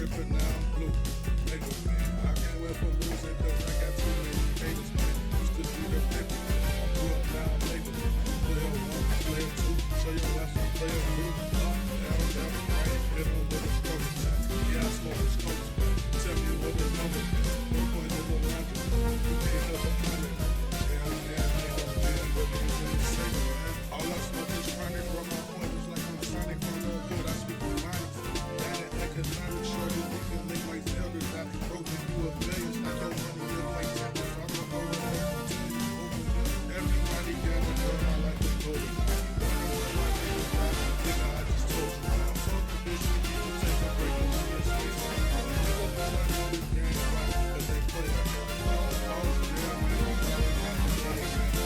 tripping, now I'm blue. Nigga, man, I can't wait for losing cause I got too many haters, man. Used to be the picker, I grew up now, nigga. Player one, player two, show your ass some player three. Up, down, left, right, hit on with a struggle time. Yeah, I smoke this coke, man. Tell me what the number is. 1.0 you can't help but find it. Yeah, nigga, man, what niggas in the safe, man. All I smoke is chronic, run my pointers like I'm Sonic from the hood, I speak with mine. That and economic shorty, we can link like Zelda, got broken you a billion, like your money look like Tempest, I don't know what else to tell you, everybody got a girl, I like the golden. Nigga, I just told you, I'm talking bitch, we need to take a break and see us face. Nigga, all I know is gang fight, cause they play like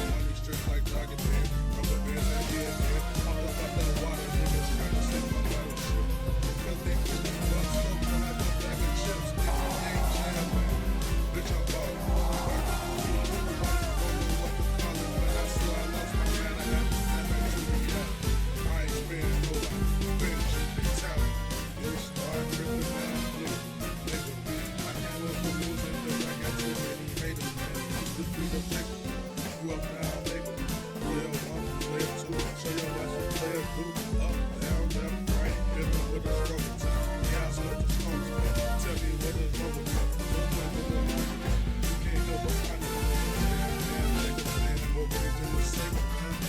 money strict like jogging, man. Rubber bands and yeah, man. I'm up out that water, niggas trying to save my battleship. Because they push me up, smoke when I put back in chips. Nigga, I ain't jam, man. Bitch, I'm ballin'. What to call it, but I swear I lost my man. I got to snap back to the gap. I ain't sparing nobody. Finish, big talent. You start tripping now, nigga. Nigga, I can't wait for losing cause I got too many haters, man. Used to be the picker. Grew up now, nigga. Player one, player two, show your ass a player two. Up, down, left, right, hit them with a struggle time. Yeah, I smoke the stones, man. Tell me what is over, man. You can't go behind it. Yeah, nigga, man, what we do is safe, man.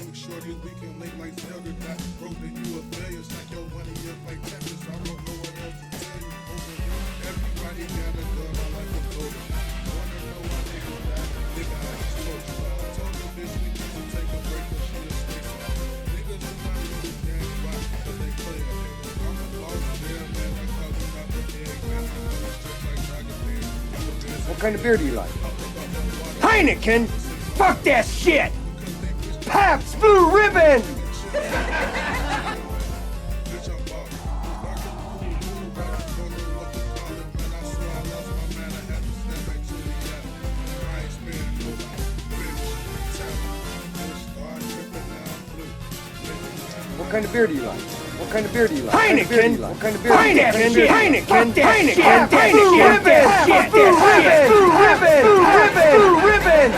Shorty, we can link like Zelda, got broken you a billion, like your money up like Tempest, I don't know what else to tell you. Everybody got a gun, I like a golden. Wanna know why niggas die? Nigga, I just told you. I told the bitch we need to take a break and she just sticks out. Niggas do not know this damn spot, cause they play a nigga. I'm a boss, yeah, man, I call them out the big, man. I know it's just like Dragon Man. What kind of beer do you like? Heineken? Fuck that shit! Pabst Blue Ribbon! What kind of beer do you like? What kind of beer do you like? Heineken! What kind of beer do you like? Heineken! Heineken! Blue Ribbon! Blue Ribbon! Blue Ribbon!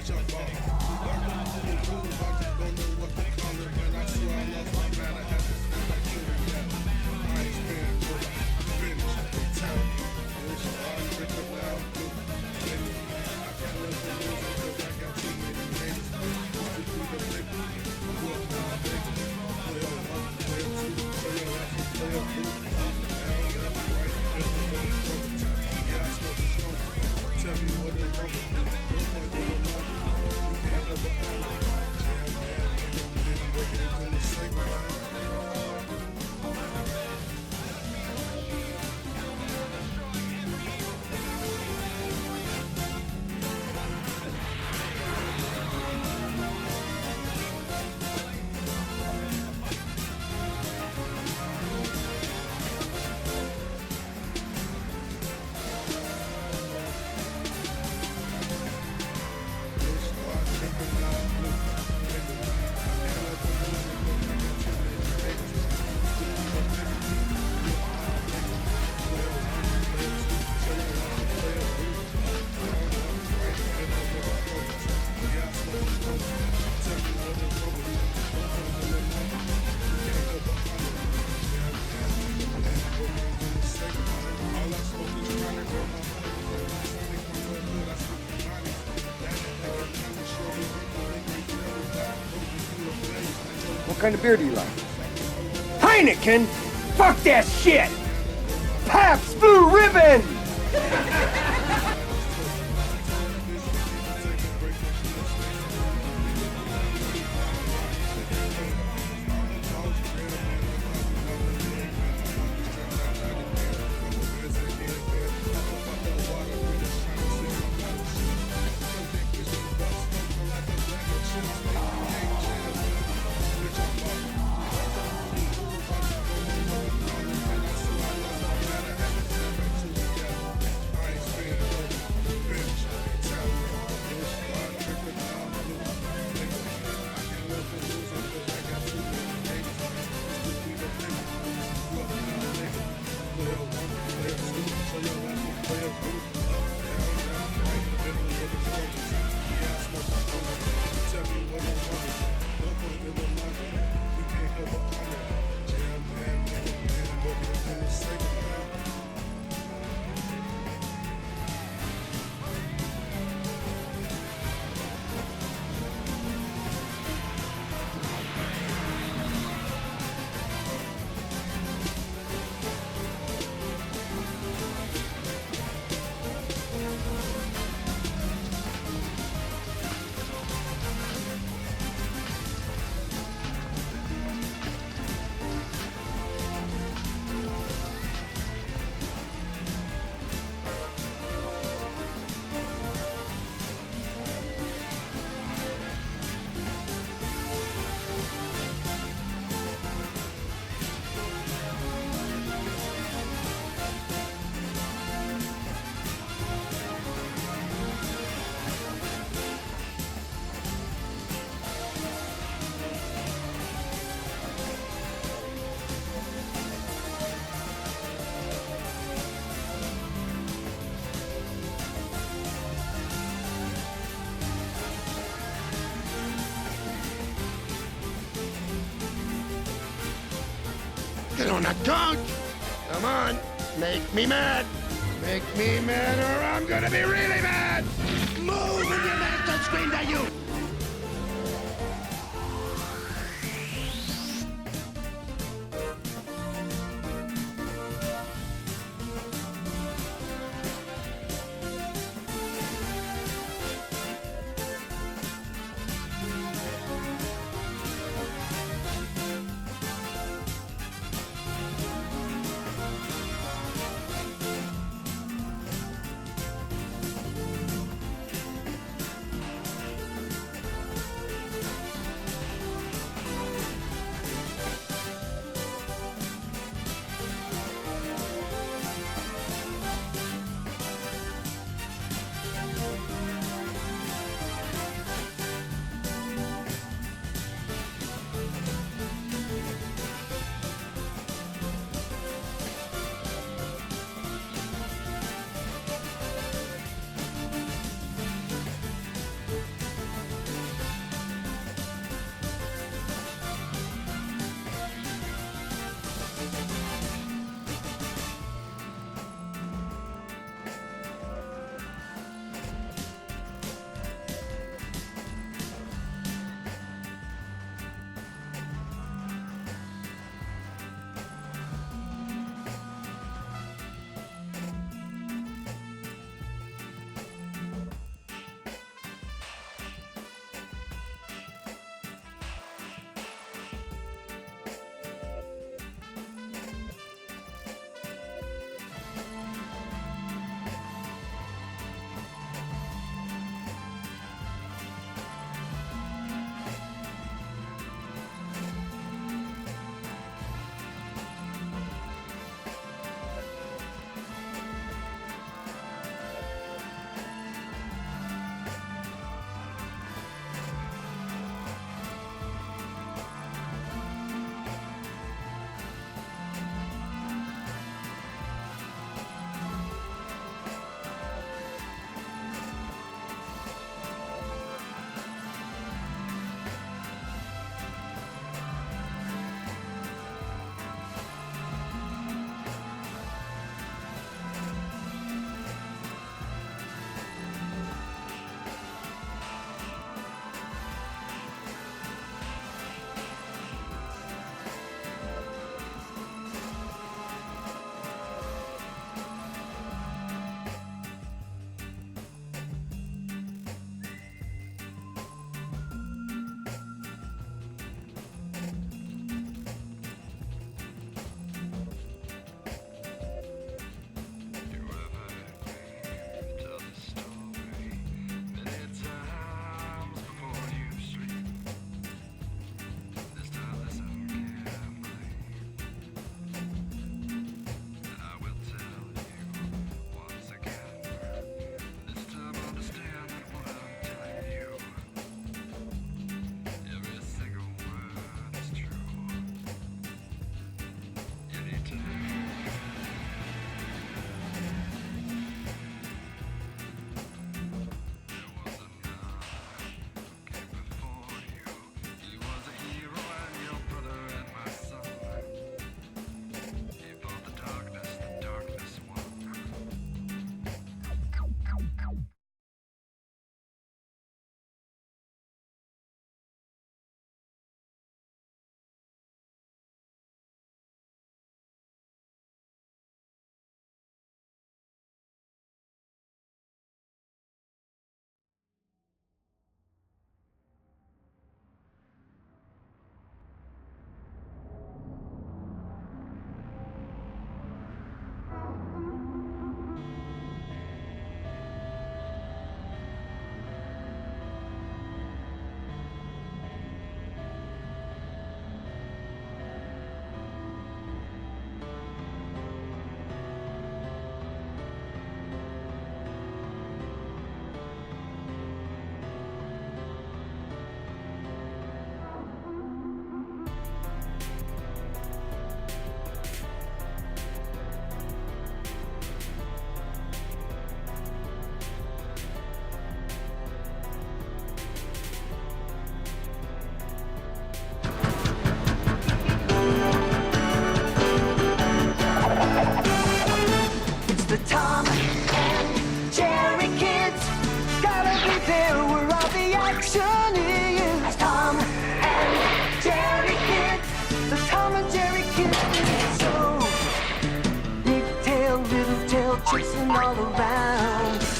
bitch, I ball. Don't know what to call it, man. I swear I lost my man. I had to stand like Cuban, yeah. I ain't spinning, but I'm finished. Tell me, it's hard to pick up now. I can't let the lose because I got too many haters. Used to be the nigga, grew up now, nigga. Play on one, play on two, play on left, play on blue. Up, down, left, right, everybody broken time. Yeah, I smoke the strong. Tell me what they wrong with me. No point in the money. You can't ever find it. Damn, man, didn't make it into the sacred line. What kind of beer do you like? Heineken? Fuck that shit! Pabst Blue Ribbon! Get on that dunk! Come on, make me mad! Make me mad or I'm gonna be really mad! Move and your man don't scream at you! chasing all around. It's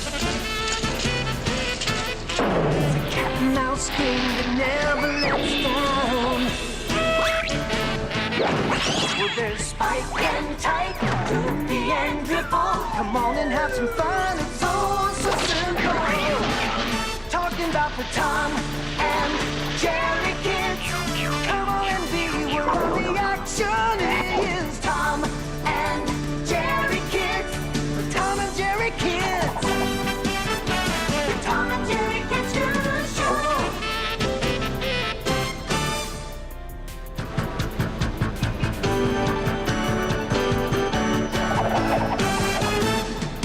a cat and mouse game that never lets down. Well, there's Spike and Tyke, Goofy and Dribble. Come on and have some fun, it's all so simple. Talking about the Tom and Jerry kids. Come on and be where all the action is. Tom and Jerry kids. The Tom and Jerry kids. The Tom and Jerry kids do the show.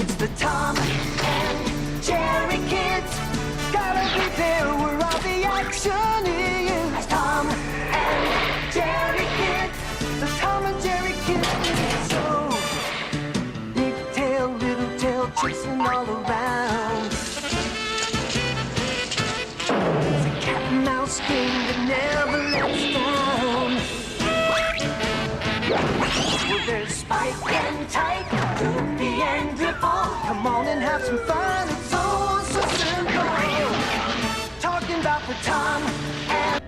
It's the Tom and Jerry kids. Gotta be there where all the action is. Tom and Jerry kids. The Tom and Jerry kids. So big tail, little tail, chasing all around. It's a cat and mouse game that never lets down. Well, there's Spike and Tyke, Goofy and Dribble. Come on and have some fun, it's all so simple. Talking about the Tom and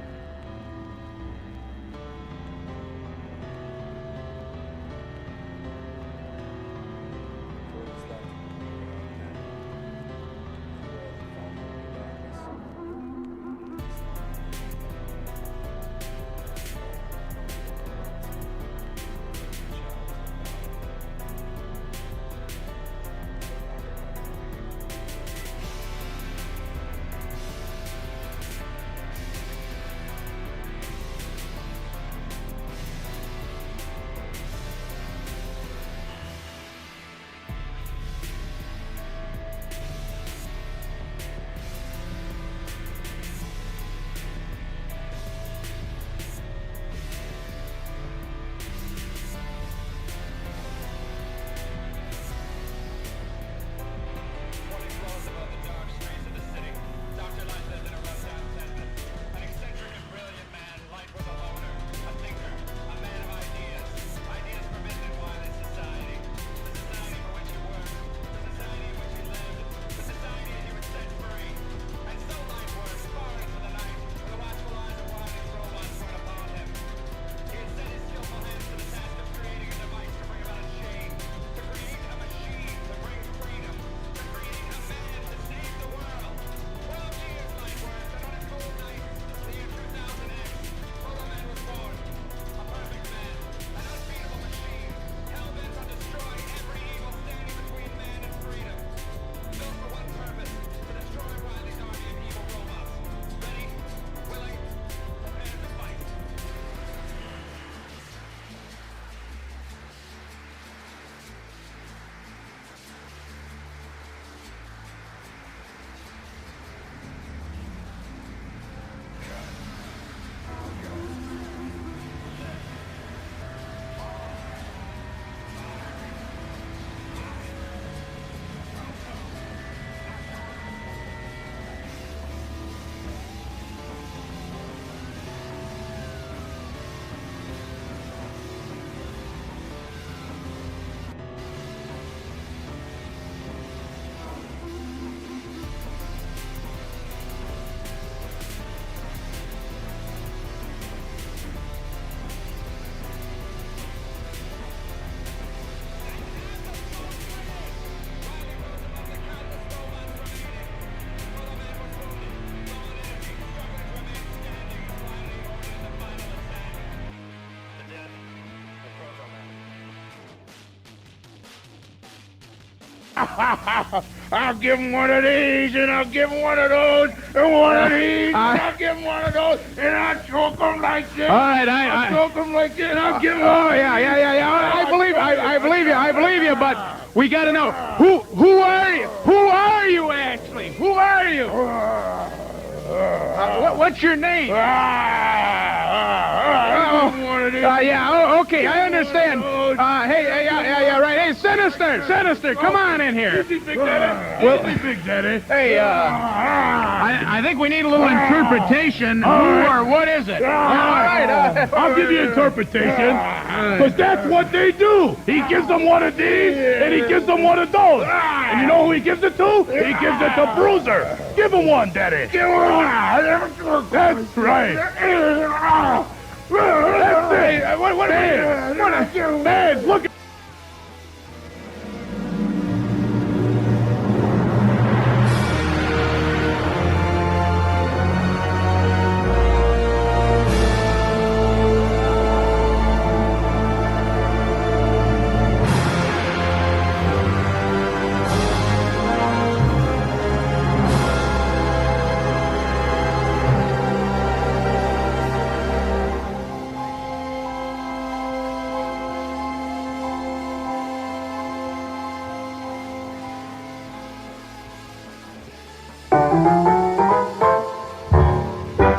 I'll give him one of these, and I'll give him one of those, and one of these, and I'll give him one of those, and I'll choke him like this. All right, I'll choke him like this, and I'll give him. Oh yeah. I believe you. But we got to know who are you? Who are you actually? Who are you? What's your name? Okay, I understand. Right. Hey, Sinister, come on in here. Big Daddy. Hey, I think we need a little interpretation. Who or what is it? All right. I'll give you interpretation. Because that's what they do. He gives them one of these, and he gives them one of those. And you know who he gives it to? He gives it to Bruiser. Give him one, Daddy. That's right. That's it. Man, look at...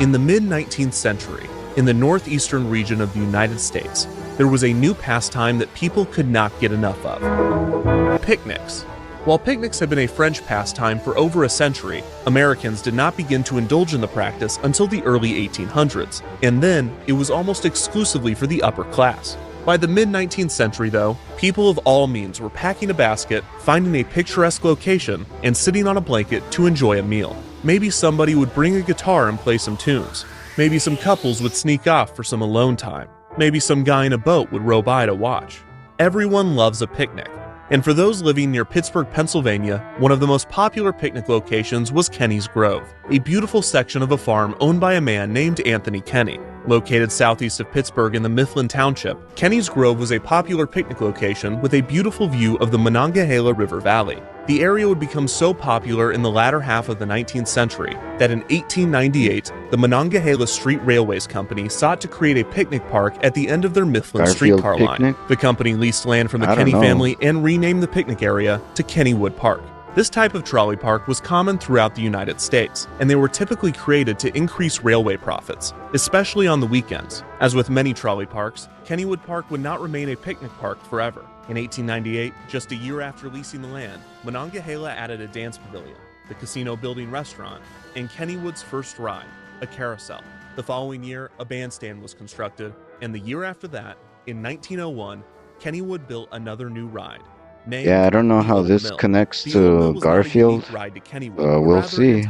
In the mid-19th century, in the northeastern region of the United States, there was a new pastime that people could not get enough of: picnics. While picnics had been a French pastime for over a century, Americans did not begin to indulge in the practice until the early 1800s, and then it was almost exclusively for the upper class. By the mid-19th century, though, people of all means were packing a basket, finding a picturesque location, and sitting on a blanket to enjoy a meal. Maybe somebody would bring a guitar and play some tunes. Maybe some couples would sneak off for some alone time. Maybe some guy in a boat would row by to watch. Everyone loves a picnic. And for those living near Pittsburgh, Pennsylvania, one of the most popular picnic locations was Kenny's Grove, a beautiful section of a farm owned by a man named Anthony Kenny. Located southeast of Pittsburgh in the Mifflin Township, Kenny's Grove was a popular picnic location with a beautiful view of the Monongahela River Valley. The area would become so popular in the latter half of the 19th century that in 1898, the Monongahela Street Railways Company sought to create a picnic park at the end of their Mifflin Garfield streetcar picnic? line. The company leased land from the I don't Kenny know. family and renamed the picnic area to Kennywood Park. This type of trolley park was common throughout the United States, and they were typically created to increase railway profits, especially on the weekends. As with many trolley parks, Kennywood Park would not remain a picnic park forever. In 1898, just a year after leasing the land, Monongahela added a dance pavilion, the casino building restaurant, and Kennywood's first ride, a carousel. The following year, a bandstand was constructed, and the year after that, in 1901, Kennywood built another new ride. Yeah, I don't know how this connects to Garfield. We'll see.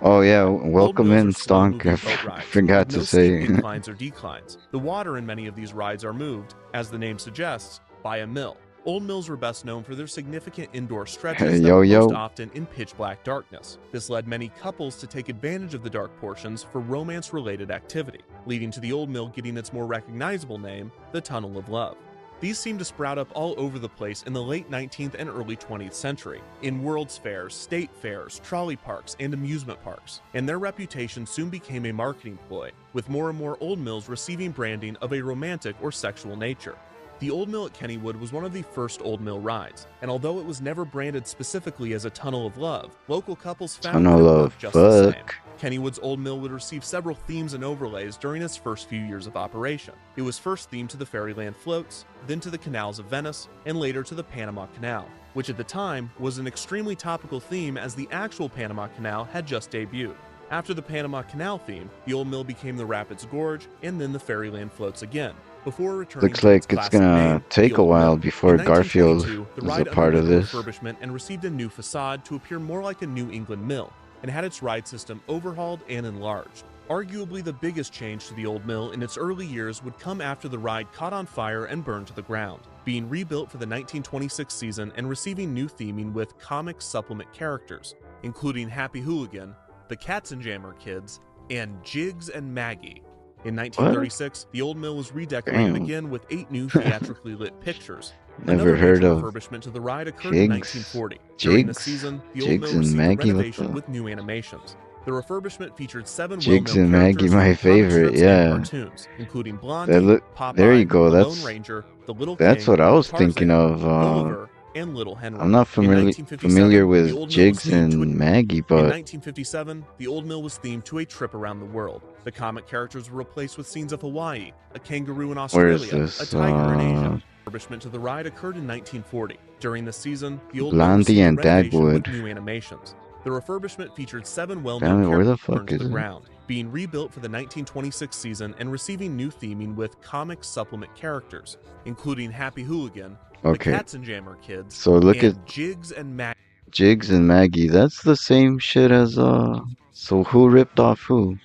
Oh yeah, welcome in, Stonk. I forgot to say. Inclines or declines. The water in many of these rides are moved, as the name suggests, by a mill. Old mills were best known for their significant indoor stretches that were most often in pitch-black darkness. This led many couples to take advantage of the dark portions for romance-related activity, leading to the old mill getting its more recognizable name, the Tunnel of Love. These seemed to sprout up all over the place in the late 19th and early 20th century, in World's Fairs, state fairs, trolley parks, and amusement parks, and their reputation soon became a marketing ploy, with more and more old mills receiving branding of a romantic or sexual nature. The Old Mill at Kennywood was one of the first Old Mill rides, and although it was never branded specifically as a Tunnel of Love, local couples found that it worked just the same. Kennywood's Old Mill would receive several themes and overlays during its first few years of operation. It was first themed to the Fairyland floats, then to the canals of Venice, and later to the Panama Canal, which at the time was an extremely topical theme as the actual Panama Canal had just debuted. After the Panama Canal theme, the Old Mill became the Rapids Gorge, and then the Fairyland floats again, before returning Looks like to its it's classic gonna name, take the a Old while Mill. before In Garfield 1922, the is ride a part of underwent this. refurbishment and received a new facade to appear more like a New England mill, and had its ride system overhauled and enlarged. Arguably the biggest change to the Old Mill in its early years would come after the ride caught on fire and burned to the ground, being rebuilt for the 1926 season and receiving new theming with comic supplement characters, including Happy Hooligan, the Katzenjammer Kids, and Jiggs and Maggie. In 1936, the Old Mill was redecorated again with 8 new theatrically lit pictures. Never heard of refurbishment to the ride occurred in 1940. During the season, the Old Mill Jigs and received a Maggie, renovation with new animations. The refurbishment featured 7 Jigs well-known and Maggie, characters my from comic favorite, strips yeah. and cartoons, including Blondie, That look, Popeye, there you go. the That's Lone Ranger, the Little that's King, what I was Tarzan, thinking of. Gulliver, and Little Henry. I'm not In familiar 1957, the with Old Mill was Jigs themed to and Maggie, In but 1957, the Old Mill was themed to a trip around the world. The comic characters were replaced with scenes of Hawaii, a kangaroo in where is Australia, this? a tiger in Asia. Refurbishment to the ride occurred in 1940. During the season, the Old Mill Blondie received and a renovation with Dagwood. new animations. The refurbishment featured 7 Damn well-known it, where the characters fuck burned to is the it? ground, being rebuilt for the 1926 season and receiving new theming with comic supplement characters, including Happy Hooligan, the Katzenjammer Kids, so look and at Jiggs and Maggie. Jiggs and Maggie. That's the same shit as So who ripped off who?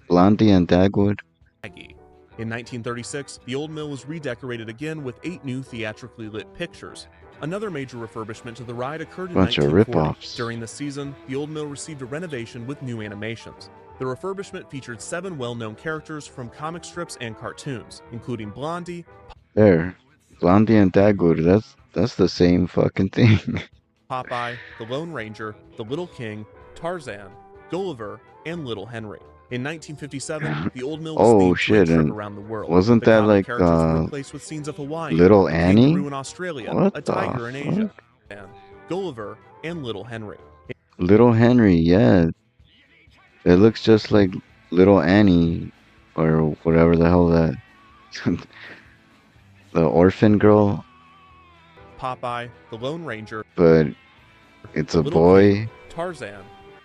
Blondie and Dagwood? In 1936, the old mill was redecorated again with 8 new theatrically lit pictures. Another major refurbishment to the ride occurred in Bunch of 1940. ripoffs. During the season, the old mill received a renovation with new animations. The refurbishment featured 7 well-known characters from comic strips and cartoons, including Blondie. There, Blondie and Dagwood. That's the same fucking thing. Popeye, the Lone Ranger, the Little King, Tarzan, Gulliver, and Little Henry. In 1957, the old mill was themed to a trip around the world. Wasn't the that like characters were replaced with scenes of Hawaii, Little a Annie? kangaroo in Australia, What a tiger in Asia, fuck? and Gulliver and Little Henry. Little Henry, yeah. It looks just like Little Annie, or whatever the hell that. The orphan girl. Popeye, the Lone Ranger, but it's a Little boy King, Tarzan,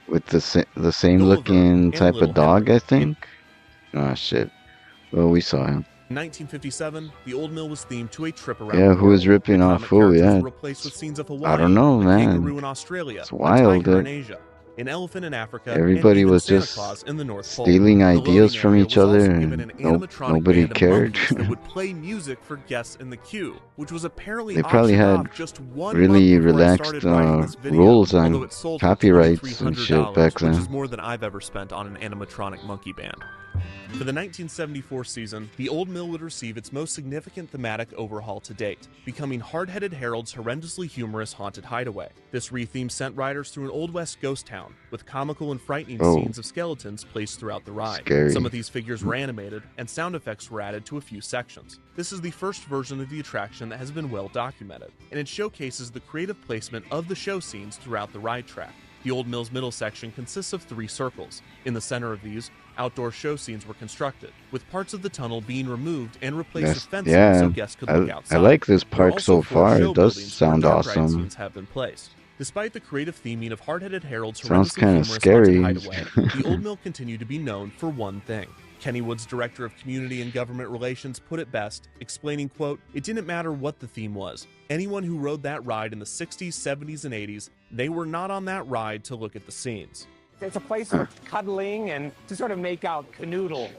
with the same Gulliver, looking and type of Little dog, Henry. I think. Ah, shit. Well, we saw him. In 1957, the old mill was themed to a trip around Yeah, the who was world. ripping The off comic who? characters Yeah. were replaced with scenes of Hawaii, I don't know, a man. kangaroo in Australia, It's a wild, tiger in dude. Asia, an elephant in Africa, Everybody and even was Santa just Claus in the North Pole. stealing The ideas loading from area each was also other, given and an animatronic nobody band of cared. monkeys that would play music for guests in the queue, which was apparently They probably auctioned had off just 1 really month before I relaxed started writing this video, rules although on it sold for copyrights and shit $2,300, back which is then. more than I've ever spent on an animatronic monkey band. For the 1974 season, the old mill would receive its most significant thematic overhaul to date, becoming Hard-Headed Harold's horrendously humorous haunted hideaway. This re-theme sent riders through an Old West ghost town, with comical and frightening scenes of skeletons placed throughout the ride. Scary. Some of these figures were animated, and sound effects were added to a few sections. This is the first version of the attraction that has been well documented, and it showcases the creative placement of the show scenes throughout the ride track. The Old Mill's middle section consists of 3 circles. In the center of these, outdoor show scenes were constructed, with parts of the tunnel being removed and replaced with fencing so guests could look outside. I like this There are park so also 4 far. show It does buildings where sound dark ride awesome. scenes have been placed. Despite the creative theming of Hard-Headed Harold's Sounds horrendously kinda humorous scary. haunted hideaway, the Old Mill continued to be known for one thing. Kennywood's director of community and government relations put it best, explaining, quote, "It didn't matter what the theme was. Anyone who rode that ride in the 60s, 70s, and 80s, they were not on that ride to look at the scenes." It's a place for cuddling and to sort of make out canoodle.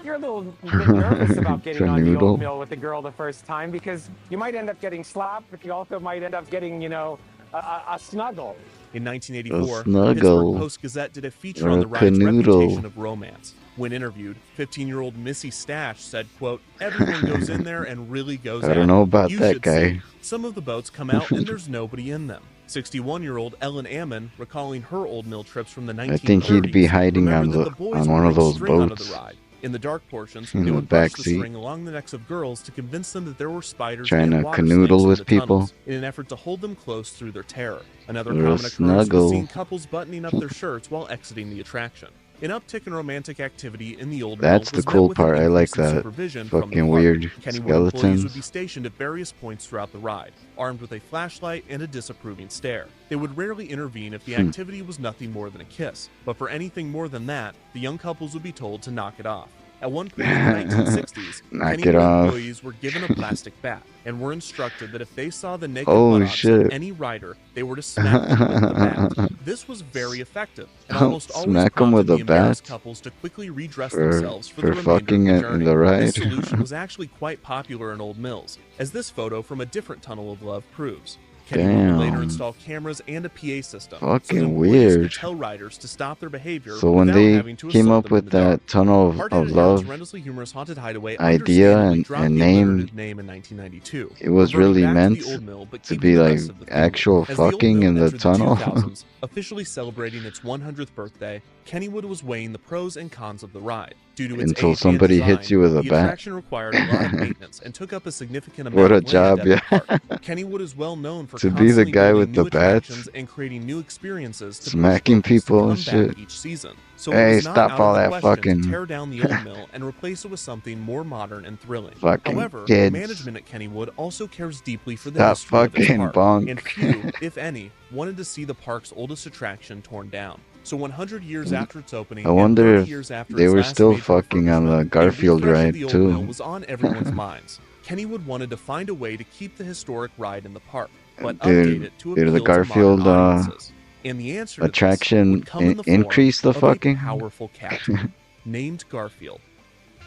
You're a little bit nervous about getting on the Canoodle. old mill with a girl the first time because you might end up getting slapped, but you also might end up getting, a snuggle. In 1984, A the snuggle. Pittsburgh Post-Gazette did a feature Or on a the ride's canoodle. reputation of romance. When interviewed, 15-year-old Missy Stash said, quote, "Everyone goes in there and really goes I at don't it. know about You that should guy. see. Some of the boats come out and there's nobody in them." 61-year-old Ellen Ammon, recalling her old mill trips from the 1930s, I think he'd be hiding remembered on that the boys on would one of bring those string onto boats. the ride. In the dark portions, In they the would brush back the seat. string along the necks of girls to convince them that there were spiders Trying and to water canoodle snakes in with the people. tunnels in an effort to hold them close through their terror. Another Or a common occurrence snuggle. was seeing couples buttoning up their shirts while exiting the attraction. An uptick in romantic activity in the old mill That's the was met cool with an part. I increase like in that. supervision from the Fucking park. weird Kennywood employees would be skeletons. stationed at various points throughout the ride, armed with a flashlight and a disapproving stare. They would rarely intervene if the activity was nothing more than a kiss, but for anything more than that, the young couples would be told to knock it off. At one point in the 1960s, Knock it Kennywood off. employees were given a plastic bat and were instructed that if they saw the naked Oh, buttocks shit. of any rider, they were to smack them with the bat. This was very effective, and almost always Smack 'em prompted with the a embarrassed bat? couple to quickly redress For- themselves for for the remainder fucking of in the journey. the ride? This solution was actually quite popular in Old Mills, as this photo from a different tunnel of love proves. Kennywood would later Damn. install cameras and a PA system, so Fucking that employees could weird. tell riders to stop their behavior So when without they having to came assault up them in with the dark. that tunnel of Hard-Headed love Harold's horrendously humorous haunted hideaway idea understandably dropped and the name, alliterative name in 1992, it was reverting really back meant to the old mill, but to keeping be the like rest of the theme. actual As the old fucking mill in the entered tunnel. 2000s, officially celebrating its 100th birthday, Kennywood was weighing the pros and cons of the ride. Due to its Until age somebody and design, hits you with a the bat. attraction required a lot of maintenance and took up a significant amount What a of land job, at yeah. the park. Kennywood is well known for To be the constantly guy building with the new bats, attractions and creating new experiences to push smacking locals to people come and shit. back each season. So Hey, it was not stop out all of the that question fucking- to tear down the old mill and replace it with something more modern and thrilling. Fucking However, kids. management at Kennywood also cares deeply for the That history of its fucking park, bonk. and few, if any, wanted to see the park's oldest attraction torn down. So 100 years after its opening, I wonder and 30 if years after they its were last still major fucking on the refurbishment, Garfield a refresh of ride the old mill too. was on everyone's minds. Kennywood wanted to find a way to keep the historic ride in the park, but Did update it to the appeal to Garfield modern audiences. And the answer to this attraction would come in the form increase the of a fucking powerful cat named Garfield.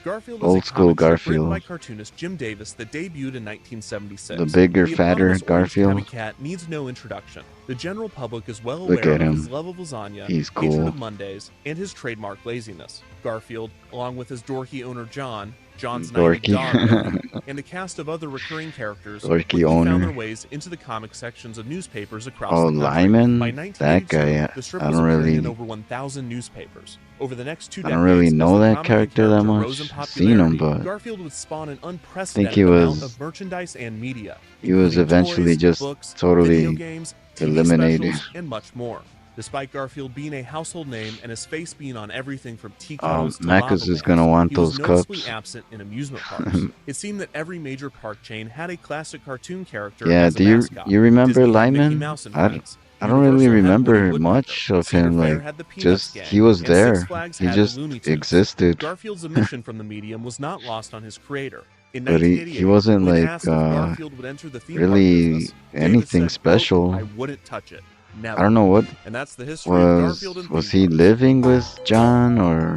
Garfield is old a school comic strip written by Garfield? cartoonist Jim Davis that debuted in 1976. The bigger, The fatter eponymous orange tabby Garfield? cat needs no introduction. The general public is well Look aware at of him. his love of lasagna, He's hatred cool. of Mondays, and his trademark laziness. Garfield, along with his dorky owner John, John's naive dog Odie, and a cast of other recurring characters Dorky quickly found owner. their ways into the comic sections of newspapers across Oh, the country. Lyman? By That 1982, guy, the strip I was don't appearing really- in over 1,000 newspapers. Over the next 2 I decades, don't really as know the that comic character that much. rose in Seen him, popularity, but Garfield would spawn an he unprecedented was- amount of merchandise and media. he was including eventually toys, just books, totally video games, TV eliminated. specials, and much more. Despite Garfield being a household name and his face being on everything from tea kettles to lava Macca's is lamps, gonna want he was those noticeably cups. absent in amusement parks. It seemed that every major park chain had a classic cartoon character Yeah, as a do you mascot. remember Disney had Mickey Lyman? Mouse and I Friends. don't really Universal had remember Woody Woodpecker. much of Cedar him. Fair Like, had the Peanuts just Gang, he was and there. Six Flags He had just the Looney Tunes. existed. Garfield's omission from the medium was not lost on his creator. In But he 1988, wasn't when like asked if Garfield would enter the theme park really business, Davis anything said, quote, special. "I wouldn't touch it. Never." I don't know what And that's the history of Garfield and was theme he parks. living with John or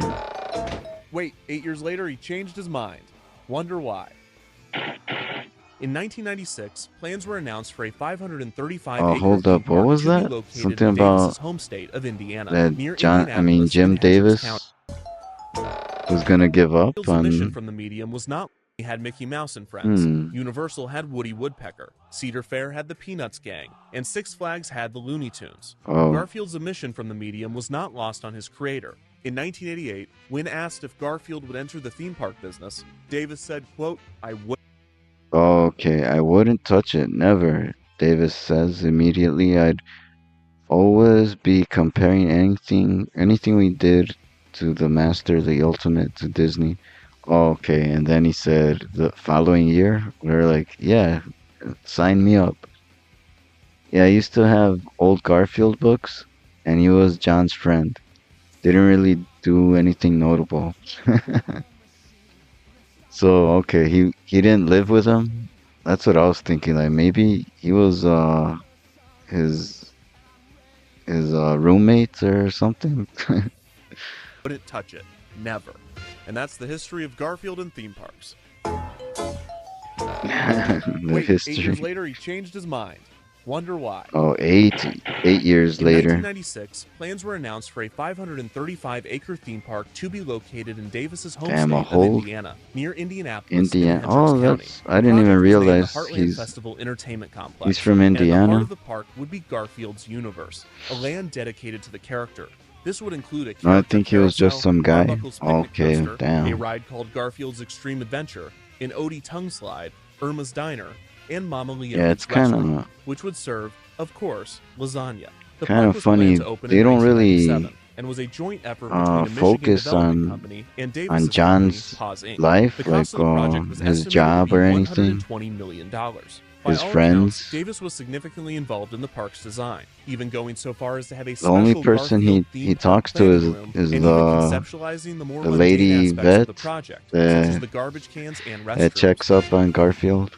Wait, 8 years later, he changed his mind. Wonder why. In 1996, plans were announced for a 535 Oh, acre hold theme up, what park was to be that? located Something in about Davis's home state of Indiana, near that Jim Indianapolis in Hendricks Davis County. was gonna give up Garfield's omission on? from the medium was not. He had Mickey Mouse and Friends. Hmm. Universal had Woody Woodpecker. Cedar Fair had the Peanuts Gang, and Six Flags had the Looney Tunes. Oh. Garfield's omission from the medium was not lost on his creator. In 1988, when asked if Garfield would enter the theme park business, Davis said, quote, "I would." Okay, I wouldn't touch it, never. Davis says immediately. I'd always be comparing anything we did to the master, the ultimate, to Disney. Okay, and then he said the following year, we were like, yeah, sign me up. Yeah, I used to have old Garfield books, and he was John's friend. Didn't really do anything notable. So, okay, he didn't live with him? That's what I was thinking. Like, maybe he was his roommate or something. Wouldn't touch it. Never. And that's the history of Garfield and theme parks. The Wait, 8 years history. later, he changed his mind. Wonder why. Oh, 8 years In later. 1996, plans were announced for a 535-acre theme park to be located in Davis's home Damn, a state whole of Indiana, near Indianapolis, Indiana. in Oh, Hendricks that's. County. I didn't even The project was named realize the Heartland he's Festival Entertainment Complex. he's from And at the heart Indiana. of the park would be Garfield's universe, a land dedicated to the character. This would include a No, I character think he was just carousel, some guy. Arbuckle's picnic Okay, coaster, damn. a ride called Garfield's Extreme Adventure, an Odie tongue slide, Irma's Diner, and Mama Leone's Yeah, it's restaurant, kind of which would serve, of course, lasagna. The Kind park of was planned funny. to open They in don't really 1997 and was a joint effort between a Michigan focus development on company and Davis's on John's company, Paz, Inc. life, The like cost of the project was his estimated to job be or anything. $120 million. By His all accounts, friends. Davis was significantly involved in the park's design, even going so far as to have a The only special person he Garfield-themed talks to planning is room, is and even the conceptualizing the more the mundane lady aspects vet of the project, such as that the garbage cans and restrooms. that checks up on Garfield.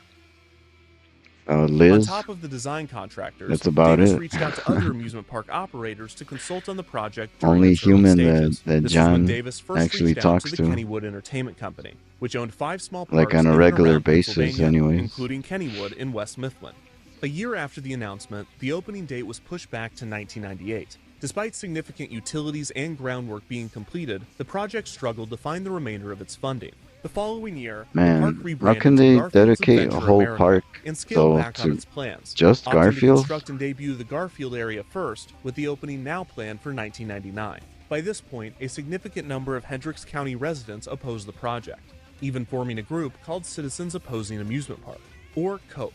On Liz. top of the design contractors, That's about Davis it. reached out to other amusement park operators to consult on the project. Only its early human stages. that This John was when Davis first actually reached out talks to the to. Kennywood Entertainment Company, which owned 5 small parks Like on a in and regular around basis Pennsylvania, anyways. including Kennywood in West Mifflin. A year after the announcement, the opening date was pushed back to 1998. Despite significant utilities and groundwork being completed, the project struggled to find the remainder of its funding. The following year, the park Man, how rebranded can to they Garfield's dedicate a Adventure whole America park and scaled though back on to its plans, just opting Garfield? to construct and debut the Garfield area first, with the opening now planned for 1999. By this point, a significant number of Hendricks County residents opposed the project, even forming a group called Citizens Opposing Amusement Park, or COPE.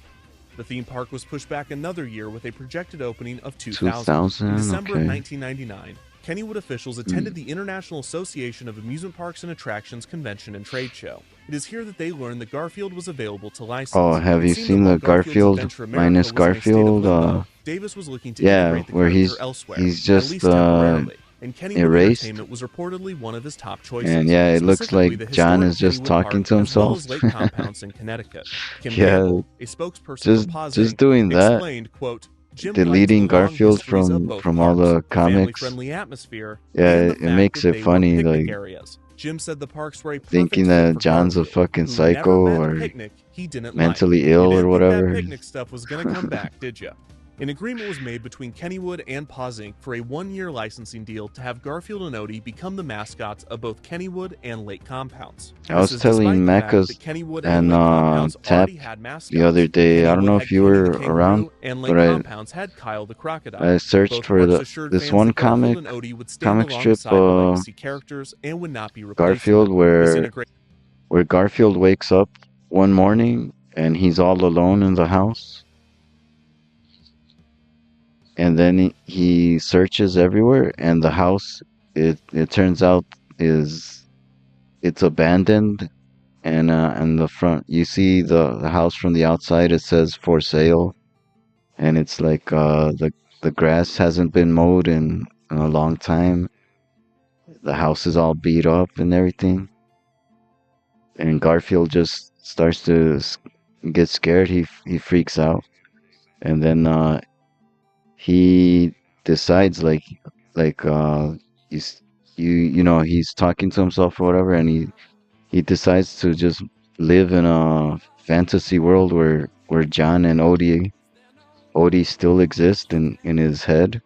The theme park was pushed back another year with a projected opening of 2000. In December of okay. 1999, Kennywood officials attended the International Association of Amusement Parks and Attractions Convention and Trade Show. It is here that they learned that Garfield was available to license. Oh, have It you seemed seen that the while Garfield's Garfield Adventure America minus was in a state of Garfield? limbo, Davis was looking to Yeah, integrate the where character elsewhere, he's at just least temporarily. and Kennywood erased. Entertainment was reportedly one of his top choices. And yeah, it looks specifically like the John historic is just Kennywood talking Park, to as well himself. as lake compounds in Connecticut. Kim Yeah, Gable, a spokesperson for Paws just Inc., doing that, explained, quote, Jim liked the deleting long Garfield histories of both from all parks, the comics. family-friendly atmosphere, Yeah, and the it fact makes that it they funny, were picnic like areas. Jim said the parks were a perfect thinking fit that for John's a Garfield, fucking who psycho never met a or picnic he didn't mentally like. ill You or didn't whatever. think that picnic stuff was gonna come back, did ya? An agreement was made between Kennywood and Paws Inc. for a one-year licensing deal to have Garfield and Odie become the mascots of both Kennywood and Lake Compounds. I was telling Macca's and Tap the other day, I don't know if you were around, but I searched for this one comic strip, Garfield, where Garfield wakes up one morning and he's all alone in the house. And then he searches everywhere, and the house, it turns out, it's abandoned. And the front, you see the house from the outside, it says for sale, and it's like the grass hasn't been mowed in a long time. The house is all beat up and everything, and Garfield just starts to get scared. He freaks out, and then he decides, he's he's talking to himself or whatever, and he decides to just live in a fantasy world where John and Odie still exist in his head.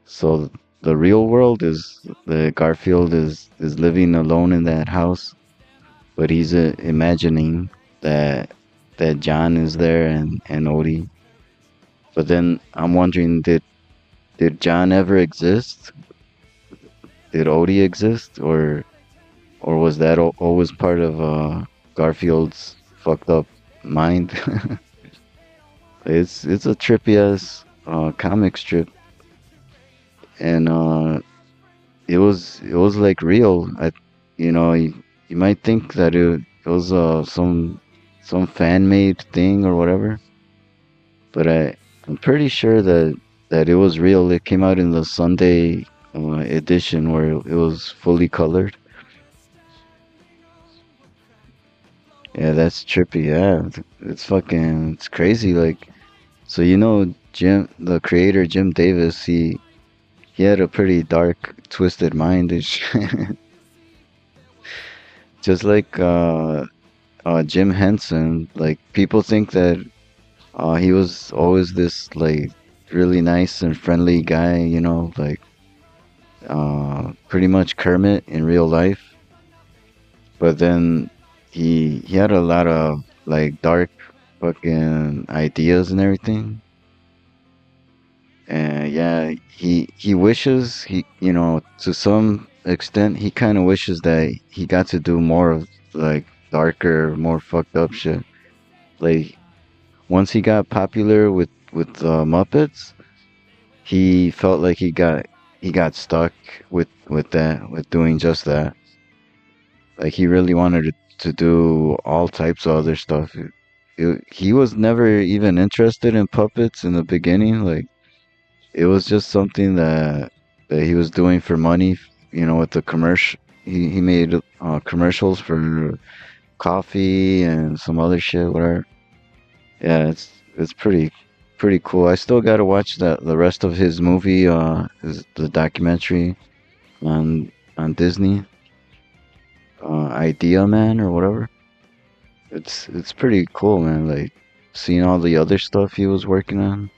So the real world is the Garfield is living alone in that house, but he's imagining that John is there and Odie. But then I'm wondering, did John ever exist? Did Odie exist, or was that always part of Garfield's fucked up mind? It's a trippy ass comic strip, and it was like real. You might think that it was some fan made thing or whatever, but I'm pretty sure that it was real. It came out in the Sunday edition where it was fully colored. Yeah, that's trippy. Yeah, it's crazy. Like, so the creator Jim Davis, he had a pretty dark, twisted mind. Just like Jim Henson. Like, people think that he was always this like really nice and friendly guy. Like pretty much Kermit in real life. But then he had a lot of like dark fucking ideas and everything. And yeah, he wishes to some extent he kind of wishes that he got to do more of like darker, more fucked up shit. Like, once he got popular with Muppets, he felt like he got stuck with doing just that. Like, he really wanted to do all types of other stuff. He was never even interested in puppets in the beginning. Like, it was just something that he was doing for money. With the commercial, he made commercials for coffee and some other shit, whatever. Yeah, it's pretty cool. I still gotta watch the rest of his movie, the documentary on Disney, Idea Man or whatever. It's pretty cool, man. Like, seeing all the other stuff he was working on.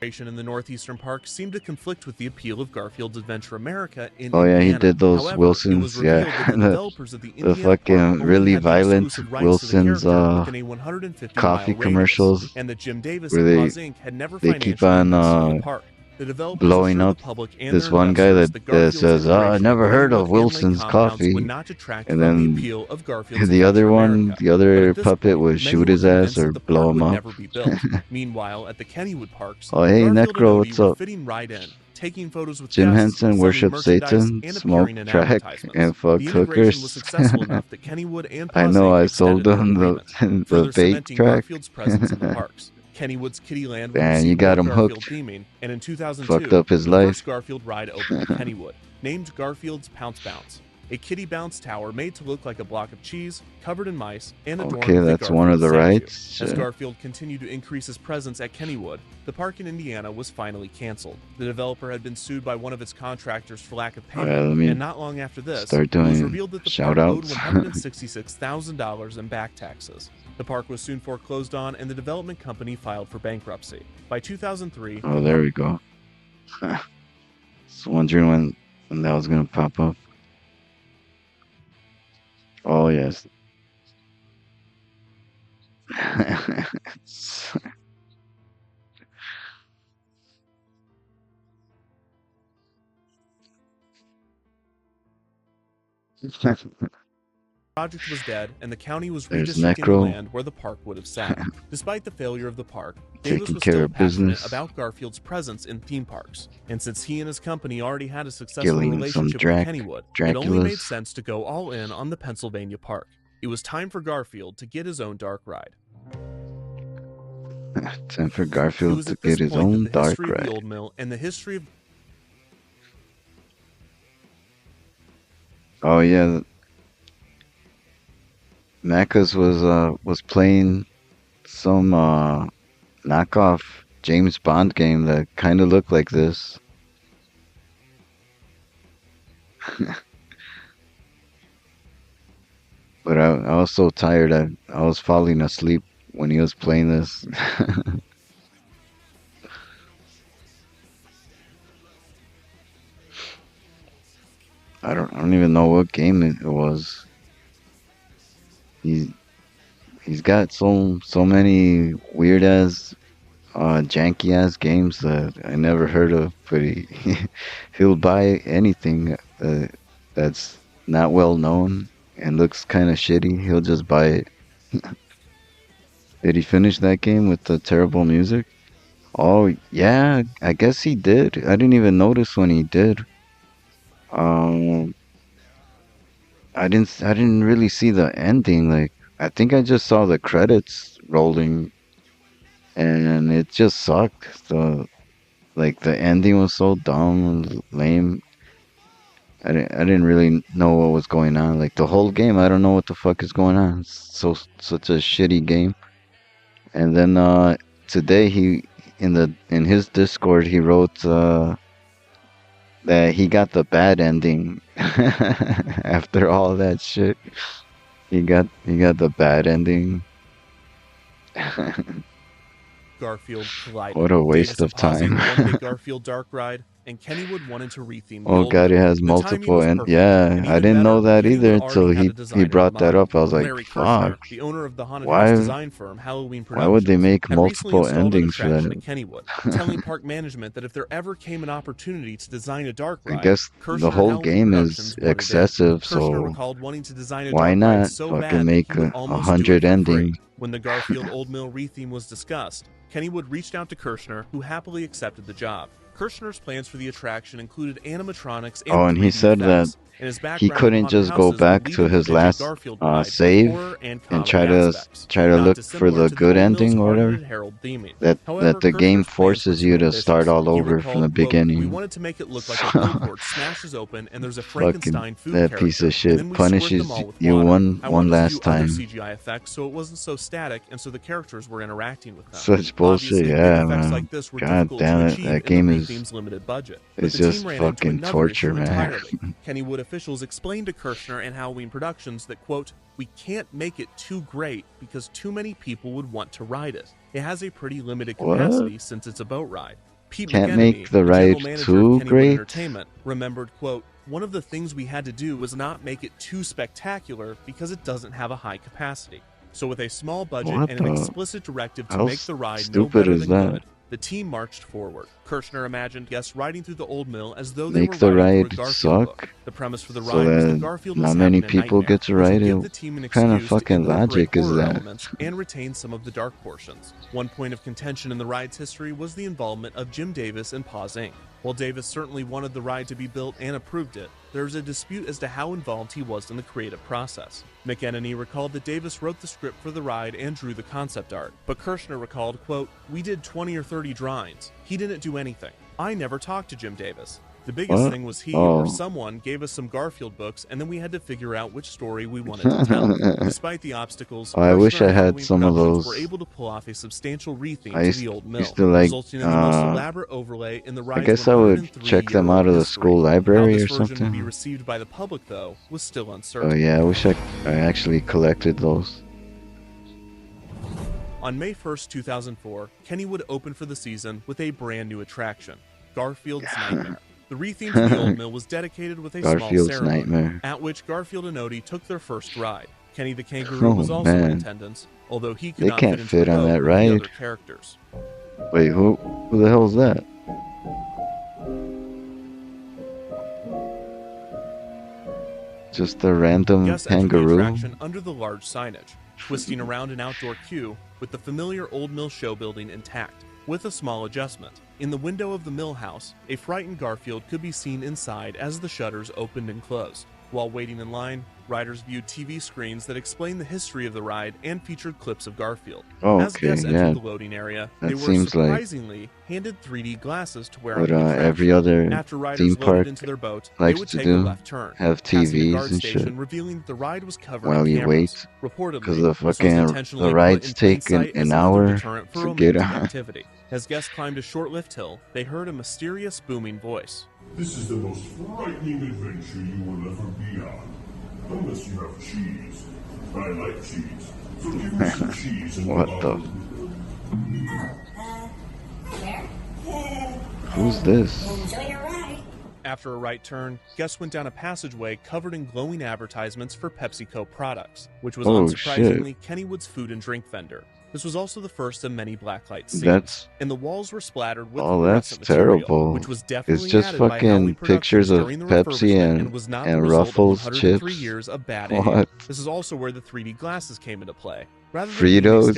In the northeastern park seemed to conflict with the appeal of Garfield's Adventure America in Oh yeah, Indiana. he did those However, Wilsons, yeah, the fucking really violent Wilsons coffee commercials, and that Jim Davis where and Paws Inc. had never they keep on blowing up this one guy that says, "I never heard of Wilson's coffee," and then the other puppet would shoot his ass or blow him up. Meanwhile, at the Kennywood parks, Oh hey, Garfield Necro, and what's Odie were up? fitting right in, taking photos with Jim guests, Henson selling worships merchandise, Satan, and smoked appearing in crack, advertisements. and fucked The integration was hookers. successful enough that Kennywood and I Paws know, Inc. I extended sold their them agreement, the further bait cementing track. Garfield's presence in the parks. Kennywood's Kittyland would Man, receive you got more him Garfield hooked. theming, and in 2002, Fucked up his the life. first Garfield ride opened at Kennywood, named Garfield's Pounce Bounce, a kitty bounce tower made to look like a block of cheese, covered in mice, and adorned Okay, with a that's Garfield one of the statue. rides. As Shit. Garfield continued to increase his presence at Kennywood, the park in Indiana was finally canceled. The developer had been sued by one of its contractors for lack of payment, Alright, let me and not long after this, start it was doing revealed that the park owed shout-outs. $166,000 in back taxes. The park was soon foreclosed on, and the development company filed for bankruptcy. By 2003, Oh, there we go. Just wondering when that was gonna pop up. Oh yes. project was dead, and the county was There's redistricting the Necro. land where the park would have sat. Despite the failure of the park, Taking Davis was care still of passionate business. about Garfield's presence in theme parks. And since he and his company already had a successful Killing some relationship with Kennywood, it only made Draculas. sense to go all in on the Pennsylvania park. It was time for Garfield to get his own dark ride. Time for It Garfield was to at this get his point own that the dark history of the ride. old mill and the history of Oh yeah, Macca's was playing some knockoff James Bond game that kind of looked like this. But I was so tired I was falling asleep when he was playing this. I don't even know what game it was. He's got so many weird ass janky ass games that I never heard of, but he'll buy anything that's not well known and looks kind of shitty. He'll just buy it. Did he finish that game with the terrible music? Oh yeah, I guess he did. I didn't even notice when he did. Um, I didn't really see the ending. Like I think I just saw the credits rolling, and it just sucked. The ending was so dumb and lame. I didn't really know what was going on. Like the whole game, I don't know what the fuck is going on. It's such a shitty game. And then today in his Discord he wrote that he got the bad ending after all that shit. He got the bad ending. Garfield collided. What a waste Davis of time. wanted a Garfield dark ride, and Kennywood wanted to retheme the Oh old god, it mill. has The timing multiple was and perfect, yeah, and I even didn't know better, that either Kennywood until already had a he designer in brought that mind. up. I was like, Larry fuck. Kirshner, the owner of the haunted Why house design firm Halloween why would they Productions, make had recently multiple installed an endings for attraction that? at Kennywood, telling park management that if there ever came an opportunity to design a dark I ride, guess Kirshner the and whole Halloween game Productions is wanted it. excessive, Kirshner so recalled wanting to design a why dark ride not so fucking bad that make he would a almost do it 100 for free. endings? When the Garfield Old Mill retheme was discussed, Kennywood reached out to Kirshner, who happily accepted the job. Kirshner's plans for the attraction included animatronics and Oh, and he 3D said that effects, and his he background in couldn't haunted just go houses back would to lead him his to make a last Garfield ride with save horror and and comedy aspects, try to not look for dissimilar the to good Old Mill's ending or whatever. Haunted Herald theming. That However, the game Kirshner's plans were forces too you to ambitious. start all He over recalled, from the quote, "We beginning. wanted to make it look like a billboard smashes open and there's a Fucking Frankenstein food that character, piece of and shit then we squirt them punishes all with you water. one I wanted to last do other time. CGI effects so it wasn't so static and so the characters were interacting with them. Such bullshit, Obviously, big yeah, effects man. like this were God difficult damn to it, achieve that in the game is retheme's limited budget. But it's the team just ran into fucking another torture, issue man. entirely. Kennywood officials explained to Kirshner and Halloween Productions that, quote, "We can't make it too great because too many people would want to ride it. It has a pretty limited What? capacity since it's a boat ride." Pete Can't McEnany, make the the ride general manager too of Kennywood great? Entertainment, remembered, quote, "One of the things we had to do was not make it too spectacular because it doesn't have a high capacity. So with a small budget What and an the- explicit directive to how make the ride no stupid better is than that? good, the team marched forward." Kirshner imagined guests riding through the old mill as though they Make were the riding ride through a Garfield book. suck The premise for the so ride was that that Garfield was not many having a people nightmare, get to which would ride give it. the team an What kind of excuse to fucking incorporate logic is horror that? elements and retain some of the dark portions. One point of contention in the ride's history was the involvement of Jim Davis and Paws Inc. While Davis certainly wanted the ride to be built and approved it, there was a dispute as to how involved he was in the creative process. McEnany recalled that Davis wrote the script for the ride and drew the concept art, but Kirshner recalled, quote, "We did 20 or 30 drawings. He didn't do anything. I never talked to Jim Davis. The biggest thing was he or someone gave us some Garfield books, and then we had to figure out which story we wanted to tell." Despite the obstacles, I wish Kirshner I and had Halloween some of Productions those. were able to pull off a substantial retheme I to used- the old mill, used to like, resulting in the most elaborate overlay in the I ride's guess I would 103 check them year out of the history. school library How this or version would be something. received by the public, though, was still uncertain. Oh yeah, I wish I actually collected those. On May 1st, 2004, Kennywood opened for the season with a brand new attraction, Garfield's Nightmare. The retheme to the old mill was dedicated with a small Garfield's ceremony, Nightmare. at which Garfield and Odie took their first ride. Kenny the Kangaroo was also in attendance, although he could They not can't fit into fit the on boat that with the ride. other characters. Wait, who the hell is that? Just a random Guests entered the kangaroo? attraction under the large signage, twisting around an outdoor queue with the familiar old mill show building intact, with a small adjustment. In the window of the mill house, a frightened Garfield could be seen inside as the shutters opened and closed. While waiting in line, riders viewed TV screens that explained the history of the ride and featured clips of Garfield. Oh, As okay, guests yeah. entered the loading area, That they were seems like- surprisingly handed 3D glasses to wear on But the attraction. every other After riders theme loaded park into their boat, likes they would to take do, a left turn, have passing a TVs guard and station, shit. revealing that the ride was covered While in you cameras. wait, Reportedly, because the this was fucking intentionally the put rides in take plain sight an as another hour deterrent for to get romantic on. activity. As guests climbed a short lift hill, they heard a mysterious booming voice. This is the most frightening adventure you will ever be on. Unless you have cheese. I like cheese. So give me some cheese and What we'll the? Who's this? After a right turn, guests went down a passageway covered in glowing advertisements for PepsiCo products, which was Oh, unsurprisingly Kennywood's food and drink vendor. This was also the first of many blacklight scenes, That's and the walls were splattered with oh, that's fluorescent material, terrible. which was definitely It's just added by fucking Halloween pictures Productions of during the Pepsi refurbishment and was not and the result Ruffles of 103 chips. years of bad What? aim. This is also where the 3D glasses came into play. Rather than Fritos? being a Oh,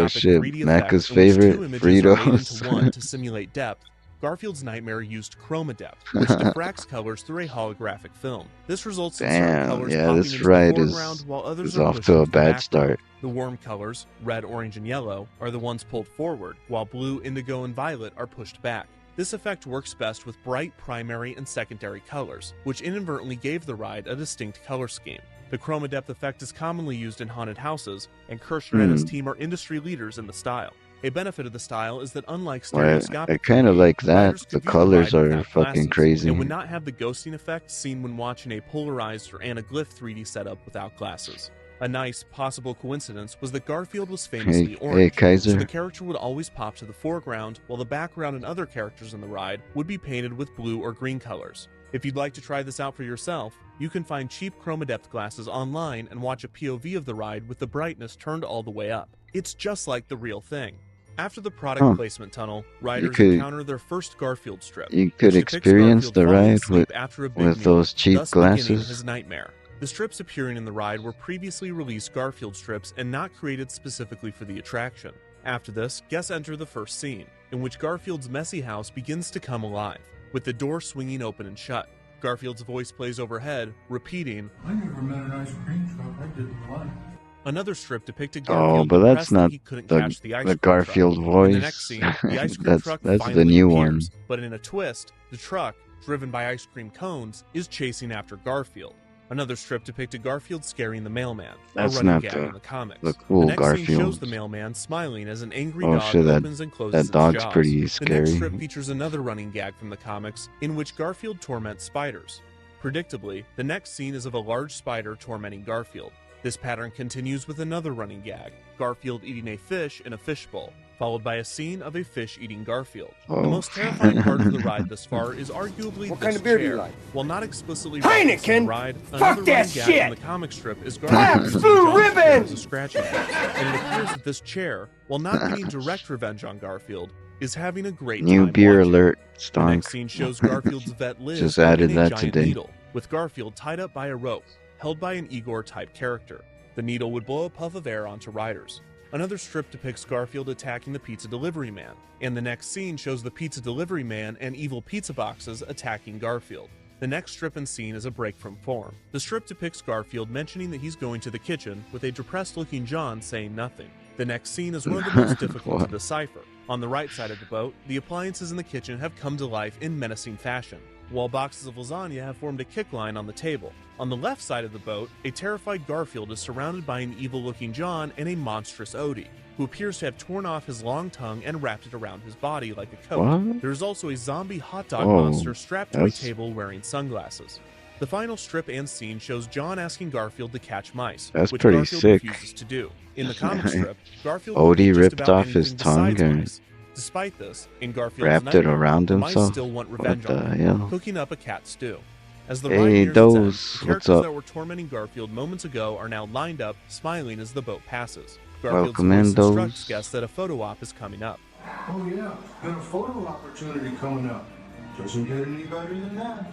stereoscopic shit. 3D Macca's effect in which favorite, two images are made Fritos. into one to simulate depth, Garfield's Nightmare used chroma depth, which diffracts colors through a holographic film. This results in certain Damn, colors yeah, popping this into ride the is foreground while others is are off pushed to a into the bad background. start. The warm colors, red, orange, and yellow, are the ones pulled forward, while blue, indigo, and violet are pushed back. This effect works best with bright primary and secondary colors, which inadvertently gave the ride a distinct color scheme. The chroma depth effect is commonly used in haunted houses, and Kirshner and his team are industry leaders in the style. A benefit of the style is that unlike stereoscopic I kind of 3D, like that. riders The could view colors ride are without fucking glasses, crazy. and would not have the ghosting effect seen when watching a polarized or anaglyph 3D setup without glasses. A nice, possible coincidence was that Garfield was famously Hey, orange, so Kaiser. the character would always pop to the foreground, while the background and other characters in the ride would be painted with blue or green colors. If you'd like to try this out for yourself, you can find cheap chroma depth glasses online and watch a POV of the ride with the brightness turned all the way up. It's just like the real thing. After the product placement tunnel, riders encounter their first Garfield strip. You could which depicts experience Garfield the falling ride asleep with after a big meal, those cheap thus beginning glasses. his nightmare. The strips appearing in the ride were previously released Garfield strips and not created specifically for the attraction. After this, guests enter the first scene, in which Garfield's messy house begins to come alive, with the door swinging open and shut. Garfield's voice plays overhead, repeating, I never met an ice cream truck I didn't like. Another strip depicted Oh, Garfield but depressed that's that not he couldn't the catch the ice the cream Garfield truck. voice. In the next scene, the ice cream truck that's finally the new appears, one. but in a twist, the truck, driven by ice cream cones, is chasing after Garfield. Another strip depicted Garfield scaring the mailman, That's a running not gag the- in the comics. the cool the next Garfield. scene shows the mailman smiling as an angry Oh, dog shit, that- opens and closes that its dog's jaws. pretty The next scary. strip features another running gag from the comics, in which Garfield torments spiders. Predictably, the next scene is of a large spider tormenting Garfield. This pattern continues with another running gag, Garfield eating a fish in a fishbowl, followed by a scene of a fish eating Garfield. Oh. The most terrifying part of the ride thus far is arguably What this kind of beer do you chair. like? While not explicitly Heineken! referenced in the ride, Fuck another that running gag shit! from the comic strip is Pabst Garfield using Blue John's chair Ribbon! as a scratching post, and it appears that this chair, while not getting direct revenge on Garfield, is having a great New time beer watching. alert, The next stonk. scene shows Garfield's vet Liz Just added holding a that giant today. needle, with Garfield tied up by a rope, held by an Igor-type character. The needle would blow a puff of air onto riders. Another strip depicts Garfield attacking the pizza delivery man, and the next scene shows the pizza delivery man and evil pizza boxes attacking Garfield. The next strip and scene is a break from form. The strip depicts Garfield mentioning that he's going to the kitchen, with a depressed-looking John saying nothing. The next scene is one of the most difficult to decipher. On the right side of the boat, the appliances in the kitchen have come to life in menacing fashion, while boxes of lasagna have formed a kick line on the table. On the left side of the boat, a terrified Garfield is surrounded by an evil-looking John and a monstrous Odie, who appears to have torn off his long tongue and wrapped it around his body like a coat. What? There is also a zombie hot dog Whoa, monster strapped to a that's- table wearing sunglasses. The final strip and scene shows John asking Garfield to catch mice, That's which pretty Garfield sick. refuses to do. In the comic strip, Garfield Odie will do just ripped about off his anything tongue besides and mice. Despite this, in Garfield's wrapped it nightmare, around the mice himself? still want What revenge the on him, hell? cooking up a cat stew. As the Hey, ride nears its those, end, the what's characters up? that were tormenting Garfield moments ago are now lined up, smiling as the boat passes. Garfield's Welcome in, voice instructs those. guests that a photo op is coming up. Oh yeah, got a photo opportunity coming up. Doesn't get any better than that.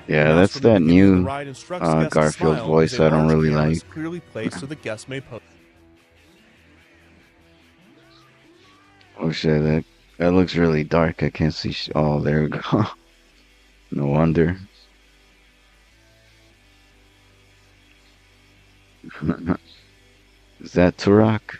Yeah, Mouse that's from the that beginning of the new ride instructs guests to Garfield smile voice as a I don't large really camera is like. clearly placed so the guests may pose. Oh shit, that looks really dark. I can't see. Oh, there we go. No wonder. Is that Turok?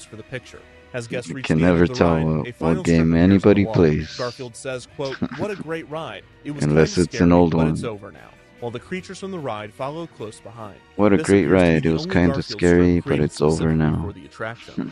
For the picture. As guests You reach can the end never of the tell ride, what a final game strip appears on anybody the wall. plays. Garfield says, quote, "What a great ride. It was Unless kinda it's scary, an old but it's one. over now." While the creatures from the ride follow close behind. What a This great appears to be ride. the It was only kind of Garfield strip scary, but created it's over specifically now. for the attraction.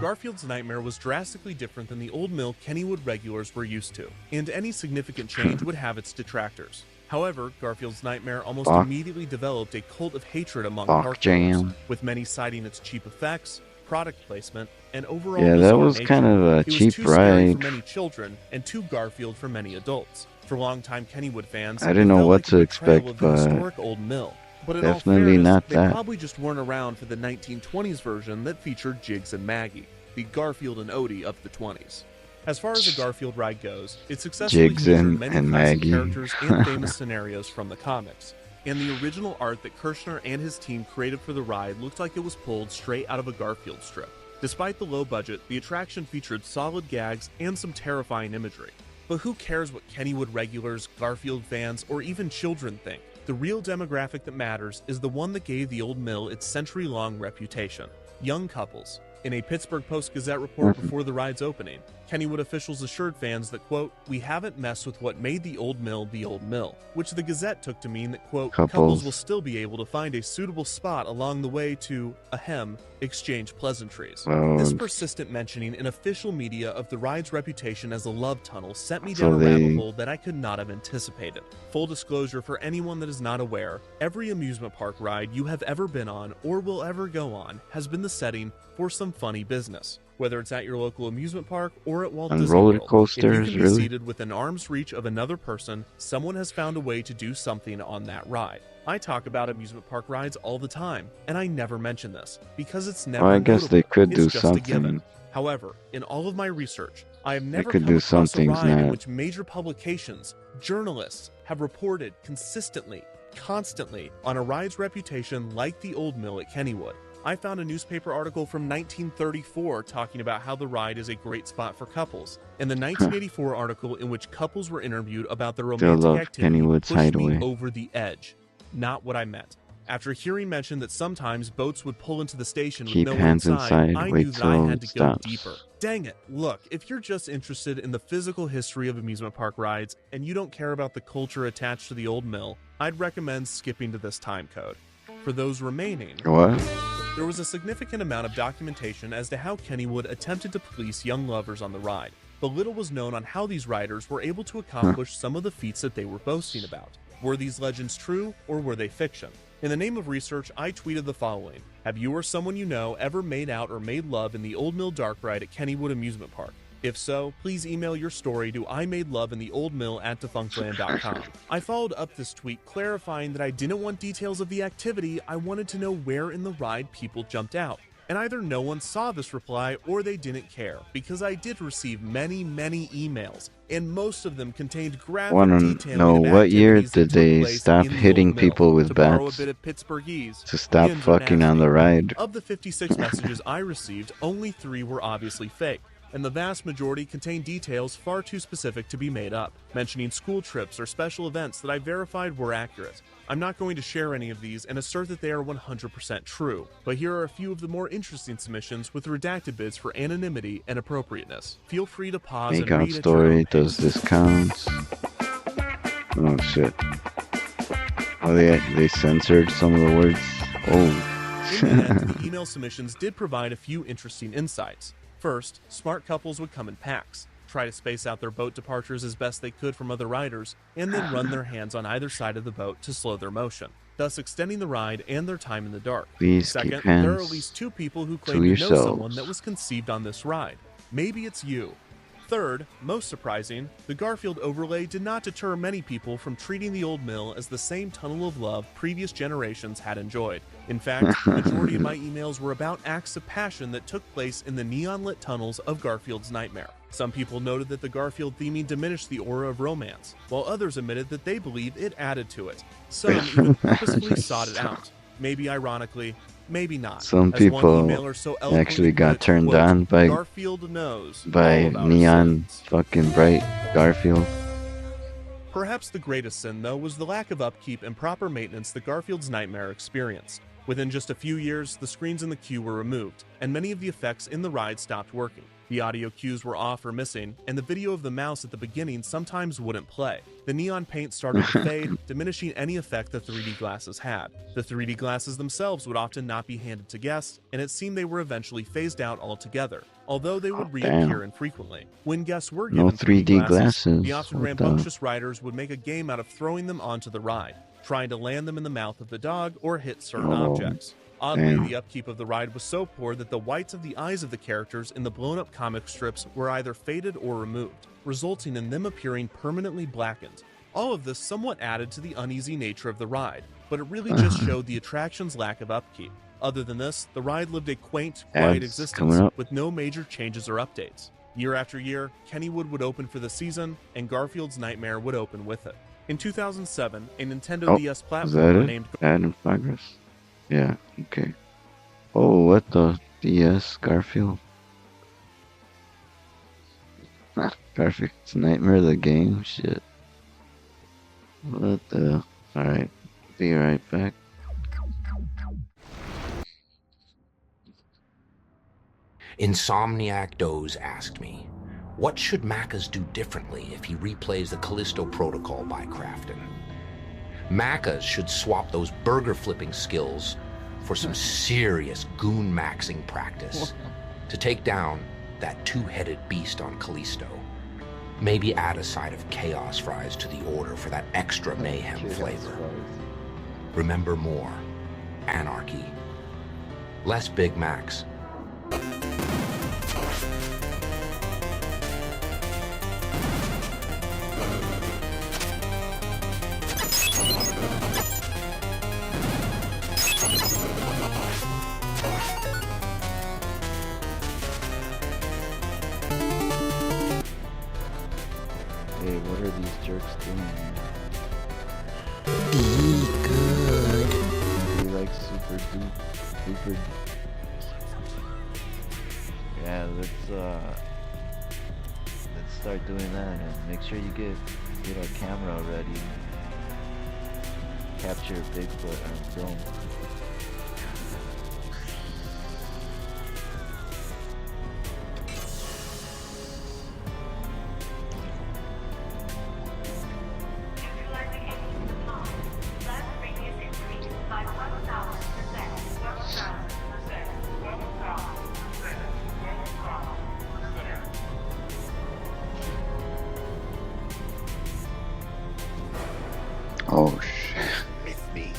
Garfield's nightmare was drastically different than the old mill Kennywood regulars were used to, and any significant change would have its detractors. However, Garfield's nightmare almost Bach- immediately developed a cult of hatred among Bach park Jam. goers, with many citing its cheap effects, product placement, and overall Yeah, that bizarre was nature. kind of a It was cheap too scary ride. for many children and too Garfield for many adults. For longtime Kennywood fans, I didn't it know felt what like a to betrayal expect, of the but historic old mill. But in all definitely fairness, not they that. probably just weren't around for the 1920s version that featured Jiggs and Maggie, the Garfield and Odie of the 20s. As far as the Garfield ride goes, it successfully Jiggs featured and- many and classic Maggie. characters and famous scenarios from the comics. And the original art that Kirshner and his team created for the ride looked like it was pulled straight out of a Garfield strip. Despite the low budget, the attraction featured solid gags and some terrifying imagery. But who cares what Kennywood regulars, Garfield fans, or even children think? The real demographic that matters is the one that gave the old mill its century-long reputation: young couples. In a Pittsburgh Post-Gazette report before the ride's opening, Kennywood officials assured fans that, quote, "We haven't messed with what made the old mill," which the Gazette took to mean that, quote, "Couples Couples. will still be able to find a suitable spot along the way to, exchange pleasantries." Well, This persistent mentioning in official media of the ride's reputation as a love tunnel sent me So down a rabbit they- hole that I could not have anticipated. Full disclosure for anyone that is not aware, every amusement park ride you have ever been on or will ever go on has been the setting for some funny business. Whether it's at your local amusement park or at Walt On Disney roller World, if you coasters, can be really? seated within arm's reach of another person, someone has found a way to do something on that ride. I talk about amusement park rides all the time, and I never mention this, because it's never Well, I guess they notable. could It's do just a given. something. However, in all of my research, I have never could come do across some a things ride in that- which major publications, journalists, have reported consistently, constantly, on a ride's reputation like the old mill at Kennywood. I found a newspaper article from 1934 talking about how the ride is a great spot for couples, and the 1984 article in which couples were interviewed about their Still romantic love activity Kennywood's pushed me Hideaway. over the edge. Not what I meant. After hearing mention that sometimes boats would pull into the station Keep with no one hands inside, inside, I wait knew that I till had to it go stops. deeper. Dang it. Look, if you're just interested in the physical history of amusement park rides and you don't care about the culture attached to the old mill, I'd recommend skipping to this time code. For those remaining, What? there was a significant amount of documentation as to how Kennywood attempted to police young lovers on the ride, but little was known on how these riders were able to accomplish some of the feats that they were boasting about. Were these legends true, or were they fiction? In the name of research, I tweeted the following: "Have you or someone you know ever made out or made love in the Old Mill Dark Ride at Kennywood Amusement Park? If so, please email your story to imadeloveintheoldmill@defunctland.com." I followed up this tweet clarifying that I didn't want details of the activity, I wanted to know where in the ride people jumped out. And either no one saw this reply or they didn't care, because I did receive many emails, and most of them contained graphic Wanna detailing know of what year activities that did took they place stop in the hitting old mill. people with To borrow a bats bit of Pittsburghese, to stop "Yins are fucking on nasty." the ride? Of the 56 messages I received, only 3 were obviously fake, and the vast majority contained details far too specific to be made up, mentioning school trips or special events that I verified were accurate. I'm not going to share any of these and assert that they are 100% true, but here are a few of the more interesting submissions with redacted bits for anonymity and appropriateness. Feel free to pause and Makeout read at your own story, pace. does this count? Oh shit. Oh, they censored some of the words. Oh. In the end, the email submissions did provide a few interesting insights. First, smart couples would come in packs, try to space out their boat departures as best they could from other riders, and then run their hands on either side of the boat to slow their motion, thus extending the ride and their time in the dark. Please Second, keep there are hands at least 2 people who to claim to know yourselves. someone that was conceived on this ride. Maybe it's you. Third, most surprising, the Garfield overlay did not deter many people from treating the old mill as the same tunnel of love previous generations had enjoyed. In fact, the majority of my emails were about acts of passion that took place in the neon-lit tunnels of Garfield's nightmare. Some people noted that the Garfield theming diminished the aura of romance, while others admitted that they believed it added to it. Some even purposefully sought it out. Maybe ironically, maybe not. Some As one people emailer so eloquently actually got put, turned quote, on by Garfield knows all about his neon sins. fucking bright Garfield. Perhaps the greatest sin, though, was the lack of upkeep and proper maintenance that Garfield's nightmare experienced. Within just a few years, the screens in the queue were removed, and many of the effects in the ride stopped working. The audio cues were off or missing, and the video of the mouse at the beginning sometimes wouldn't play. The neon paint started to fade, diminishing any effect the 3D glasses had. The 3D glasses themselves would often not be handed to guests, and it seemed they were eventually phased out altogether, although they would reappear infrequently. When guests were given No 3D glasses. the often What the- rambunctious riders would make a game out of throwing them onto the ride, trying to land them in the mouth of the dog or hit certain Oh, objects. Oddly, damn. the upkeep of the ride was so poor that the whites of the eyes of the characters in the blown-up comic strips were either faded or removed, resulting in them appearing permanently blackened. All of this somewhat added to the uneasy nature of the ride, but it really just showed the attraction's lack of upkeep. Other than this, the ride lived a quaint, quiet Ads existence coming up. with no major changes or updates. Year after year, Kennywood would open for the season, and Garfield's Nightmare would open with it. In 2007, a Nintendo Oh, DS is that platformer it? named Add in progress. Yeah, okay. Oh, what the DS Garfield? Garfield's Nightmare the game? Shit. What the? Alright, be right back. Insomniac Doze asked me, what should Macca's do differently if he replays the Callisto Protocol by Crafton? Macca's should swap those burger flipping skills for some serious goon maxing practice to take down that two-headed beast on Callisto. Maybe add a side of chaos fries to the order for that extra mayhem flavor. Remember more anarchy, less Big Macs. Hey, what are these jerks doing here? Be good. They like super duper. Yeah, let's start doing that, and make sure you get our camera ready. Capture Bigfoot on film. Oh shit. With me.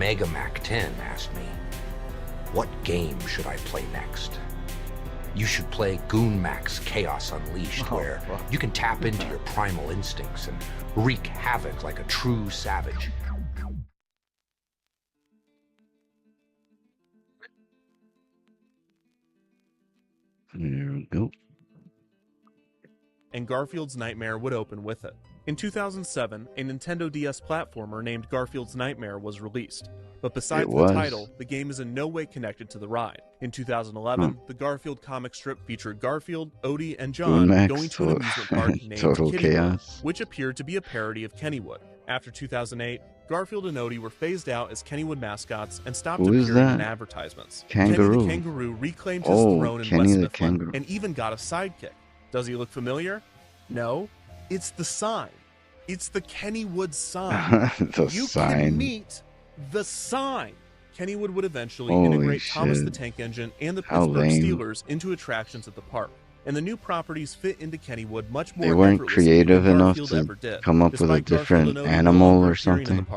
Mega Mac 10 asked me, what game should I play next? You should play Goon Mac's Chaos Unleashed, where you can tap into your primal instincts and wreak havoc like a true savage. There we go. And Garfield's Nightmare would open with it. In 2007, a Nintendo DS platformer named Garfield's Nightmare was released. But besides the title, the game is in no way connected to the ride. In 2011, the Garfield comic strip featured Garfield, Odie, and John going to an amusement park named Kittywood, which appeared to be a parody of Kennywood. After 2008, Garfield and Odie were phased out as Kennywood mascots and stopped appearing in advertisements. Kangaroo. Kenny the Kangaroo reclaimed his throne in Kenny West the Mifflin Kangaroo. and even got a sidekick. Does he look familiar? No. It's the sign. It's the Kennywood sign. You can meet the sign. Kennywood would eventually integrate Thomas the Tank Engine and the Pittsburgh Steelers into attractions at the park. And the new properties fit into Kennywood much more. They weren't creative enough to come up with a different animal or something.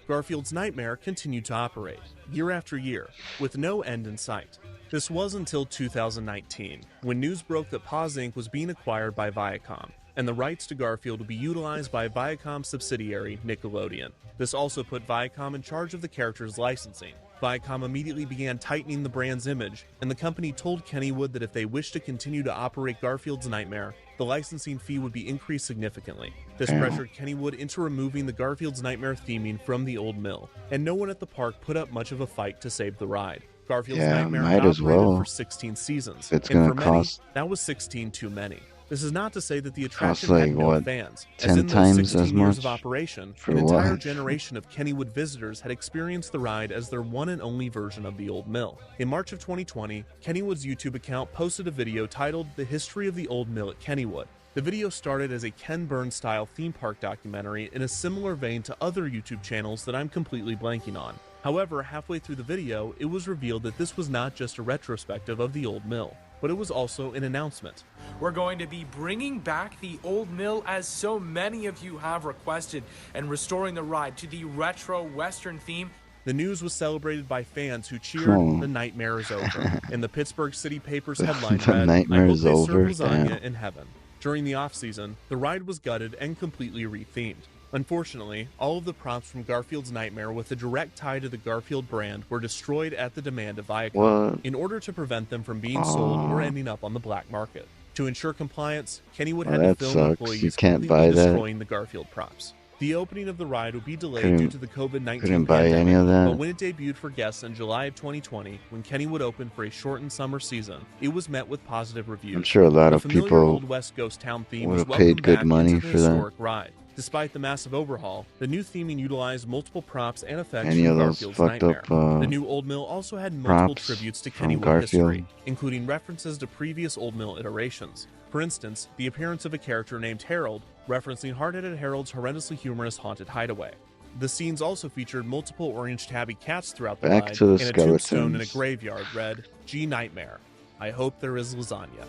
Garfield's Nightmare continued to operate, year after year, with no end in sight. This was until 2019, when news broke that Paws Inc. was being acquired by Viacom, and the rights to Garfield would be utilized by Viacom's subsidiary, Nickelodeon. This also put Viacom in charge of the character's licensing. Viacom immediately began tightening the brand's image, and the company told Kennywood that if they wished to continue to operate Garfield's Nightmare, the licensing fee would be increased significantly. This pressured Kennywood into removing the Garfield's Nightmare theming from the old mill, and no one at the park put up much of a fight to save the ride. Garfield's Nightmare had operated for 16 seasons, and for many, that was 16 too many. This is not to say that the attraction had no fans, as in those 16 years of operation, an entire generation of Kennywood visitors had experienced the ride as their one and only version of the old mill. In March of 2020, Kennywood's YouTube account posted a video titled The History of the Old Mill at Kennywood. The video started as a Ken Burns-style theme park documentary in a similar vein to other YouTube channels that I'm completely blanking on. However, halfway through the video, it was revealed that this was not just a retrospective of the old mill, but it was also an announcement. We're going to be bringing back the old mill as so many of you have requested and restoring the ride to the retro Western theme. The news was celebrated by fans who cheered, "The nightmare is over," and the Pittsburgh City Paper's headline read, "I hope they serve lasagna in heaven." During the off-season, the ride was gutted and completely rethemed. Unfortunately, all of the props from Garfield's Nightmare with a direct tie to the Garfield brand were destroyed at the demand of Viacom in order to prevent them from being sold or ending up on the black market. To ensure compliance, Kennywood had to film employees completely destroying the Garfield props. The opening of the ride would be delayed due to the COVID-19 pandemic, but when it debuted for guests in July of 2020, when Kennywood opened for a shortened summer season, it was met with positive reviews. I'm sure a lot of people Old West Ghost Town theme would have paid good money for that. Ride. Despite the massive overhaul, the new theming utilized multiple props and effects Any from of those Garfield's fucked Nightmare. up The new Old Mill also had multiple tributes to Kennywood history, including references to previous Old Mill iterations. For instance, the appearance of a character named Harold, referencing Hard-Headed Harold's horrendously humorous haunted hideaway. The scenes also featured multiple orange tabby cats throughout the ride, and a tombstone in a graveyard read, "G Nightmare. I hope there is lasagna."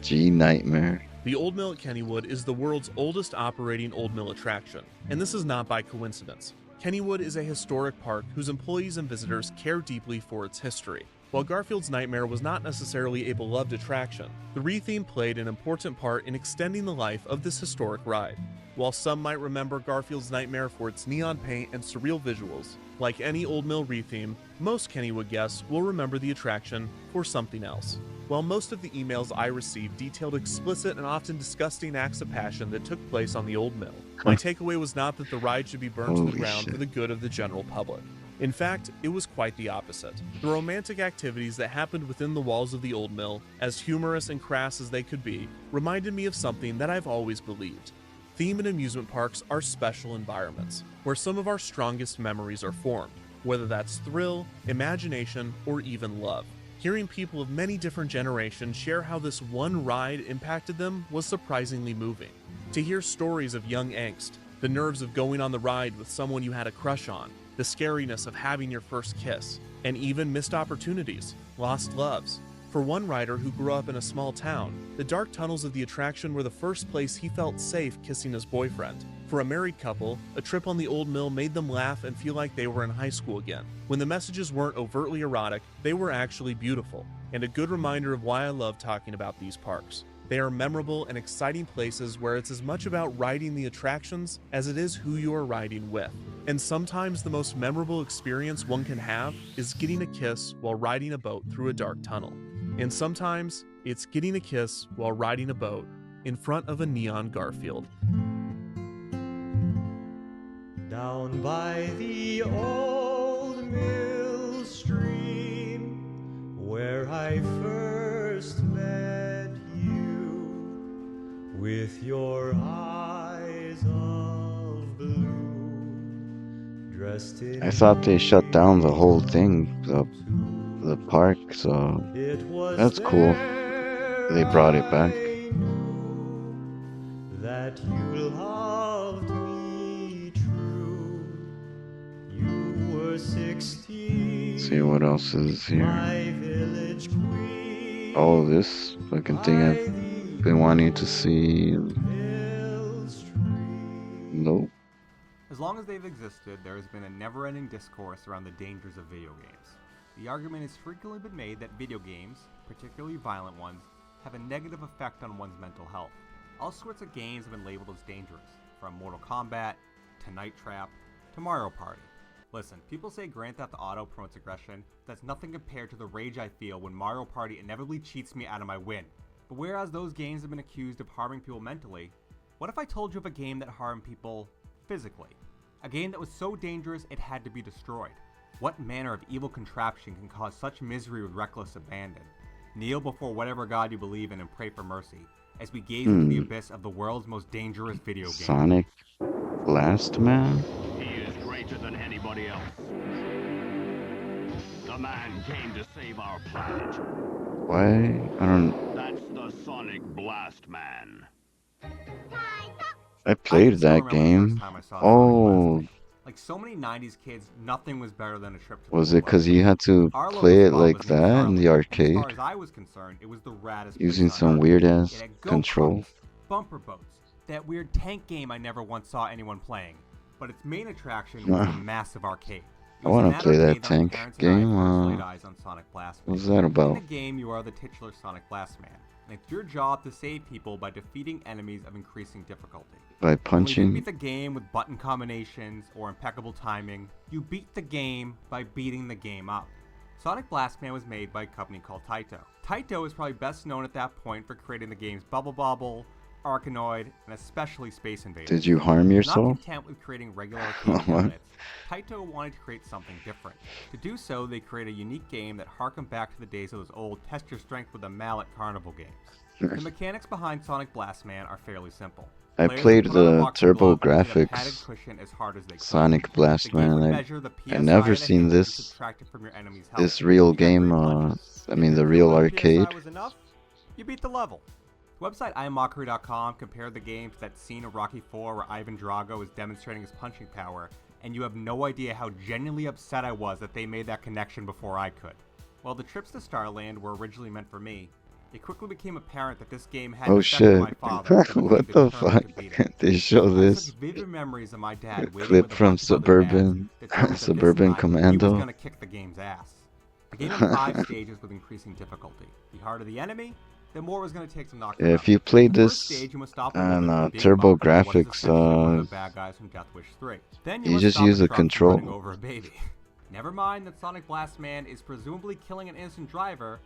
G Nightmare. The Old Mill at Kennywood is the world's oldest operating Old Mill attraction, and this is not by coincidence. Kennywood is a historic park whose employees and visitors care deeply for its history. While Garfield's Nightmare was not necessarily a beloved attraction, the retheme played an important part in extending the life of this historic ride. While some might remember Garfield's Nightmare for its neon paint and surreal visuals, like any Old Mill retheme, most Kennywood guests will remember the attraction for something else. While most of the emails I received detailed explicit and often disgusting acts of passion that took place on the Old Mill, my takeaway was not that the ride should be burned to the ground for the good of the general public. In fact, it was quite the opposite. The romantic activities that happened within the walls of the Old Mill, as humorous and crass as they could be, reminded me of something that I've always believed. Theme and amusement parks are special environments, where some of our strongest memories are formed, whether that's thrill, imagination, or even love. Hearing people of many different generations share how this one ride impacted them was surprisingly moving. To hear stories of young angst, the nerves of going on the ride with someone you had a crush on, the scariness of having your first kiss, and even missed opportunities, lost loves. For one rider who grew up in a small town, the dark tunnels of the attraction were the first place he felt safe kissing his boyfriend. For a married couple, a trip on the old mill made them laugh and feel like they were in high school again. When the messages weren't overtly erotic, they were actually beautiful, and a good reminder of why I love talking about these parks. They are memorable and exciting places where it's as much about riding the attractions as it is who you are riding with. And sometimes the most memorable experience one can have is getting a kiss while riding a boat through a dark tunnel. And sometimes it's getting a kiss while riding a boat in front of a neon Garfield. Down by the old mill stream, where I first met you, with your eyes of blue, dressed in I thought they shut down the whole thing, the park, so that's cool. They brought it back. that you loved me true. You were 16. Let's see what else is here. My village queen. Oh, this fucking thing I've been wanting to see. Nope. As long as they've existed, there has been a never-ending discourse around the dangers of video games. The argument has frequently been made that video games, particularly violent ones, have a negative effect on one's mental health. All sorts of games have been labeled as dangerous, from Mortal Kombat, to Night Trap, to Mario Party. Listen, people say Grand Theft Auto promotes aggression, but that's nothing compared to the rage I feel when Mario Party inevitably cheats me out of my win. But whereas those games have been accused of harming people mentally, what if I told you of a game that harmed people physically? A game that was so dangerous it had to be destroyed. What manner of evil contraption can cause such misery with reckless abandon? Kneel before whatever god you believe in and pray for mercy, as we gaze into the abyss of the world's most dangerous video game. Sonic Blast Man? He is greater than anybody else. The man came to save our planet. Why? I don't... That's the Sonic Blast Man. I played that game. Oh, Like so many 90s kids, nothing was better than a trip to was it because you had to play it like that in the arcade? As far as I was concerned, it was the raddest Using place some on Earth. weird ass It had control. go-karts, bumper boats, that weird tank game I never once saw anyone playing. But its main attraction was a massive arcade. I want to play that tank game. Eyes on Sonic Blast Man. What's that about? In the game, you are the titular Sonic Blast Man, and it's your job to save people by defeating enemies of increasing difficulty. By When you punching? beat the game with button combinations or impeccable timing, you beat the game by beating the game up. Sonic Blast Man was made by a company called Taito. Taito is probably best known at that point for creating the games Bubble Bobble, Arkanoid, and especially Space Invaders. Did you harm yourself? Not content with creating regular arcade cabinets, Taito wanted to create something different. To do so, they created a unique game that harkened back to the days of those old test your strength with a mallet carnival games. The mechanics behind Sonic Blast Man are fairly simple. I Players played would put on a the boxing Turbo glove and hit a padded Graphics cushion as hard as they could. Sonic Blast The game would Man. measure the I PSI never of the seen hit this subtracted from your enemy's health. this real You get game. 3 punches. I mean If the your real low arcade. PSI was enough, you beat the level. The website imockery.com compared the game to that scene of Rocky IV where Ivan Drago is demonstrating his punching power, and you have no idea how genuinely upset I was that they made that connection before I could. While the trips to Starland were originally meant for me, it quickly became apparent that this game had Oh affected shit! my father. What the fuck? They show I have this such vivid memories of my dad waiting clip with a from bunch of other dads Suburban to tell me that this Suburban time He was Commando. gonna kick the game's ass. The game had 5 stages with increasing difficulty. The harder the enemy, the more it was going to take to knock them Yeah, out. if you played The first this stage, you must stop a on woman with a big Turbo bumper, what is Graphics, essentially one of the bad guys from Death Wish 3. Then you you must just stop use a the truck from control. running over a baby. Never mind that Sonic Blast Man is presumably killing an innocent driver,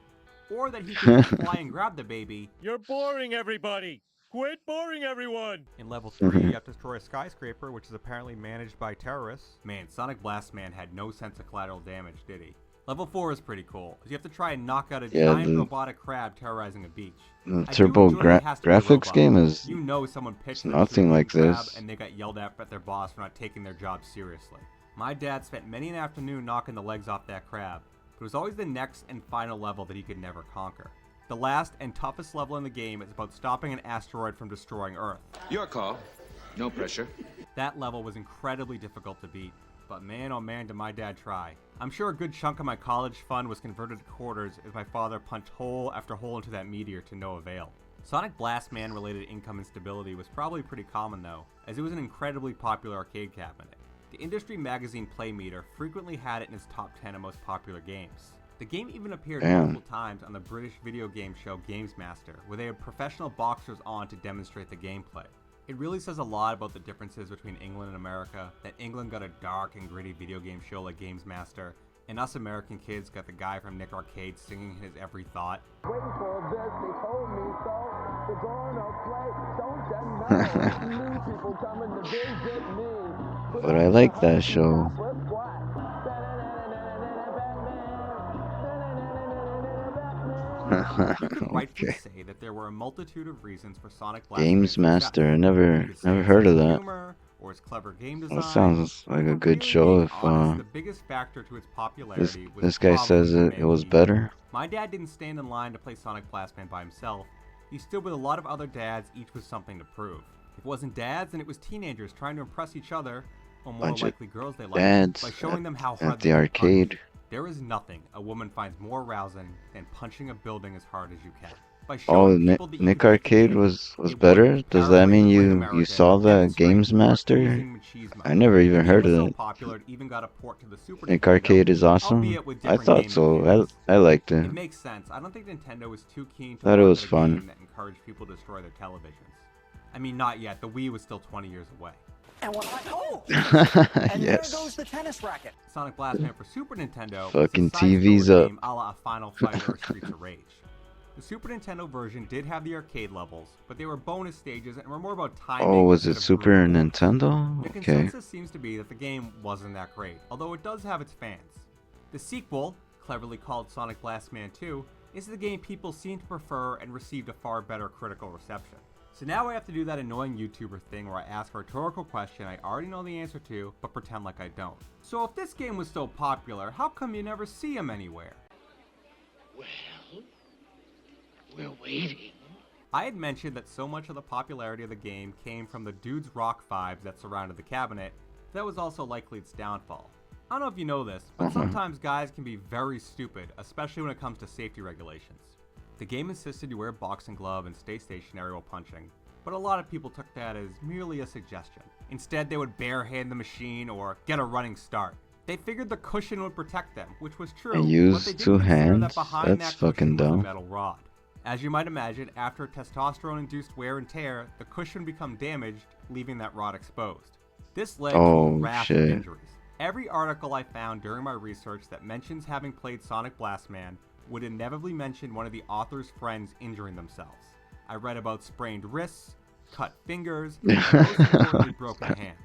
or that he can just fly and grab the baby. You're boring everybody! Quit boring everyone! In level 3, you have to destroy a skyscraper, which is apparently managed by terrorists. Man, Sonic Blast Man had no sense of collateral damage, did he? Level 4 is pretty cool, as you have to try and knock out a giant robotic crab terrorizing a beach. The Turbo Graphics game is You know someone pitched them nothing to a like crab this. and they got yelled at their boss for not taking their job seriously. My dad spent many an afternoon knocking the legs off that crab, but it was always the next and final level that he could never conquer. The last and toughest level in the game is about stopping an asteroid from destroying Earth. Your call. No pressure. That level was incredibly difficult to beat, but man oh man did my dad try. I'm sure a good chunk of my college fund was converted to quarters as my father punched hole after hole into that meteor to no avail. Sonic Blast Man related income instability was probably pretty common though, as it was an incredibly popular arcade cabinet. The industry magazine Playmeter frequently had it in its top 10 of most popular games. The game even appeared multiple times on the British video game show Games Master, where they had professional boxers on to demonstrate the gameplay. It really says a lot about the differences between England and America, that England got a dark and gritty video game show like Games Master, and us American kids got the guy from Nick Arcade singing his every thought. Waiting for this, they told me so. They're gonna play, don't you know? New people coming to visit me. But I like that show. You could rightfully say that there were a multitude of reasons for Sonic Blast Games Master, I never heard of that. Or its clever game design. That sounds like a good show if the biggest factor to its popularity was this guy says it was better. My dad didn't stand in line to play Sonic Blast Man by himself. He stood with a lot of other dads, each with something to prove. If it wasn't dads, then it was teenagers trying to impress each other, or more likely girls they liked, by showing them how hard at the arcade. There is nothing a woman finds more arousing than punching a building as hard as you can. Oh, Nick Arcade was better? Does that mean you saw the Games Master? I never even heard of it. Nick Arcade is awesome? I thought so. I liked it. It makes sense. I don't think Nintendo was too keen to thought it was a fun. game that encouraged people to destroy their televisions. I mean, not yet. The Wii was still 20 years away. And what and yes. there goes the tennis racket. Sonic Blast Man for Super Nintendo Fucking was a side-scroller TV's up. game a la a Final Fight or Streets of Rage. The Super Nintendo version did have the arcade levels, but they were bonus stages and were more about timing. Oh, was it instead of Super brute force. Nintendo? The Okay. consensus seems to be that the game wasn't that great, although it does have its fans. The sequel, cleverly called Sonic Blast Man 2, is the game people seem to prefer and received a far better critical reception. So now I have to do that annoying YouTuber thing where I ask a rhetorical question I already know the answer to, but pretend like I don't. So if this game was so popular, how come you never see him anywhere? Well, we're waiting. I had mentioned that so much of the popularity of the game came from the dude's rock vibes that surrounded the cabinet. That was also likely its downfall. I don't know if you know this, but sometimes guys can be very stupid, especially when it comes to safety regulations. The game insisted you wear a boxing glove and stay stationary while punching, but a lot of people took that as merely a suggestion. Instead, they would barehand the machine or get a running start. They figured the cushion would protect them, which was true, And but use they didn't two consider hands? that behind That's that fucking cushion was a dumb. metal rod. As you might imagine, after testosterone-induced wear and tear, the cushion became damaged, leaving that rod exposed. This led to a raft of injuries. Every article I found during my research that mentions having played Sonic Blast Man would inevitably mention one of the author's friends injuring themselves. I read about sprained wrists, cut fingers, and most importantly, broken hands.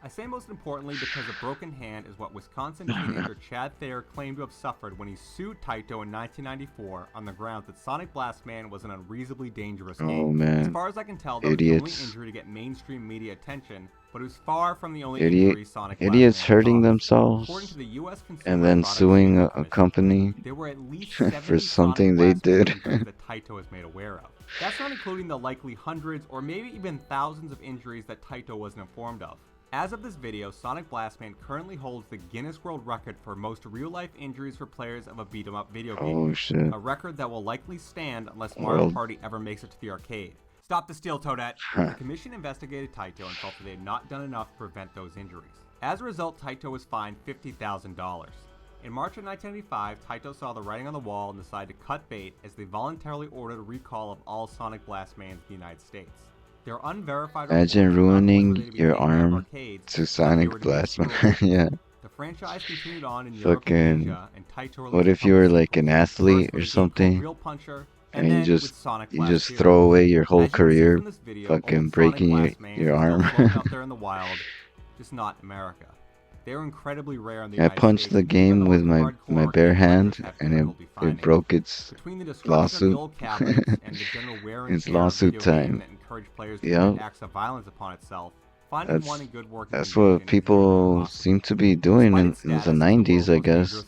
I say most importantly because a broken hand is what Wisconsin teenager Chad Thayer claimed to have suffered when he sued Taito in 1994 on the grounds that Sonic Blast Man was an unreasonably dangerous game. Oh, man. As far as I can tell, that was the only injury to get mainstream media attention, but it was far from the only injury Sonic Blast Idiots Man hurting caused. themselves According to the US Consumer and then Product suing Safety a Commission, company there were at least 70 for something Sonic they Blast Man did. injuries that Taito is made aware of. That's not including the likely hundreds or maybe even thousands of injuries that Taito wasn't informed of. As of this video, Sonic Blast Man currently holds the Guinness World Record for most real-life injuries for players of a beat-em-up video game. Oh, shit. A record that will likely stand unless Mario Party ever makes it to the arcade. Stop the steal, Toadette! The commission investigated Taito and felt that they had not done enough to prevent those injuries. As a result, Taito was fined $50,000. In March of 1995, Taito saw the writing on the wall and decided to cut bait as they voluntarily ordered a recall of all Sonic Blast Mans in the United States. Their unverified Imagine ruining your arm arcades, to Sonic Blast Man. Yeah. The franchise continued on in Europe and Fucking. Asia, and Taito What if you were like an athlete or something? And you just throw away your whole career, fucking breaking your arm. out there in the wild, just not America. They're incredibly rare in the I United punched States, the game with my bare hand, and it broke its Between the destruction of the lawsuit. old cabinets and the general wear and It's tear of lawsuit video game time. that encouraged players to Yep. commit acts of violence upon itself, finding one in good working That's condition what people seem to be doing in the 90s, I guess.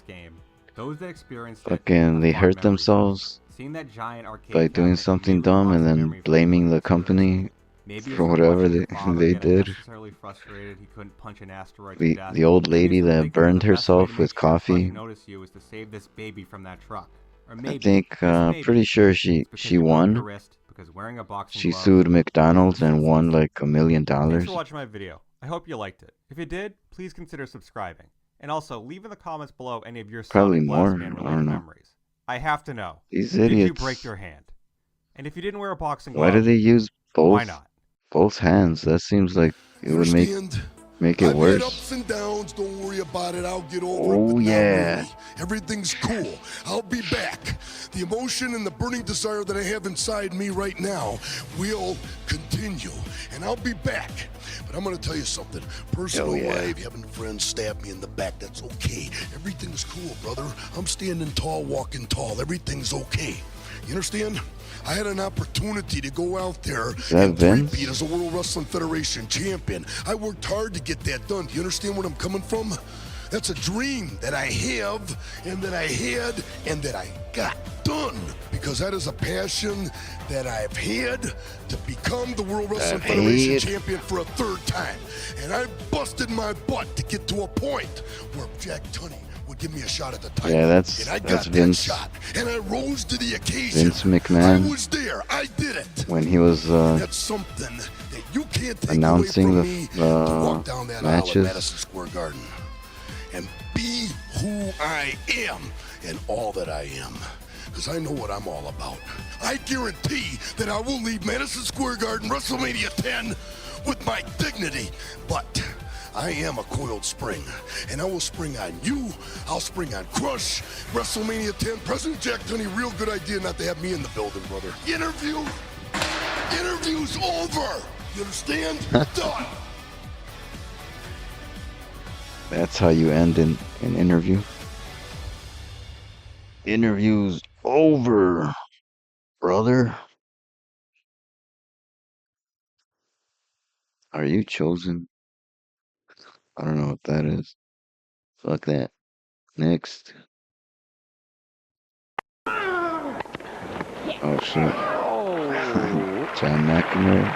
those that experienced it Fucking, they have hurt fond memories. themselves Seeing that giant arcade by doing cabinet something immediately dumb and caused then memory for blaming them. the company Maybe for it's whatever watching they, your father they get did. unnecessarily frustrated he couldn't punch an asteroid to death. The old Maybe lady it's that thinking burned the best way to herself make with sure Fuzzy coffee. notice you is to save this baby from that truck. Or I maybe, think, just maybe, pretty sure it's she because you broke won. your wrist because because wearing a boxing She glove... sued McDonald's and won like $1 million. Thanks for watching my video. I hope you liked it. If you did, please consider subscribing. And also, leave in the comments below any of your Probably Sonic more. Blast Man I related don't know. memories. I have to know. These Did you idiots. break your hand? And if you didn't wear a boxing Why glove, do they use why not? both hands? That seems like it would make it I've had worse. ups and downs. Don't worry about it. I'll get over it. Oh But yeah. not really. Everything's cool. I'll be back. The emotion and the burning desire that I have inside me right now will continue. And I'll be back. But I'm going to tell you something. Personal life, having friends stab me in the back, that's okay. Everything's cool, brother. I'm standing tall, walking tall. Everything's okay. You understand? I had an opportunity to go out there and three-peat as a World Wrestling Federation champion. I worked hard to get that done. Do you understand where I'm coming from? That's a dream that I have and that I had and that I got done. Because that is a passion that I've had to become the World Wrestling Federation champion for a third time. And I busted my butt to get to a point where Jack Tunney would give me a shot at the title. Yeah, that's Vince. Shot, and I rose to the occasion. Vince McMahon. I was there. I did it. When he was that's something that you can't take announcing away from me to walk the down that aisle at matches. Madison Square Garden and be who I am and all that I am. Because I know what I'm all about. I guarantee that I will leave Madison Square Garden WrestleMania 10 with my dignity. But I am a coiled spring, and I will spring on you. I'll spring on Crush. WrestleMania 10, President Jack Tunney, real good idea not to have me in the building, brother. Interview's over. You understand? Done. That's how you end an interview. Interview's over, brother. Are you chosen? I don't know what that is. Fuck that. Next. Oh shit. John McEnroe.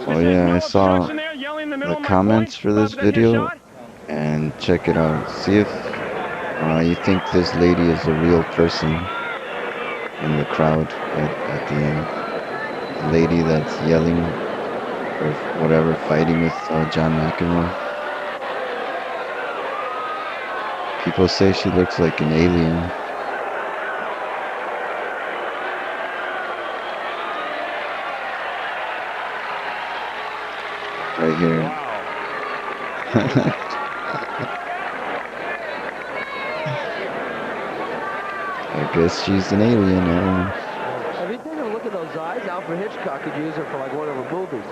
Oh yeah, I saw the comments for this video, and check it out. See if you think this lady is a real person in the crowd at the end. The lady that's yelling or whatever, fighting with John McEnroe. People say she looks like an alien. Right here. I guess she's an alien. I don't know. Have you taken a look at those eyes? Alfred Hitchcock could use her for like one of her movies.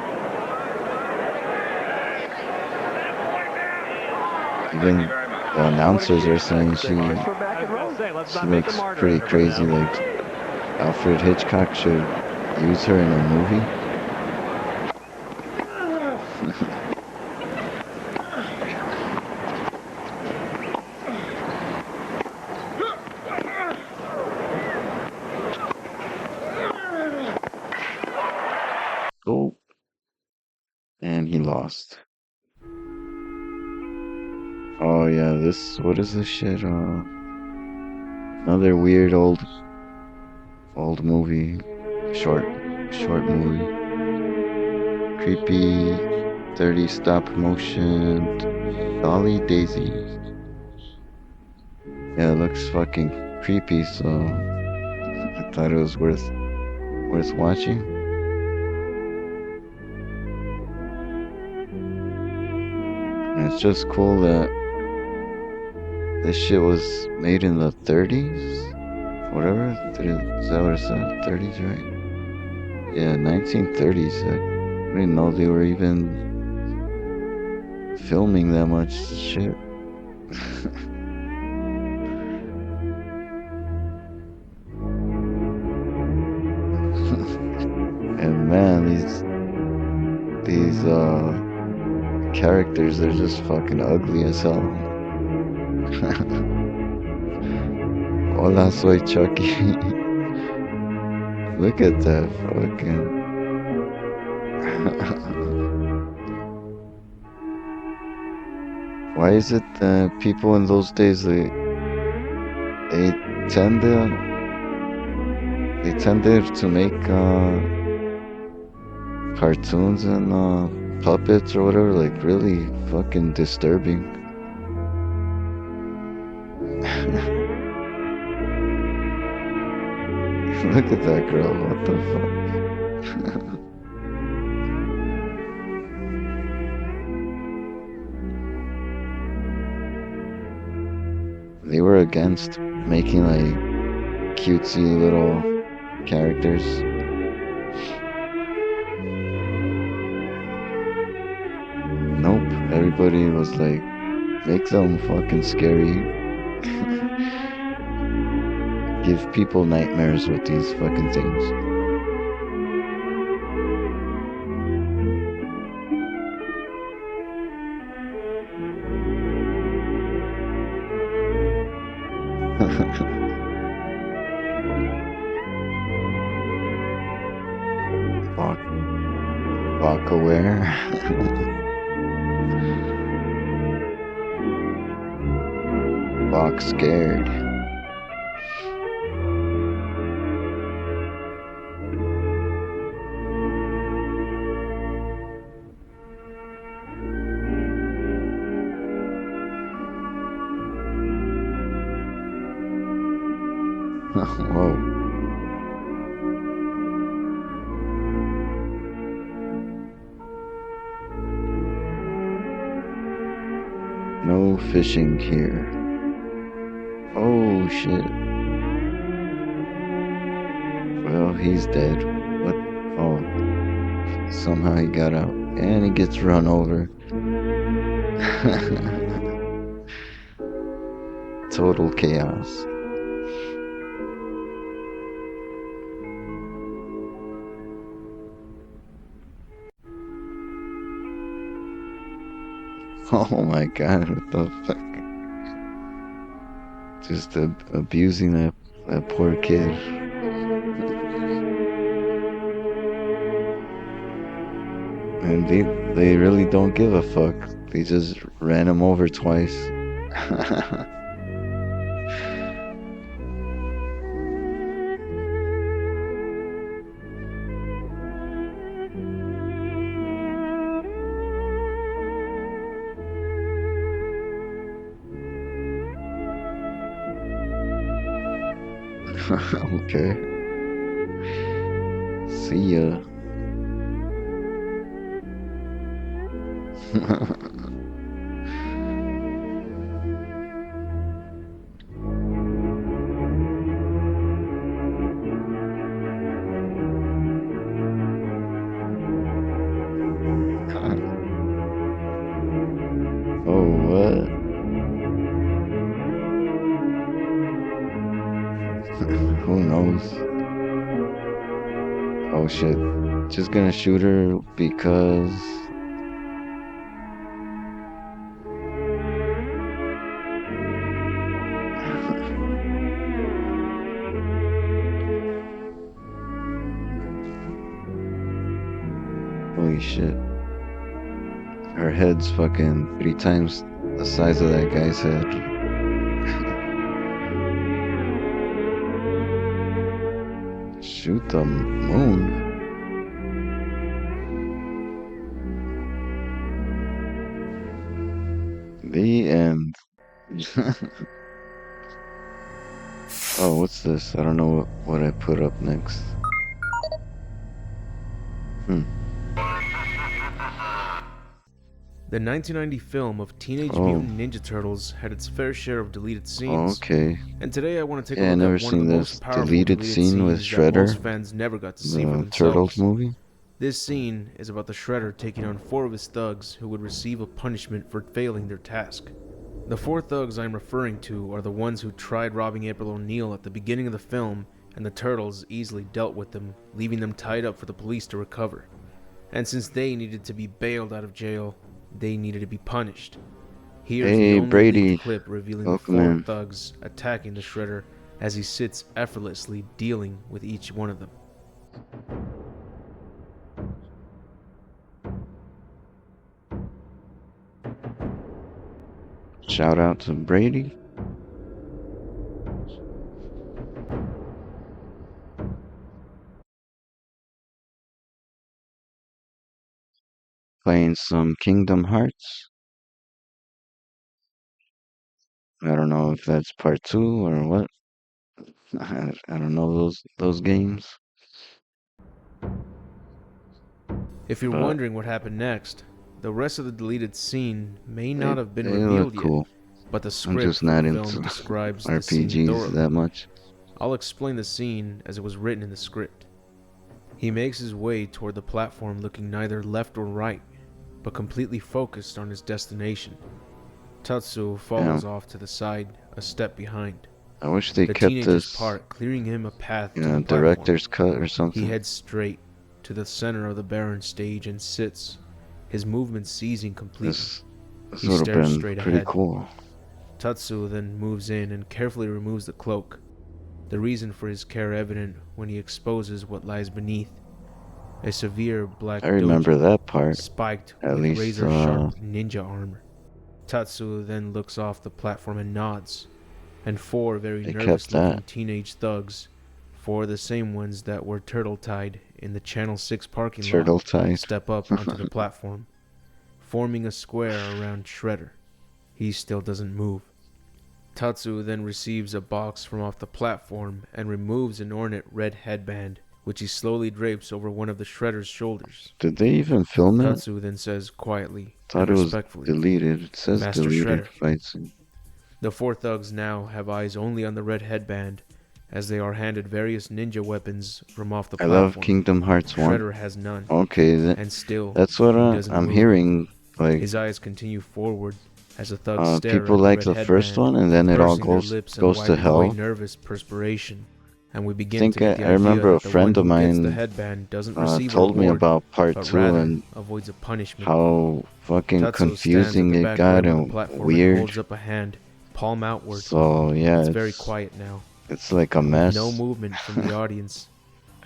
Even the announcers are saying she looks pretty crazy. Like Alfred Hitchcock should use her in a movie. Oh, and he lost. Oh yeah, what is this shit? Another weird old movie, short movie. Creepy 30 stop motion Dolly Daisy. Yeah, it looks fucking creepy, so I thought it was worth watching. And it's just cool that this shit was made in the 30s? Whatever? Is that what it said? 30s, right? Yeah, 1930s. I didn't know they were even filming that much shit. And man, these characters, they're just fucking ugly as hell. Hola, soy Chucky. Look at that fucking. Why is it that people in those days they tended to make cartoons and puppets or whatever like really fucking disturbing. Look at that girl, what the fuck? They were against making like cutesy little characters. Nope, everybody was like, make them fucking scary. Give people nightmares with these fucking things. Walk aware. Walk scared. Whoa. No fishing here. Oh shit. Well, he's dead. What? Oh. Somehow he got out. And he gets run over. Total chaos. Oh my god, what the fuck? Just abusing that poor kid. And they really don't give a fuck. They just ran him over twice. Okay. See ya. Oh, what? Who knows? Oh shit. Just gonna shoot her because... Holy shit. Her head's fucking 3 times the size of that guy's head. Shoot the moon? The end. Oh, what's this? I don't know what I put up next. The 1990 film of Teenage Oh. Mutant Ninja Turtles had its fair share of deleted scenes. Okay. And today I want to take Yeah, a I look never at one of seen the this most powerful deleted scene with scenes that most Shredder. fans never got to see for The themselves. Turtles movie. This scene is about the Shredder taking on 4 of his thugs who would receive a punishment for failing their task. The 4 thugs I'm referring to are the ones who tried robbing April O'Neil at the beginning of the film, and the Turtles easily dealt with them, leaving them tied up for the police to recover. And since they needed to be bailed out of jail, they needed to be punished. Here's Hey, the only Brady. leaked clip revealing Welcome the 4 in. thugs attacking the Shredder as he sits effortlessly dealing with each one of them. Shout out to Brady. Playing some Kingdom Hearts. I don't know if that's part 2 or what. I don't know those games. If you're But wondering what happened next, the rest of the deleted scene may they, not have been they look revealed yet, cool. but the I'm script just for not the into film describes the scene RPGs thoroughly. that much. I'll explain the scene as it was written in the script. He makes his way toward the platform looking neither left or right, but completely focused on his destination. Tatsuo follows off to the side, a step behind. I wish they the kept teenager's this, part, clearing him a path you to know, the platform. director's cut or something. He heads straight to the center of the barren stage and sits, his movements seizing completely. This He would have stares been straight pretty ahead. cool. Tatsuo then moves in and carefully removes the cloak, the reason for his care evident when he exposes what lies beneath. A severe black I remember doji, that part. spiked At with least, razor-sharp ninja armor. Tatsuo then looks off the platform and nods, and 4 very they nervous-looking kept teenage thugs, 4 the same ones that were turtle-tied in the Channel 6 parking lot, Turtle-tied. step up onto the platform, forming a square around Shredder. He still doesn't move. Tatsuo then receives a box from off the platform and removes an ornate red headband, which he slowly drapes over one of the Shredder's shoulders. Did they even film it? Tatsuo then says quietly Thought and it was respectfully, deleted. It says "Master deleted Shredder." fight scene. The 4 thugs now have eyes only on the red headband, as they are handed various ninja weapons from off the I platform. love Kingdom Hearts 1. Shredder has none. Okay, And still, that's what he doesn't I'm move. hearing. Like, His eyes continue forward as the thugs stare people at like the the red first headband, one, and then it all pursing their goes lips and to wiping away hell. nervous perspiration. And we I begin think to get the I idea remember a that the friend one of who gets the mine headband doesn't receive a told me reward, about part but 2 rather and avoids a punishment. how fucking Tatsuo confusing stands at the it back got rim of the and platform and weird. holds up a hand, palm outward. So yeah, it's very quiet now. It's like a mess. No movement from the audience,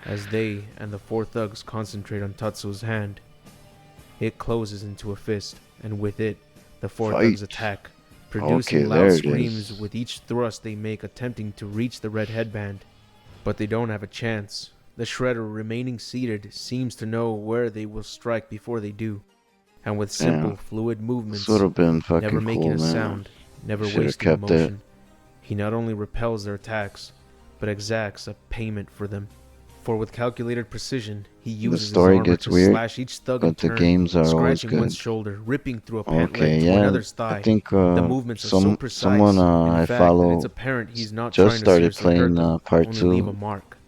as they and the 4 thugs concentrate on Tatsuo's hand. It closes into a fist, and with it, the 4 thugs attack, producing Okay, loud there it screams is. with each thrust they make attempting to reach the red headband. But they don't have a chance. The Shredder, remaining seated, seems to know where they will strike before they do. And with simple, fluid movements, This would have been fucking never making cool, a man. sound, never Should've wasting a kept it. motion, he not only repels their attacks, but exacts a payment for them. For with calculated precision, he uses his story armor gets to weird, slash each thug in but the turn, games are always scratching good. one's shoulder, ripping through a pant Okay, leg to yeah. another's thigh. I think the movements are so precise, someone in I fact, follow that it's apparent he's not just trying to started seriously hurt playing them, part only 2, leave a mark.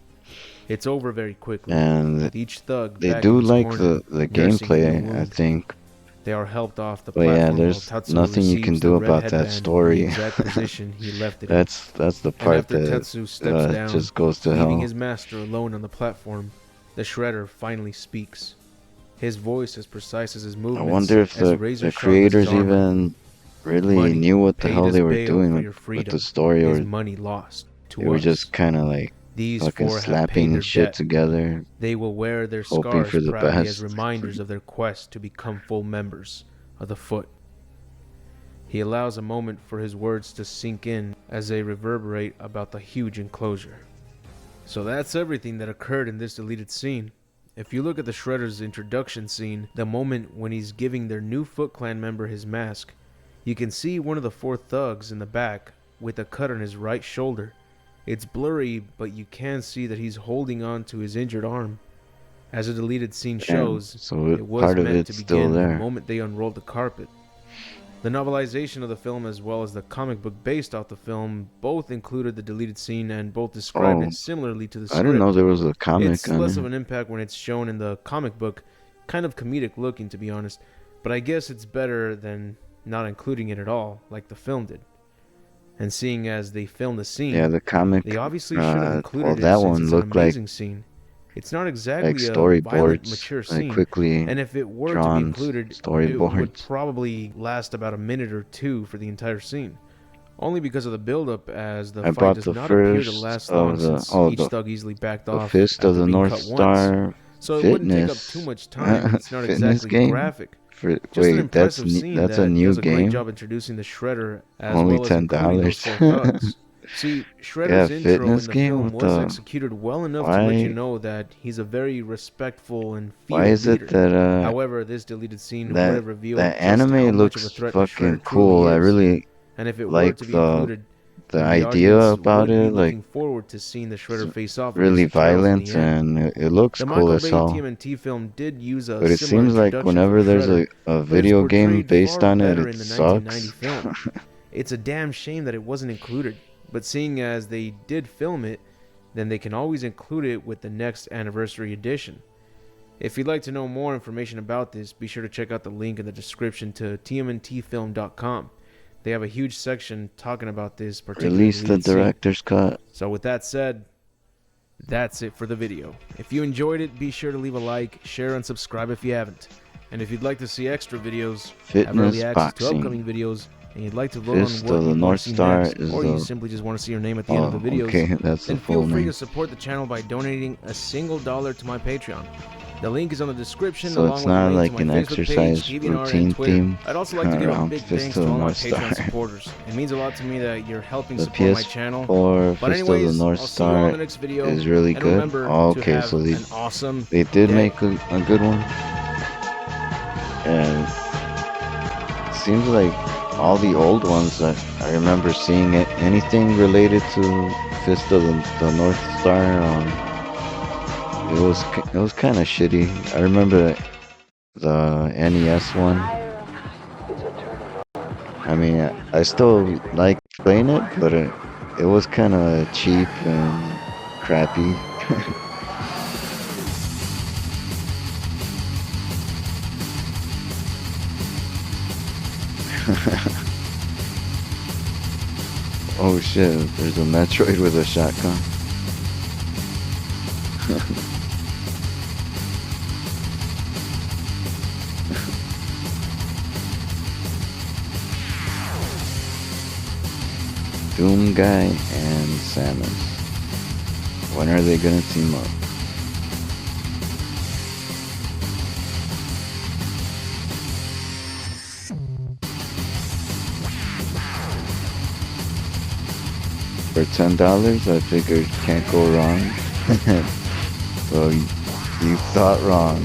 It's over very quickly, and with each thug they back do in his like corner, the nursing the gameplay. wound. I think. They are helped off the But yeah, platform there's while Tatsuo nothing you can receives do the red about that headband in story. the exact position he left it That's the in. part And after that Tatsuo steps down, just goes to leaving hell. his master alone on the platform, the Shredder finally speaks. His voice as precise as his I movements, wonder if as the razor-sharp as creators his armor. even really Money knew what the paid hell as they were bail doing for your with freedom the story, is or money lost to they were us. just kind of like These fucking 4 have paid slapping their shit debt. together, They will wear their hoping scars for the proudly as best. reminders of their quest to become full members of the Foot. He allows a moment for his words to sink in as they reverberate about the huge enclosure. So that's everything that occurred in this deleted scene. If you look at the Shredder's introduction scene, the moment when he's giving their new Foot Clan member his mask, you can see one of the 4 thugs in the back with a cut on his right shoulder. It's blurry, but you can see that he's holding on to his injured arm. As the deleted scene shows, so it was part of meant to it's still begin the there. moment they unrolled the carpet. The novelization of the film as well as the comic book based off the film both included the deleted scene and both described it similarly to the script. I didn't know there was a comic It's on less it. of an impact when it's shown in the comic book, kind of comedic looking to be honest, but I guess it's better than not including it at all, like the film did. And seeing as they filmed the scene, Yeah, the comic. they obviously should have included well, it that since one it's an looked like amazing scene. It's not exactly a violent, storyboards, mature like scene, quickly and if it were to be drawn included, it would storyboards. probably last about a minute or 2 for the entire scene. Only because of the build-up, as the I fight bought does the not appear to first last of long the since each the thug easily backed the off Fist of after the being North cut Star once. so it wouldn't take up Fitness. too much time. It's not Fitness exactly game? graphic. Just an Wait, impressive scene that's that a new does a great game? job introducing the Shredder as Only well as including those $10. 4 thugs. See, Yeah, Shredder's intro fitness in the game? film What was the... executed well enough to let you Why? know that he's a very respectful and Why field is it leader. that, However, this deleted scene would that have revealed that just how anime much of a looks threat the fucking Shredder cool. truly I is. really And if it were like to be included, the then the idea audience about would be it, like looking forward to seeing the Shredder face off really against the Tails in violent, the end. and it looks The cool Michael as Bay hell. TMNT film did use a But it similar seems like introduction whenever for there's Shredder, a but it's video game portrayed based far on it, better it in the sucks. 1990 film. It's a damn shame that it wasn't included, but seeing as they did film it, then they can always include it with the next anniversary edition. If you'd like to know more information about this, be sure to check out the link in the description to tmntfilm.com. They have a huge section talking about this particular Release the deleted scene. director's cut. So with that said, that's it for the video. If you enjoyed it, be sure to leave a like, share, and subscribe if you haven't. And if you'd like to see extra videos, have early Fitness access to boxing. upcoming videos, and you'd like to vote Fist on what of the you'd want North to see Star next, is or you the... simply just want to see your name at the end of the videos, okay, that's the then feel full free name. to support the channel by donating a single $1 to my Patreon. The link is on the description, So along it's with a not link like to my an Facebook exercise page, DeviantArt, routine and Twitter. theme I'd also like to give a around big Fist thanks of to the all my North Star. Patreon supporters. It means a lot to me that you're helping The support my channel. PS4 But Fist of the anyways, North I'll see you all in Star the next video, is really and good. remember Oh, to okay, have so an awesome they did day. make a good one. And it seems like all the old ones that I remember seeing it, anything related to Fist of the North Star, it was kind of shitty. I remember the NES one. I mean, I still like playing it, but it was kind of cheap and crappy. Oh shit, there's a Metroid with a shotgun. Doom Guy and Samus. When are they gonna team up? For $10, I figured can't go wrong. So you thought wrong.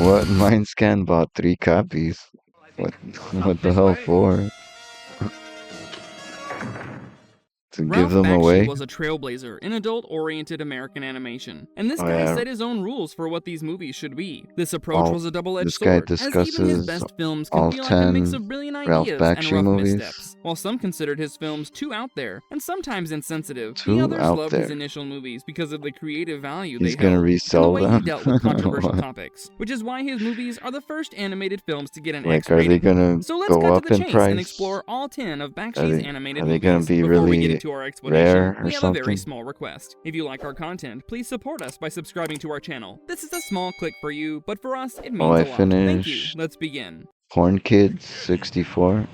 What? Mindscan bought 3 copies. What the hell for? To give Ralph them Bakshi away? was a trailblazer in adult-oriented American animation, and this Oh, guy yeah. set his own rules for what these movies should be. This approach was a double-edged This guy sword, as even his discusses best films all can feel like a mix 10 of brilliant Ralph ideas and Bakshi rough movies. missteps. While some considered his films too out there, and sometimes insensitive, Too the others out loved his there. initial movies because of the creative value He's they gonna held, and the resell way he them? dealt with controversial What? topics, which is why his movies are the first animated films to get an Like, X are they rating. gonna So let's go cut up to the in chase price? and explore all 10 of Are Bakshi's they, animated are they movies. gonna be Before we get really into our explanation, rare or we have a very something? small request. If you like our content, please support us by subscribing to our channel. This is a small click for you, but for us, it means Oh, I a lot. Thank you. finished Let's begin. Porn Kids 64.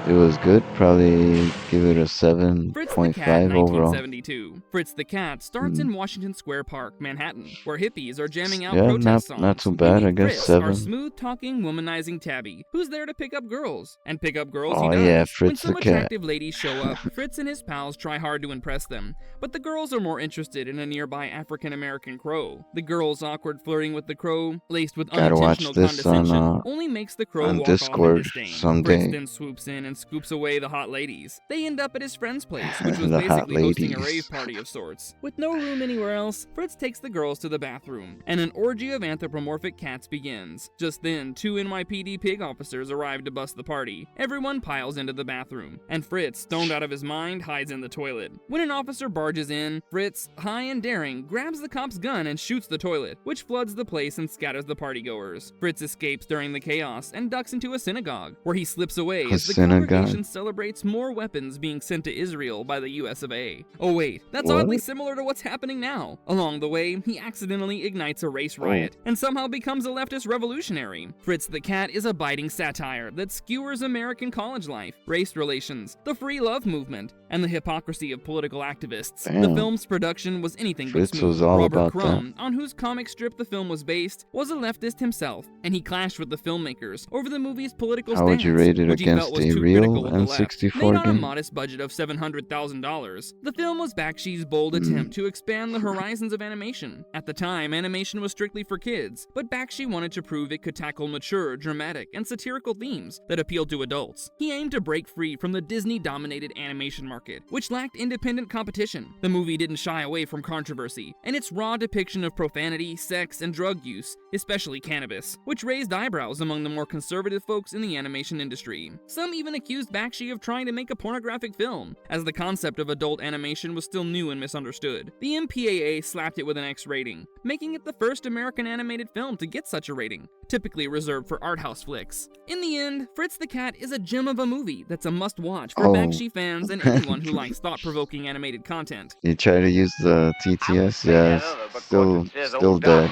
It was good. Probably give it a Fritz the Cat, 7.5 overall. 1972. Fritz the Cat starts in Washington Square Park, Manhattan, where hippies are jamming out Yeah, protest songs. not too bad. I guess Fritz, 7. our smooth-talking, womanizing tabby, who's there to pick up girls. And pick up girls Oh he does. yeah, When Fritz some the Cat. attractive ladies show up, Fritz and his pals try hard to impress them. But the girls are more interested in a nearby African-American crow. The girl's awkward flirting with the crow, laced with Gotta watch unintentional this on, condescension, only makes the crow on walk off in Discord disdain. someday. Fritz then swoops in and scoops away the hot ladies. They end up at his friend's place, which was The hot basically hosting a ladies. rave party of sorts. With no room anywhere else, Fritz takes the girls to the bathroom, and an orgy of anthropomorphic cats begins. Just then, 2 NYPD pig officers arrive to bust the party. Everyone piles into the bathroom, and Fritz, stoned out of his mind, hides in the toilet. When an officer barges in, Fritz, high and daring, grabs the cop's gun and shoots the toilet, which floods the place and scatters the partygoers. Fritz escapes during the chaos and ducks into a synagogue, where he slips away A as the synagogue? congregation celebrates more weapons being sent to Israel by the US of A. Oh wait, that's oddly similar to what's happening now. Along the way, he accidentally ignites a race riot and somehow becomes a leftist revolutionary. Fritz the Cat is a biting satire that skewers American college life, race relations, the free love movement, and the hypocrisy of political activists. Damn. The film's production was anything Fritz but smooth. was all Robert about Crumb, on whose comic strip the film was based, was a leftist himself, and he clashed with the filmmakers over the movie's political How stance, would you rate it which he felt against was a too real critical of the left. N64 Made on a game? modest budget of $700,000, the film was Bakshi's bold attempt to expand the horizons of animation. At the time, animation was strictly for kids, but Bakshi wanted to prove it could tackle mature, dramatic, and satirical themes that appealed to adults. He aimed to break free from the Disney-dominated animation market, which lacked independent competition. The movie didn't shy away from controversy, and its raw depiction of profanity, sex, and drug use, especially cannabis, which raised eyebrows among the more conservative folks in the animation industry. Some even accused Bakshi of trying to make a pornographic film, as the concept of adult animation was still new and misunderstood. The MPAA slapped it with an X rating, making it the first American animated film to get such a rating, typically reserved for art house flicks. In the end, Fritz the Cat is a gem of a movie that's a must-watch for Bakshi fans and anyone who likes thought-provoking animated content. You try to use the TTS, yeah, still dead.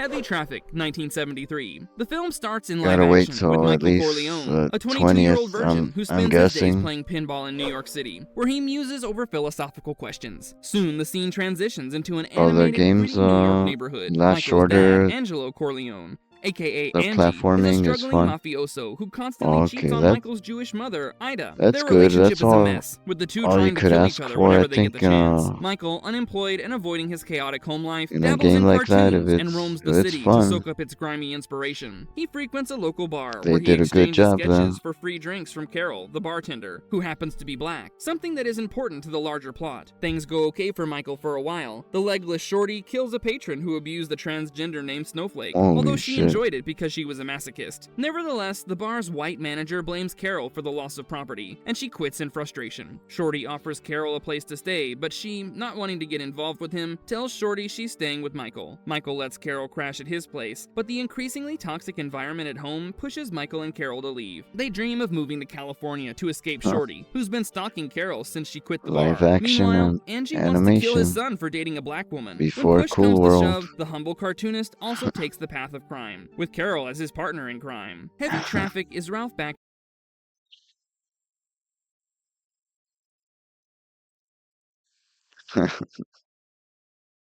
Heavy Traffic, 1973. The film starts in Gotta live wait action with till at Michael least Corleone, a 22-year-old 20th, virgin who I'm spends his days guessing. playing pinball in New York City, where he muses over philosophical questions. Soon, the scene transitions into an Oh, the animated, game's gritty New York neighborhood. lot Michael's shorter. dad, Angelo Corleone, aka The Angie, platforming is a is struggling fun. mafioso who constantly cheats on Michael's Jewish mother, Ida. That's Their good, relationship that's is a all- mess, with the two all you trying to could kill ask each other for, whenever I they get the think, chance. Michael, unemployed and avoiding his chaotic home life, in a dabbles game in like that, cartoons if and it's- roams if the it's city fun. to soak up its grimy inspiration. He frequents a local bar They where he did a good exchanges job sketches then. for free drinks from Carol, the bartender, who happens to be black, something that is important to the larger plot. Things go okay for Michael for a while. The legless shorty kills a patron who abused the transgender named Snowflake, Holy although she shit. enjoyed it because she was a masochist. Nevertheless, the bar's white manager blames Carol for the loss of property, and she quits in frustration. Shorty offers Carol a place to stay, but she, not wanting to get involved with him, tells Shorty she's staying with Michael. Michael lets Carol crash at his place, but the increasingly toxic environment at home pushes Michael and Carol to leave. They dream of moving to California to escape Shorty, who's been stalking Carol since she quit the Live bar. action Meanwhile, and Angie wants to kill his animation. son for dating a black woman. Before when push Cool comes World. to shove, the humble cartoonist also takes the path of crime, with Carol as his partner in crime. Heavy Traffic is Ralph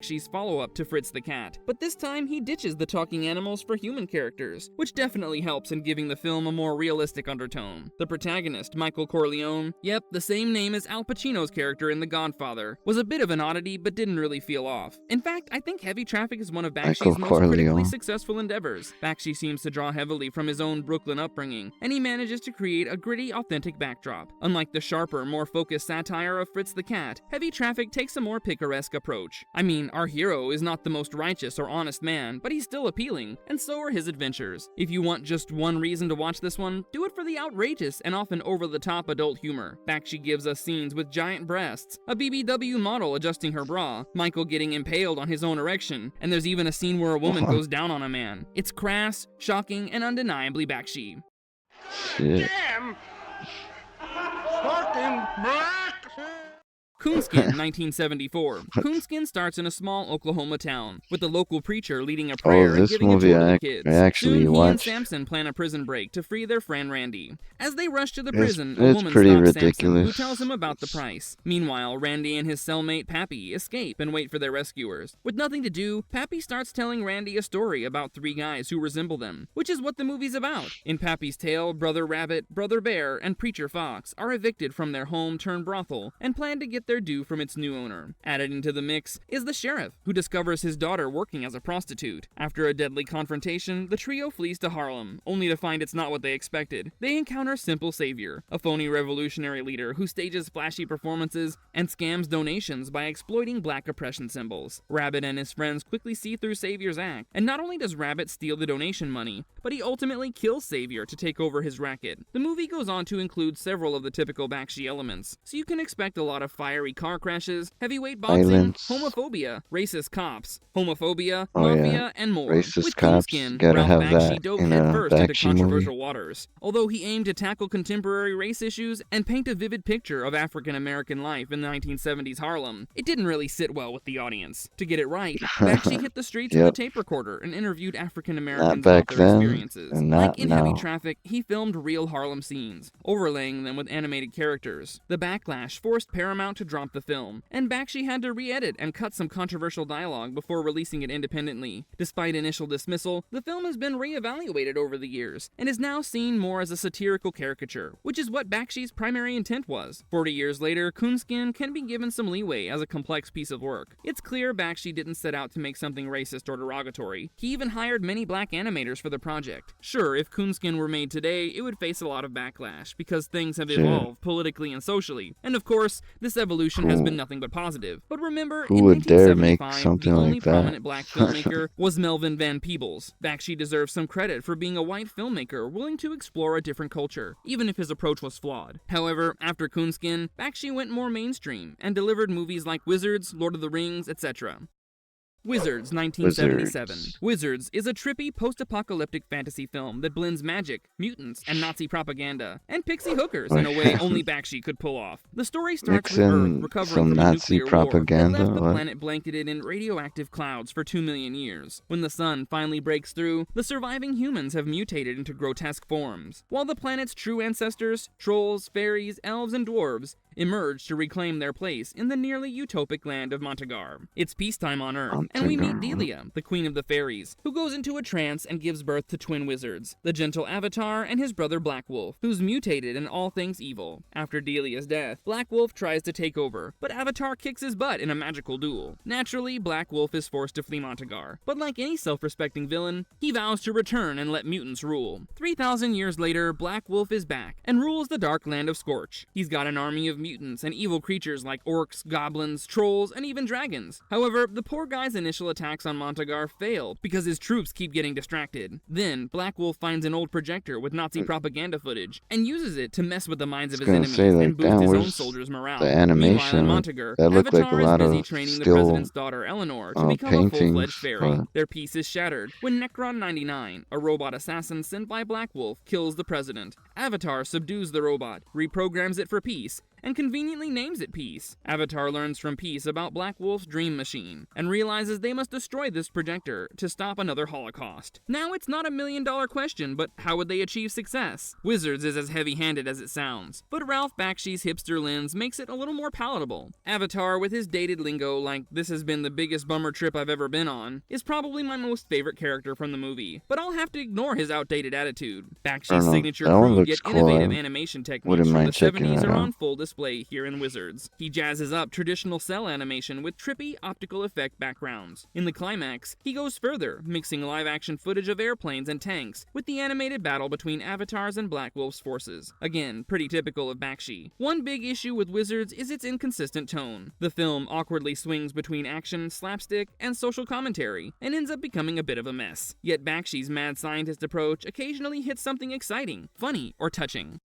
Bakshi's follow-up to Fritz the Cat, but this time he ditches the talking animals for human characters, which definitely helps in giving the film a more realistic undertone. The protagonist, Michael Corleone, yep, the same name as Al Pacino's character in The Godfather, was a bit of an oddity but didn't really feel off. In fact, I think Heavy Traffic is one of Bakshi's most critically Corleone. successful endeavors. Bakshi seems to draw heavily from his own Brooklyn upbringing, and he manages to create a gritty, authentic backdrop. Unlike the sharper, more focused satire of Fritz the Cat, Heavy Traffic takes a more picaresque approach. I mean, our hero is not the most righteous or honest man, but he's still appealing, and so are his adventures. If you want just one reason to watch this one, do it for the outrageous and often over-the-top adult humor. Bakshi gives us scenes with giant breasts, a BBW model adjusting her bra, Michael getting impaled on his own erection, and there's even a scene where a woman goes down on a man. It's crass, shocking, and undeniably Bakshi. Shit. Damn! Fucking black! Coonskin, 1974. Coonskin starts in a small Oklahoma town, with the local preacher leading a Oh, prayer and this giving a movie tour to I the kids. actually Soon, he and watched. Samson plan a prison break to free their friend Randy. As they rush to the It's- prison, a it's woman pretty stops Samson, who ridiculous. tells him about the price. Meanwhile, Randy and his cellmate Pappy escape and wait for their rescuers. With nothing to do, Pappy starts telling Randy a story about three guys who resemble them, which is what the movie's about. In Pappy's tale, Brother Rabbit, Brother Bear, and Preacher Fox are evicted from their home-turned-brothel and plan to get their due from its new owner. Added into the mix is the sheriff, who discovers his daughter working as a prostitute. After a deadly confrontation, the trio flees to Harlem, only to find it's not what they expected. They encounter Simple Savior, a phony revolutionary leader who stages flashy performances and scams donations by exploiting black oppression symbols. Rabbit and his friends quickly see through Savior's act, and not only does Rabbit steal the donation money, but he ultimately kills Savior to take over his racket. The movie goes on to include several of the typical Bakshi elements, so you can expect a lot of fire fiery car crashes, heavyweight boxing, Violence. homophobia, racist cops, homophobia, Oh, yeah. mafia, and more. Racist With cops, Coonskin, gotta Ralph have Bakshi that dove in a headfirst into Bakshi movie. controversial waters. Although he aimed to tackle contemporary race issues and paint a vivid picture of African American life in the 1970s Harlem, it didn't really sit well with the audience. To get it right, Bakshi hit the streets with a Yep. tape recorder and interviewed African Not Americans about back their then, experiences. and Like not in Heavy now. Traffic, he filmed real Harlem scenes, overlaying them with animated characters. The backlash forced Paramount to drop the film, and Bakshi had to re-edit and cut some controversial dialogue before releasing it independently. Despite initial dismissal, the film has been re-evaluated over the years, and is now seen more as a satirical caricature, which is what Bakshi's primary intent was. 40 years later, Coonskin can be given some leeway as a complex piece of work. It's clear Bakshi didn't set out to make something racist or derogatory. He even hired many black animators for the project. Sure, if Coonskin were made today, it would face a lot of backlash, because things have Sure. evolved politically and socially. And of course, this evolution has been nothing but positive. But remember, Who in would dare make 1975, something the only like that? prominent black filmmaker was Melvin Van Peebles. Bakshi deserves some credit for being a white filmmaker willing to explore a different culture, even if his approach was flawed. However, after Coonskin, Bakshi went more mainstream and delivered movies like Wizards, Lord of the Rings, etc. Wizards, 1977. Wizards is a trippy post-apocalyptic fantasy film that blends magic, mutants, and Nazi propaganda, and pixie hookers in a way only Bakshi could pull off. The story starts with Earth Mixing recovering some from a Nazi nuclear war that propaganda, left the what? planet blanketed in radioactive clouds for 2 million years. When the sun finally breaks through, the surviving humans have mutated into grotesque forms, while the planet's true ancestors, trolls, fairies, elves, and dwarves, emerge to reclaim their place in the nearly utopic land of Montagar. It's peacetime on Earth, and we meet Delia, the queen of the fairies, who goes into a trance and gives birth to twin wizards, the gentle Avatar and his brother Black Wolf, who's mutated in all things evil. After Delia's death, Black Wolf tries to take over, but Avatar kicks his butt in a magical duel. Naturally, Black Wolf is forced to flee Montagar, but like any self-respecting villain, he vows to return and let mutants rule. 3,000 years later, Black Wolf is back and rules the dark land of Scorch. He's got an army of mutants and evil creatures like orcs, goblins, trolls, and even dragons. However, the poor guy's initial attacks on Montagar fail because his troops keep getting distracted. Then, Black Wolf finds an old projector with Nazi propaganda footage and uses it to mess with the minds of his enemies and boost his own soldiers' morale. The animation, Meanwhile, in Montagar, that looked like a Avatar lot is busy of training the skill, president's daughter Eleanor to become a paintings, full-fledged fairy. but- Their peace is shattered when Necron 99, a robot assassin sent by Black Wolf, kills the president. Avatar subdues the robot, reprograms it for peace, and conveniently names it Peace. Avatar learns from Peace about Black Wolf's dream machine, and realizes they must destroy this projector to stop another Holocaust. Now it's not a million-dollar question, but how would they achieve success? Wizards is as heavy-handed as it sounds, but Ralph Bakshi's hipster lens makes it a little more palatable. Avatar, with his dated lingo like "this has been the biggest bummer trip I've ever been on," is probably my most favorite character from the movie, but I'll have to ignore his outdated attitude. Bakshi's signature that one crude looks yet cool. innovative I animation techniques wouldn't from the mind checking 70s that are out. on full display here in Wizards. He jazzes up traditional cell animation with trippy optical effect backgrounds. In the climax, he goes further, mixing live-action footage of airplanes and tanks with the animated battle between Avatars and Black Wolf's forces. Again, pretty typical of Bakshi. One big issue with Wizards is its inconsistent tone. The film awkwardly swings between action, slapstick, and social commentary, and ends up becoming a bit of a mess. Yet Bakshi's mad scientist approach occasionally hits something exciting, funny, or touching.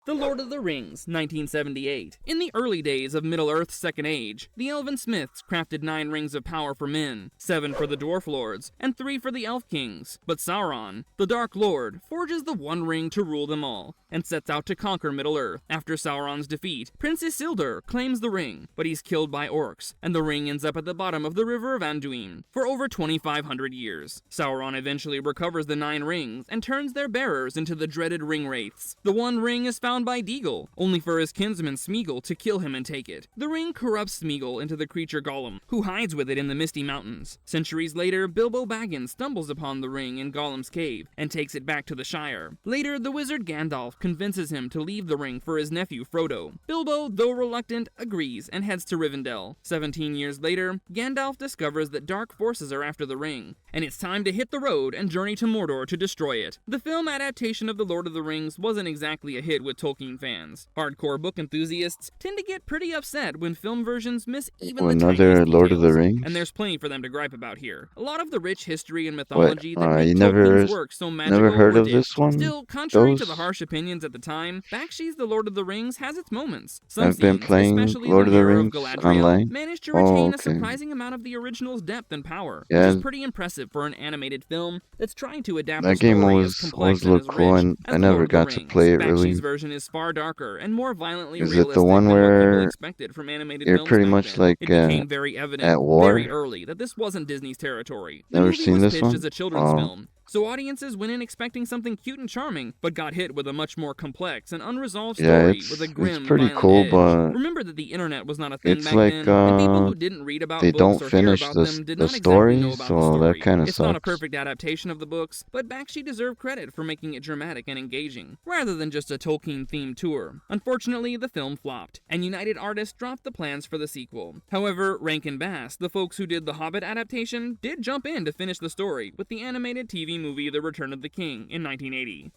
The Lord of the Rings, 1978. In the early days of Middle-earth's Second Age, the Elven Smiths crafted 9 rings of power for men, 7 for the Dwarf Lords, and 3 for the Elf Kings. But Sauron, the Dark Lord, forges the one ring to rule them all, and sets out to conquer Middle-earth. After Sauron's defeat, Prince Isildur claims the ring, but he's killed by orcs, and the ring ends up at the bottom of the River of Anduin for over 2,500 years. Sauron eventually recovers the 9 rings and turns their bearers into the dreaded ring wraiths. The one ring is found by Deagle, only for his kinsman Smeagol to kill him and take it. The ring corrupts Smeagol into the creature Gollum, who hides with it in the Misty Mountains. Centuries later, Bilbo Baggins stumbles upon the ring in Gollum's cave and takes it back to the Shire. Later, the wizard Gandalf convinces him to leave the ring for his nephew Frodo. Bilbo, though reluctant, agrees and heads to Rivendell. 17 years later, Gandalf discovers that dark forces are after the ring, and it's time to hit the road and journey to Mordor to destroy it. The film adaptation of The Lord of the Rings wasn't exactly a hit with Tolkien fans. Hardcore book enthusiasts tend to get pretty upset when film versions miss even the Another tiniest Lord of the details, Rings? and there's plenty for them to gripe about here. A lot of the rich history and What? mythology that make You Tolkien's work so never magical heard were of this ditched. one? Still, contrary to the Those? harsh opinions at the time, Bakshi's The Lord of the Rings has its moments. Some I've been scenes, playing especially Lord the of the Mirror of Rings Galadriel, online. managed to Oh, retain a okay. surprising amount of the original's depth and power, which Yeah, is pretty impressive for an animated film that's trying to adapt a that game story as always complex and looked as cool, rich and as I The Lord never of the got to Rings. play it Bakshi's really. version is far darker and more violently Is it realistic the one than what people where expected from animated you're films pretty back much then. like It became very evident at war? very early that this wasn't Disney's territory. The Never movie seen was this pitched one? as a children's Oh. film, so audiences went in expecting something cute and charming, but got hit with a much more complex and unresolved Yeah, story with a it's grim, pretty violent cool, edge. but Remember that the internet was not a thing it's back like then, and people who didn't read about they books don't or hear finish about the them did the not exactly know story, about so the that story. kind of It's not a sucks. perfect adaptation of the books, but Bakshi deserved credit for making it dramatic and engaging, rather than just a Tolkien-themed tour. Unfortunately, the film flopped, and United Artists dropped the plans for the sequel. However, Rankin Bass, the folks who did the Hobbit adaptation, did jump in to finish the story with the animated TV movie The Return of the King in 1980.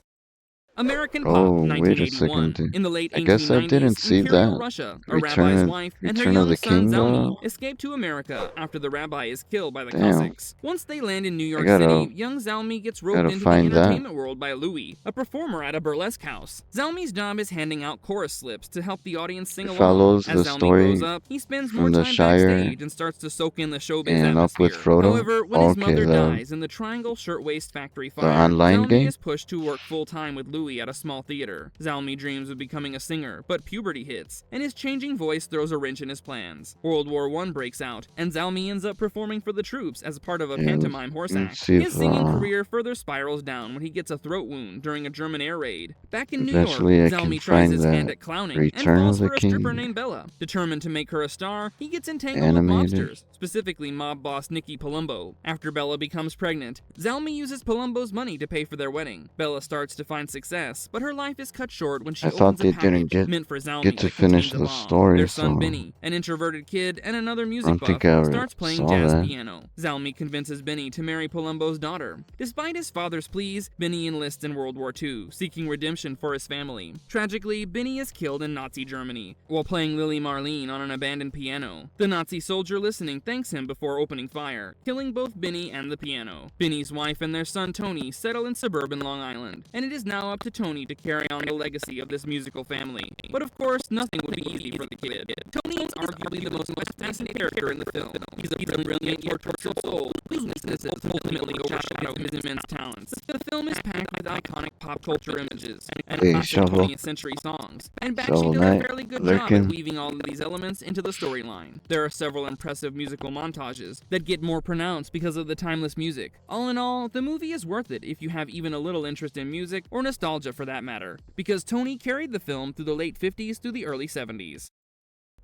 American Pop, Oh, wait a 1981. second. In the late I guess I 1890s, didn't see Imperial that. Russia, a rabbi's wife, and her Return of young the son King. Zalmi escape to America after the rabbi is killed by the Damn. Cossacks. Once they land in New York gotta- City, young Zalmi gets roped gotta into the find that. entertainment world by Louis, a performer at a burlesque house. Zalmi's job is handing out chorus slips to help the audience sing It along. follows As the Zalmi story grows up, he spends more from the time Shire backstage and starts to soak in the showbiz and Up with atmosphere. Frodo. However, when his Okay, mother the dies in the Triangle Shirtwaist Factory fire, online Zalmi game? is pushed to work full-time with Louis at a small theater. Zalmi dreams of becoming a singer, but puberty hits, and his changing voice throws a wrench in his plans. World War I breaks out, and Zalmi ends up performing for the troops as part of a Yeah, pantomime horse let's act. see if, His singing career further spirals down when he gets a throat wound during a German air raid. Back in New York, Eventually I can Zalmi tries find his that hand at clowning and Return falls of the for a stripper King named Bella. Determined to make her a star, he gets entangled animated. with mobsters, specifically mob boss Nicky Palumbo. After Bella becomes pregnant, Zalmi uses Palumbo's money to pay for their wedding. Bella starts to find success, but her life is cut short when she I opens thought a they package didn't get meant for Zalmi to that finish contains a the bomb. story, Their son so Benny, an introverted kid and another I music don't buff, think I starts playing saw jazz that. piano. Zalmi convinces Benny to marry Palumbo's daughter. Despite his father's pleas, Benny enlists in World War II, seeking redemption for his family. Tragically, Benny is killed in Nazi Germany while playing Lily Marlene on an abandoned piano. The Nazi soldier listening thanks him before opening fire, killing both Benny and the piano. Benny's wife and their son Tony settle in suburban Long Island, and it is now up to Tony to carry on the legacy of this musical family. But of course, nothing would be easy for the kid. Tony is arguably the most fascinating character in the film. He's a brilliant yet tortured soul whose weaknesses ultimately overshadow his immense talents. The film is packed with iconic pop culture images and Hey, classic Shovel. 20th century songs, and Shovel Bakshi does Knight, a fairly good job lurking. at weaving all of these elements into the storyline. There are several impressive musical montages that get more pronounced because of the timeless music. All in all, the movie is worth it if you have even a little interest in music, or nostalgia for that matter, because Tony carried the film through the late 50s through the early 70s.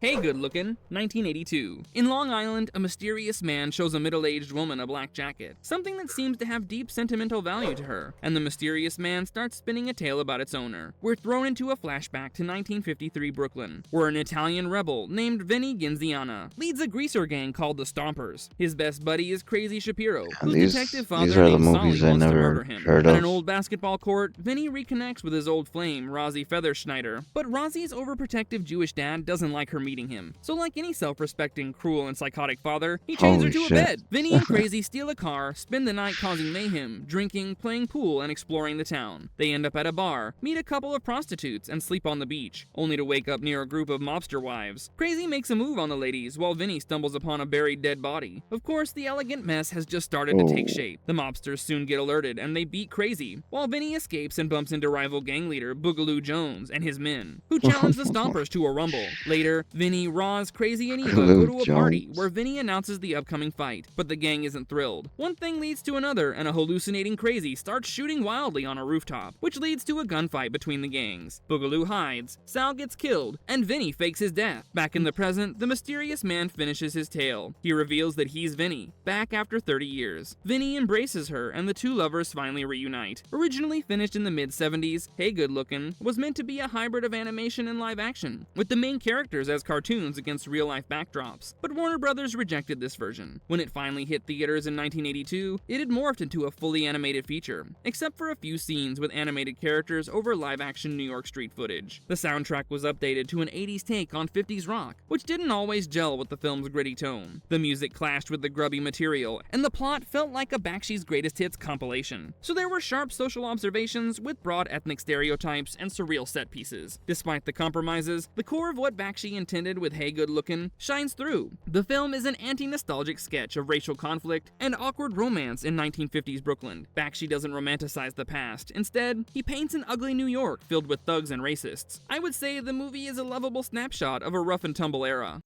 Hey Good Lookin', 1982. In Long Island, a mysterious man shows a middle-aged woman a black jacket, something that seems to have deep sentimental value to her, and the mysterious man starts spinning a tale about its owner. We're thrown into a flashback to 1953 Brooklyn, where an Italian rebel named Vinny Ginziana leads a greaser gang called the Stompers. His best buddy is Crazy Shapiro, whose detective father these are the named movies Solly I wants to never murder him. heard At of. an old basketball court, Vinny reconnects with his old flame, Rosie Featherschneider, but Rosie's overprotective Jewish dad doesn't like her meeting him. So like any self-respecting, cruel, and psychotic father, he chains her Holy to a shit. bed. Vinny and Crazy steal a car, spend the night causing mayhem, drinking, playing pool, and exploring the town. They end up at a bar, meet a couple of prostitutes, and sleep on the beach, only to wake up near a group of mobster wives. Crazy makes a move on the ladies, while Vinny stumbles upon a buried dead body. Of course, the elegant mess has just started to take shape. The mobsters soon get alerted, and they beat Crazy, while Vinny escapes and bumps into rival gang leader Boogaloo Jones and his men, who challenge the Stompers to a rumble. Later, Vinny, Roz, Crazy, and Eva go to a party where Vinny announces the upcoming fight, but the gang isn't thrilled. One thing leads to another, and a hallucinating Crazy starts shooting wildly on a rooftop, which leads to a gunfight between the gangs. Boogaloo hides, Sal gets killed, and Vinny fakes his death. Back in the present, the mysterious man finishes his tale. He reveals that he's Vinny, back after 30 years. Vinny embraces her, and the two lovers finally reunite. Originally finished in the mid-70s, Hey Good Lookin' was meant to be a hybrid of animation and live action, with the main characters as cartoons against real-life backdrops, but Warner Brothers rejected this version. When it finally hit theaters in 1982, it had morphed into a fully animated feature, except for a few scenes with animated characters over live-action New York street footage. The soundtrack was updated to an 80s take on 50s rock, which didn't always gel with the film's gritty tone. The music clashed with the grubby material, and the plot felt like a Bakshi's greatest hits compilation. So there were sharp social observations with broad ethnic stereotypes and surreal set pieces. Despite the compromises, the core of what Bakshi intended with Hey Good Lookin' shines through. The film is an anti-nostalgic sketch of racial conflict and awkward romance in 1950s Brooklyn. Bakshi doesn't romanticize the past. Instead, he paints an ugly New York filled with thugs and racists. I would say the movie is a lovable snapshot of a rough and tumble era.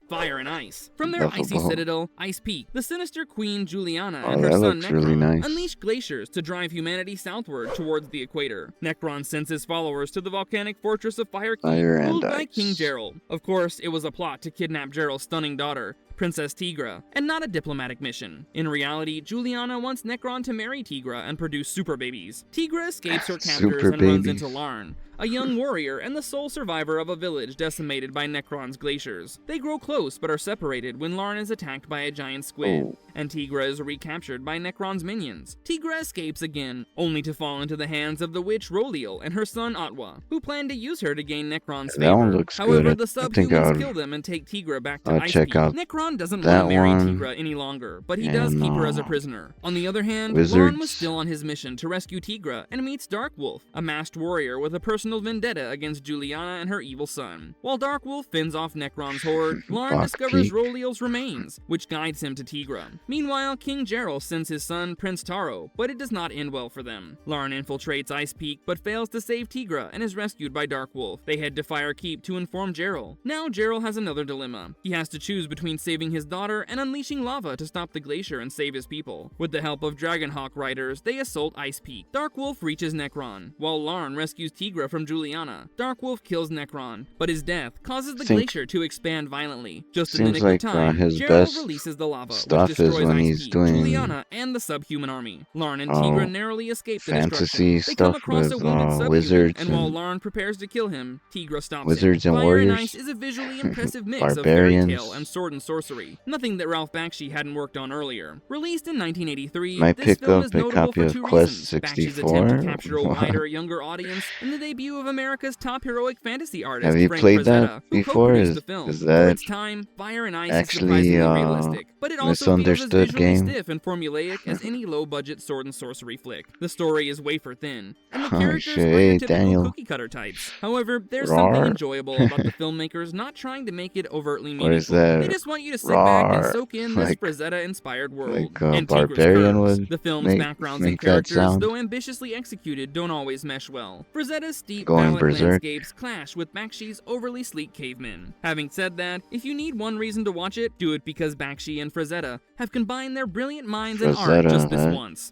Fire and Ice. From their icy citadel, Ice Peak, the sinister Queen Juliana and her son Necron really nice. unleash glaciers to drive humanity southward towards the equator. Necron sends his followers to the volcanic fortress of Fire Keep, ruled by King Gerald. Of course, it was a plot to kidnap Gerald's stunning daughter, Princess Tigra, and not a diplomatic mission. In reality, Juliana wants Necron to marry Tigra and produce super babies. Tigra escapes her captors and runs into Larn, a young warrior and the sole survivor of a village decimated by Necron's glaciers. They grow close but are separated when Larn is attacked by a giant squid, and Tigra is recaptured by Necron's minions. Tigra escapes again, only to fall into the hands of the witch Roliel and her son Atwa, who plan to use her to gain Necron's favor. That one looks However, good. the subhumans kill them and take Tigra back to Ice check Peak. out Necron doesn't that want to marry one. Tigra any longer, but he does keep her as a prisoner. On the other hand, Wizards. Larn was still on his mission to rescue Tigra and meets Darkwolf, a masked warrior with a personal vendetta against Juliana and her evil son. While Darkwolf fends off Necron's horde, Larn discovers Roliel's remains, which guides him to Tigra. Meanwhile, King Geralt sends his son Prince Taro, but it does not end well for them. Larn infiltrates Ice Peak, but fails to save Tigra and is rescued by Darkwolf. They head to Fire Keep to inform Geralt. Now Geralt has another dilemma. He has to choose between saving his daughter and unleashing lava to stop the glacier and save his people. With the help of Dragonhawk riders, they assault Ice Peak. Darkwolf reaches Necron, while Larn rescues Tigra from Juliana. Darkwolf kills Necron, but his death causes the glacier to expand violently. Just in the nick of time, his Geralt best releases the lava, stuff which is destroys when Ice he's Peak, doing Juliana, and the subhuman army. Larn and Tigra narrowly escape the fantasy destruction. They come stuff across a with, wounded subhuman, wizards and while and Larn prepares to kill him, Tigra stops wizards him. and Fire and warriors, Ice is a visually impressive mix of fairy barbarians. tale and sword and sorcery, nothing that Ralph Bakshi hadn't worked on earlier. Released in 1983, Might this pick film up is a notable copy for of two Quest reasons: 64. Bakshi's attempt to capture a wider, younger audience, and the debut of America's top heroic fantasy artist, Have you Frank played Frazetta, that who before? co-produced the film. Is For that its time, Fire and Ice is actually surprisingly realistic, but it also feels as misunderstood visually game? stiff and formulaic as any low-budget sword and sorcery flick. The story is wafer thin, and the Oh, characters shit. are Hey, your typical Daniel. cookie-cutter types. However, there's Rawr. something enjoyable about the filmmakers not trying to make it overtly What is meaningful. that? They just want you to sit back and Rawr. soak in this Like- Frazetta-inspired world. like And Tigra's Barbarian curves. would The film's make- backgrounds make and that characters, sound. though ambitiously executed, don't always mesh well. Frazetta's steep Going ballot berserk. landscapes clash with Bakshi's overly sleek cavemen. Having said that, if you need one reason to watch it, do it because Bakshi and Frazetta have combined their brilliant minds and art Frazetta, just this that- once.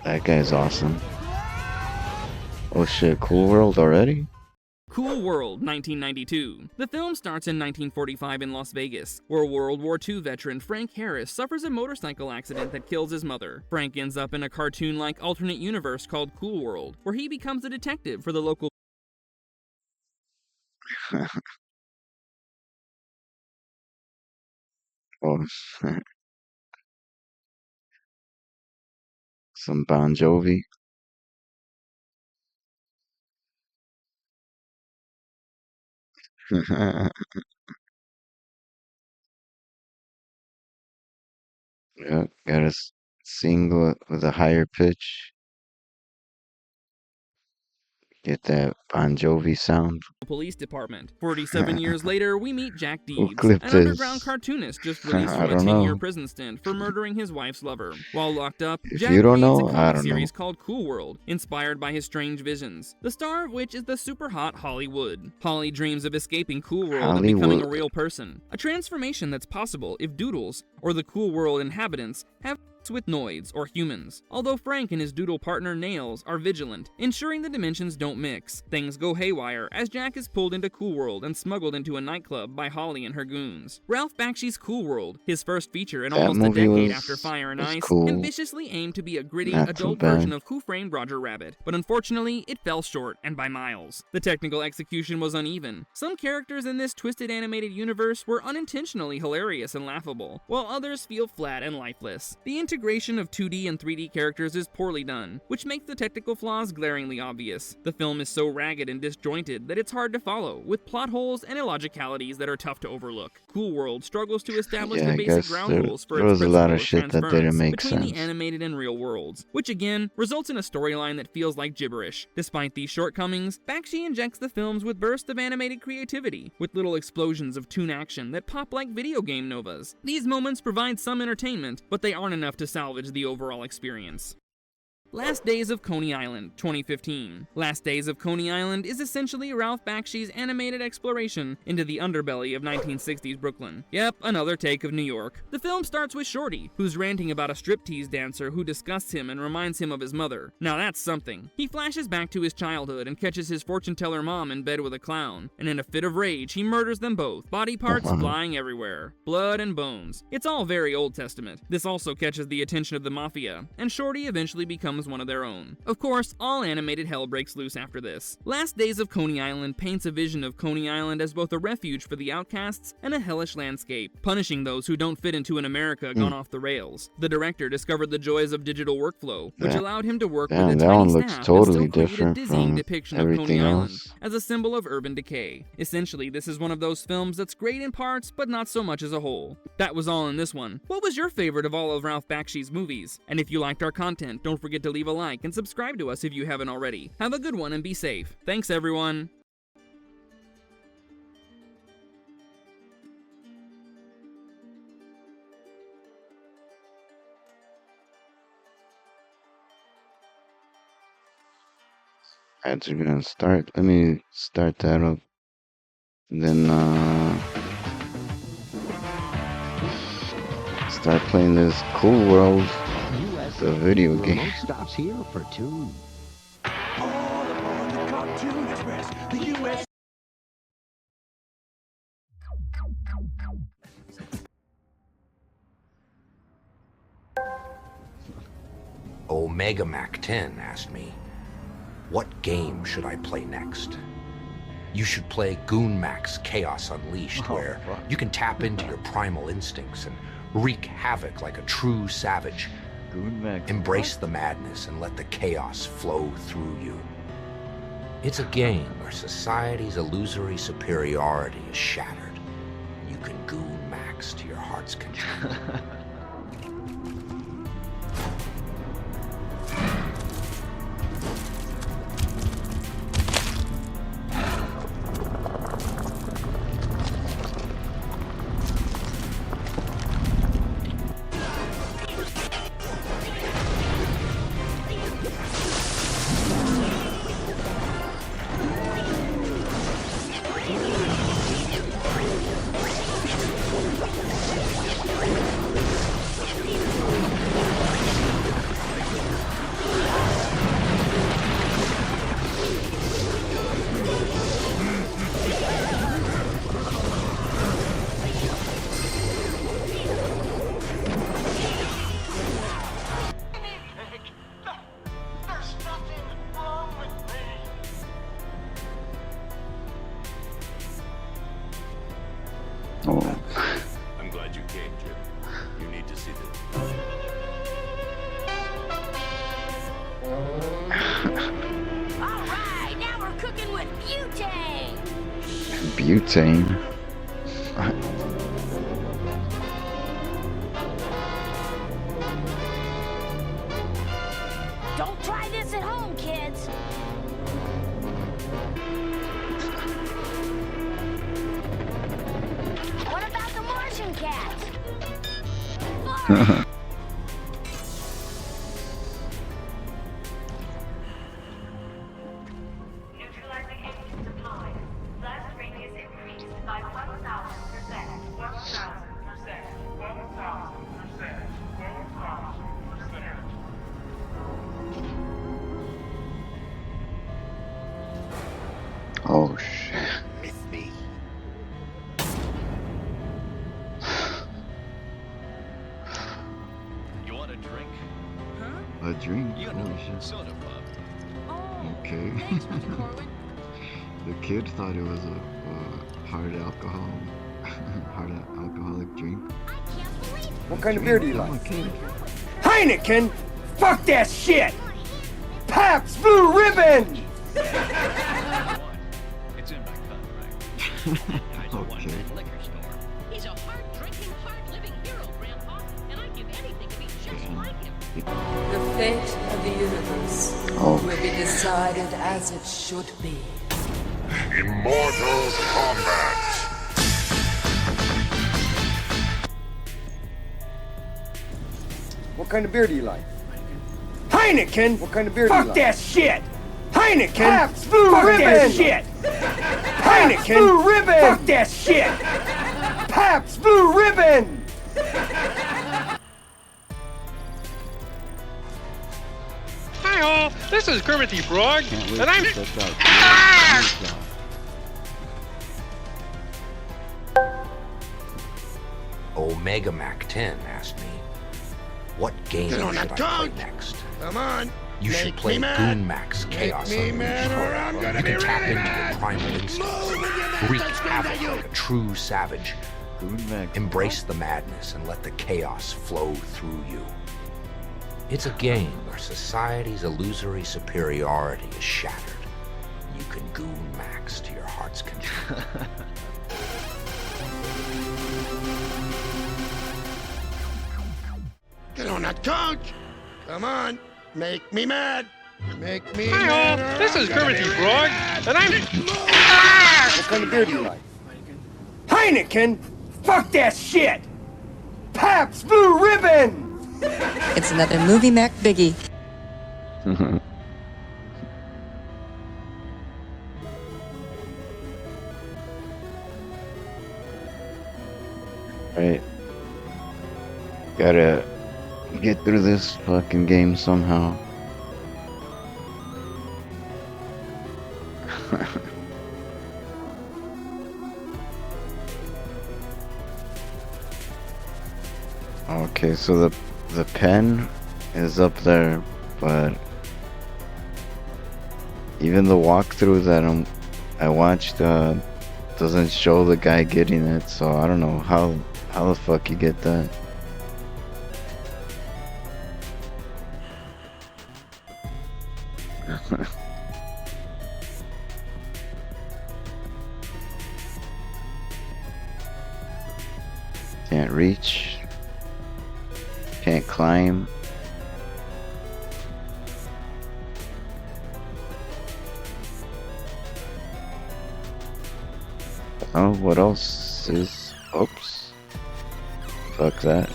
That guy's awesome. Oh shit, Cool World already? Cool World, 1992. The film starts in 1945 in Las Vegas, where World War II veteran Frank Harris suffers a motorcycle accident that kills his mother. Frank ends up in a cartoon-like alternate universe called Cool World, where he becomes a detective for the local Oh, some Bon Jovi. Yeah, gotta sing with a higher pitch. Get that Bon Jovi sound. police department. 47 years later, we meet Jack Who Deebs, clipped an this? underground cartoonist just released I from a don't 10-year know. prison stint for murdering his wife's lover. While locked up, If Jack you don't reads know, a I comic don't series know. called Cool World, inspired by his strange visions, the star of which is the super hot Holly Wood. Holly dreams of escaping Cool World and becoming a Hollywood. real person, a transformation that's possible if Doodles, or the Cool World inhabitants, have with Noids, or humans. Although Frank and his doodle partner Nails are vigilant, ensuring the dimensions don't mix. Things go haywire as Jack is pulled into Cool World and smuggled into a nightclub by Holly and her goons. Ralph Bakshi's Cool World, his first feature in That almost a movie decade was- after Fire and was Ice, cool. ambitiously aimed to be a gritty, Not too adult bad. version of Who Framed Roger Rabbit, but unfortunately, it fell short, and by miles. The technical execution was uneven. Some characters in this twisted animated universe were unintentionally hilarious and laughable, while others feel flat and lifeless. The integration of 2D and 3D characters is poorly done, which makes the technical flaws glaringly obvious. The film is so ragged and disjointed that it's hard to follow, with plot holes and illogicalities that are tough to overlook. Cool World struggles to establish Yeah, the I basic guess ground there- rules for there its was a lot principle of of shit that didn't transference make between sense. the animated and real worlds, which again results in a storyline that feels like gibberish. Despite these shortcomings, Bakshi injects the films with bursts of animated creativity, with little explosions of toon action that pop like video game novas. These moments provide some entertainment, but they aren't enough to salvage the overall experience. Last Days of Coney Island, 2015. Last Days of Coney Island is essentially Ralph Bakshi's animated exploration into the underbelly of 1960s Brooklyn. Yep, another take of New York. The film starts with Shorty, who's ranting about a striptease dancer who disgusts him and reminds him of his mother. Now that's something. He flashes back to his childhood and catches his fortune teller mom in bed with a clown, and in a fit of rage, he murders them both, body parts flying everywhere. Blood and bones. It's all very Old Testament. This also catches the attention of the mafia, and Shorty eventually becomes one of their own. Of course, all animated hell breaks loose after this. Last Days of Coney Island paints a vision of Coney Island as both a refuge for the outcasts and a hellish landscape, punishing those who don't fit into an America gone off the rails. The director discovered the joys of digital workflow, which allowed him to work with a that tiny one looks staff totally and still create a different dizzying from depiction of everything Coney Island else. as a symbol of urban decay. Essentially, this is one of those films that's great in parts, but not so much as a whole. That was all in this one. What was your favorite of all of Ralph Bakshi's movies? And if you liked our content, don't forget to leave a like and subscribe to us if you haven't already. Have a good one and be safe. Thanks, everyone. Ads are gonna start. Let me start that up. Then start playing this Cool World, the video game. Stops here for two. Omega Mac 10 asked me, what game should I play next? You should play Goon Mac's Chaos Unleashed, where you can tap into your primal instincts and wreak havoc like a true savage. Embrace the madness and let the chaos flow through you. It's a game where society's illusory superiority is shattered. You can Goon Max to your heart's content. I'm glad you came, Jim. You need to see this. All right, now we're cooking with butane. Butane. Don't try this at home, kids. What about the Martian cats? Neutralizing agent deployed. Blast radius increased by 1,000%. 1,000%. 1,000%. 1,000%. drink. Holy shit. Okay. The kid thought it was a hard alcoholic drink. What kind of beer do you like? Okay. Heineken! Fuck that shit! Pabst Blue Ribbon! It's in my contract. Guy's a Okay. one-man liquor store. He's a hard-drinking, hard-living hero, Grandpa, and I'd give anything to be just like him. The fate of the universe will be decided as it should be. Immortal Combat. What kind of beer do you like? Heineken! What kind of beer do you like? Fuck that shit! Heineken! Pabst Blue Ribbon! That shit! Heineken! Blue Ribbon! Fuck that shit! Pabst Blue Ribbon! Hi all, this is Kermit the Frog, and I'm... Omega Mac 10 asked me, what game Get should on I that play couch. next? Come on. You should play Goon Mac's Chaos Unleashed. You can tap into your primal instincts, wreak havoc like a true savage. Embrace the madness and let the chaos flow through you. It's a game where society's illusory superiority is shattered. You can Goon Max to your heart's content. Get on that couch. Come on. Make me mad. Make me Hi mad. all, this is Kermit the Frog, and I'm... What kind of beer do you like? Heineken! Fuck that shit! Pabst Blue Ribbon! It's another Movie Mac biggie. Right. Gotta get through this fucking game somehow. Okay, so the pen is up there, but even the walkthrough that I watched doesn't show the guy getting it, so I don't know how the fuck you get that. Can't reach. Can't climb. Oh, what else is... Oops. Fuck that.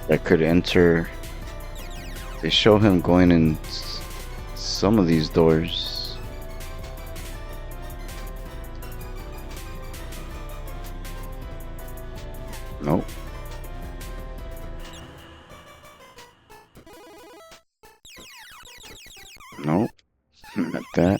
That could enter. They show him going in some of these doors. Nope. Nope. Not that.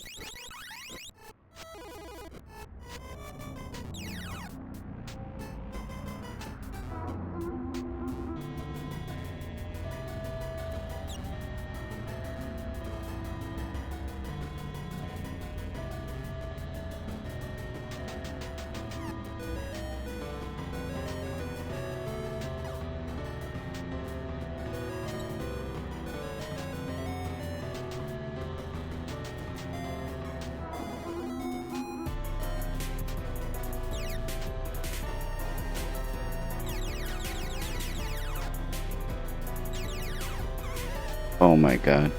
Oh my god.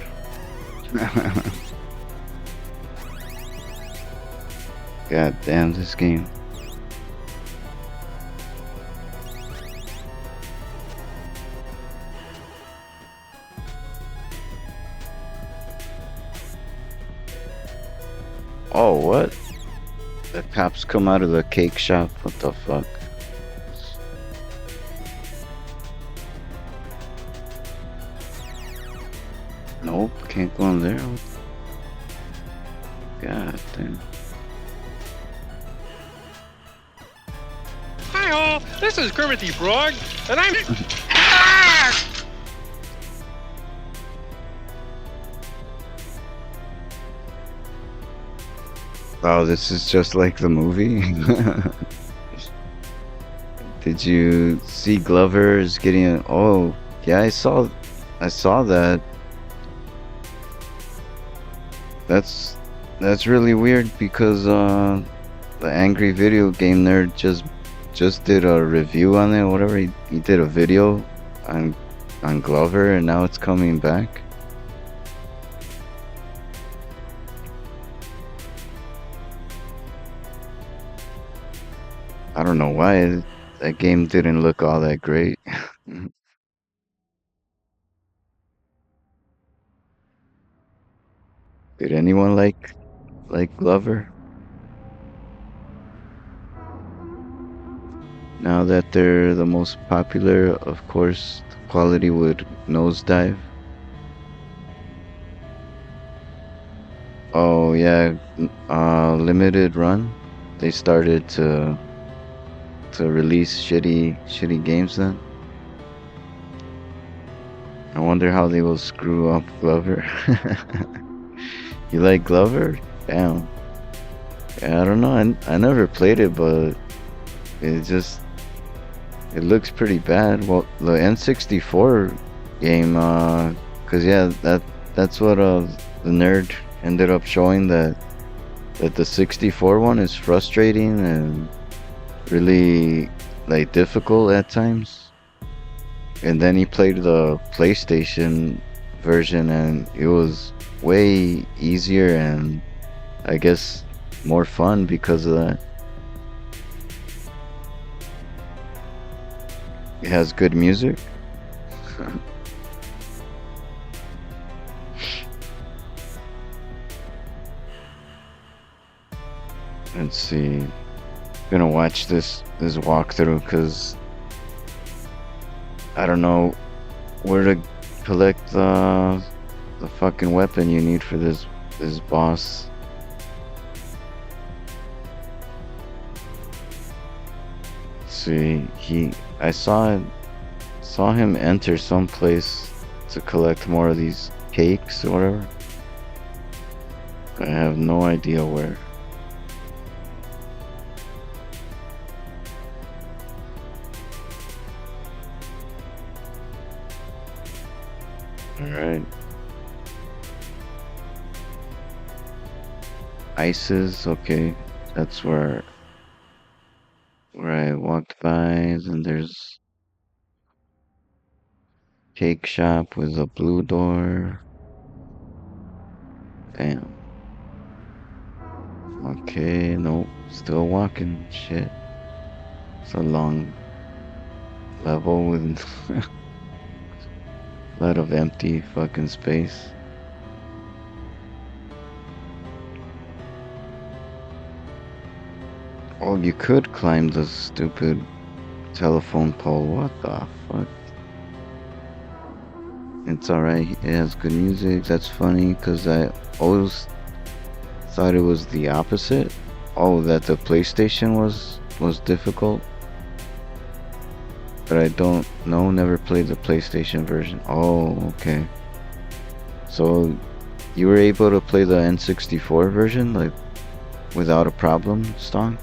God damn this game. Oh, what? The cops come out of the cake shop. What the fuck? Nope, can't go in there. God damn. Hi all, this is Kermit the Frog, and I'm... Ah! Oh, this is just like the movie? Did you see Glover is getting a... Oh, yeah, I saw that. That's really weird because the Angry Video Game Nerd just did a review on it or whatever. He did a video on Glover and now it's coming back. I don't know why that game didn't look all that great. Did anyone like Glover? Now that they're the most popular, of course, the quality would nosedive. Oh yeah, limited run. They started to release shitty games then. I wonder how they will screw up Glover. You like Glover? Damn. Yeah, I don't know. I never played it, but it looks pretty bad. Well, the N64 game, cause yeah, that's what the nerd ended up showing, that the 64 one is frustrating and really like difficult at times. And then he played the PlayStation version and it was way easier and I guess more fun because of that. It has good music. Let's see. Gonna watch this walkthrough because I don't know where to collect the fucking weapon you need for this boss. Let's see, I saw him enter someplace to collect more of these cakes or whatever. I have no idea where. Alright. Ices, okay. That's where I walked by. Then there's cake shop with a blue door. Damn. Okay, nope. Still walking. Shit. It's a long level with a lot of empty fucking space. Oh, you could climb the stupid telephone pole. What the fuck? It's alright. It has good music. That's funny because I always thought it was the opposite. Oh, that the PlayStation was difficult. But I don't know. Never played the PlayStation version. Oh, okay. So you were able to play the N64 version like without a problem, Stonk?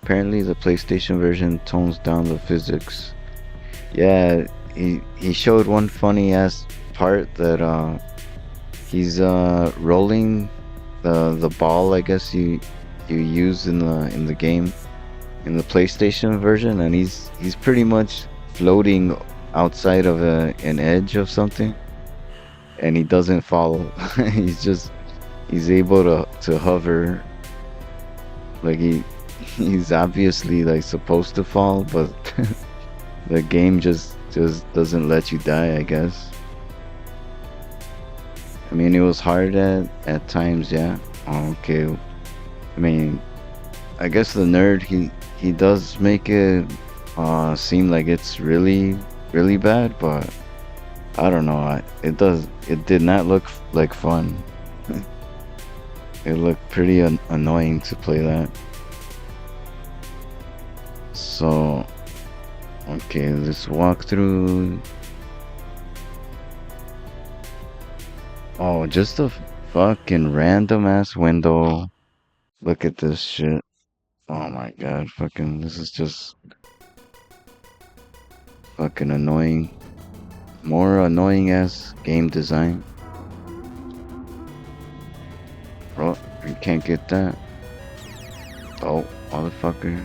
Apparently the PlayStation version tones down the physics. Yeah, he showed one funny ass part that he's rolling the ball, I guess you use in the game in the PlayStation version, and he's pretty much floating outside of an edge of something, and he doesn't fall. he's able to hover, like he's obviously like supposed to fall, but the game just doesn't let you die, I guess. I mean, it was hard at times, yeah, Okay. I mean, I guess the nerd he does make it seem like it's really bad, but I don't know. It did not look like fun. It looked pretty annoying to play that. So, okay, let's walk through. Oh, just a fucking random ass window. Look at this shit. Oh my god, fucking, this is just fucking annoying. More annoying ass game design. Bro, you can't get that. Oh, motherfucker.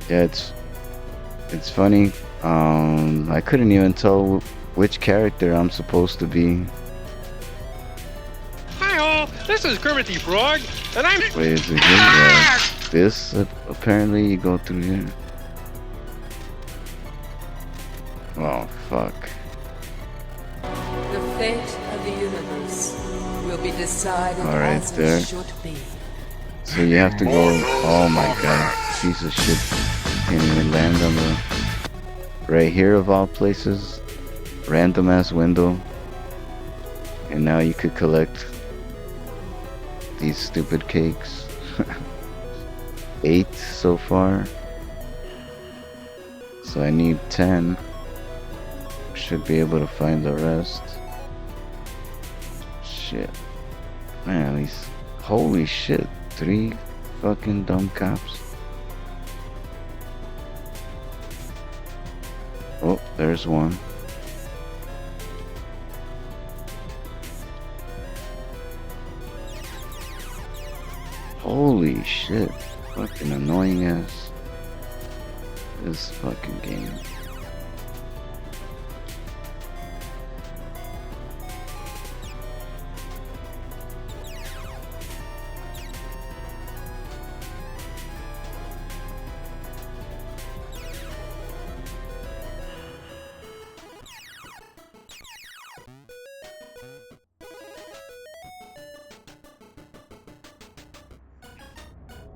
Yeah, it's funny. I couldn't even tell which character I'm supposed to be. Hi all, this is Kermit the Frog, and I'm... Wait, is it here? Yeah. This, apparently you go through here. Oh, fuck. The fate of the universe will be decided Alright, as there. it should be. So you have to go. Oh my god, piece of shit. Can't even land on the. Right here of all places. Random ass window. And now you could collect these stupid cakes. 8 so far. So I need 10. Should be able to find the rest. Shit. Man, these. Holy shit. 3 fucking dumb cops. Oh, there's one. Holy shit. Fucking annoying ass. This fucking game.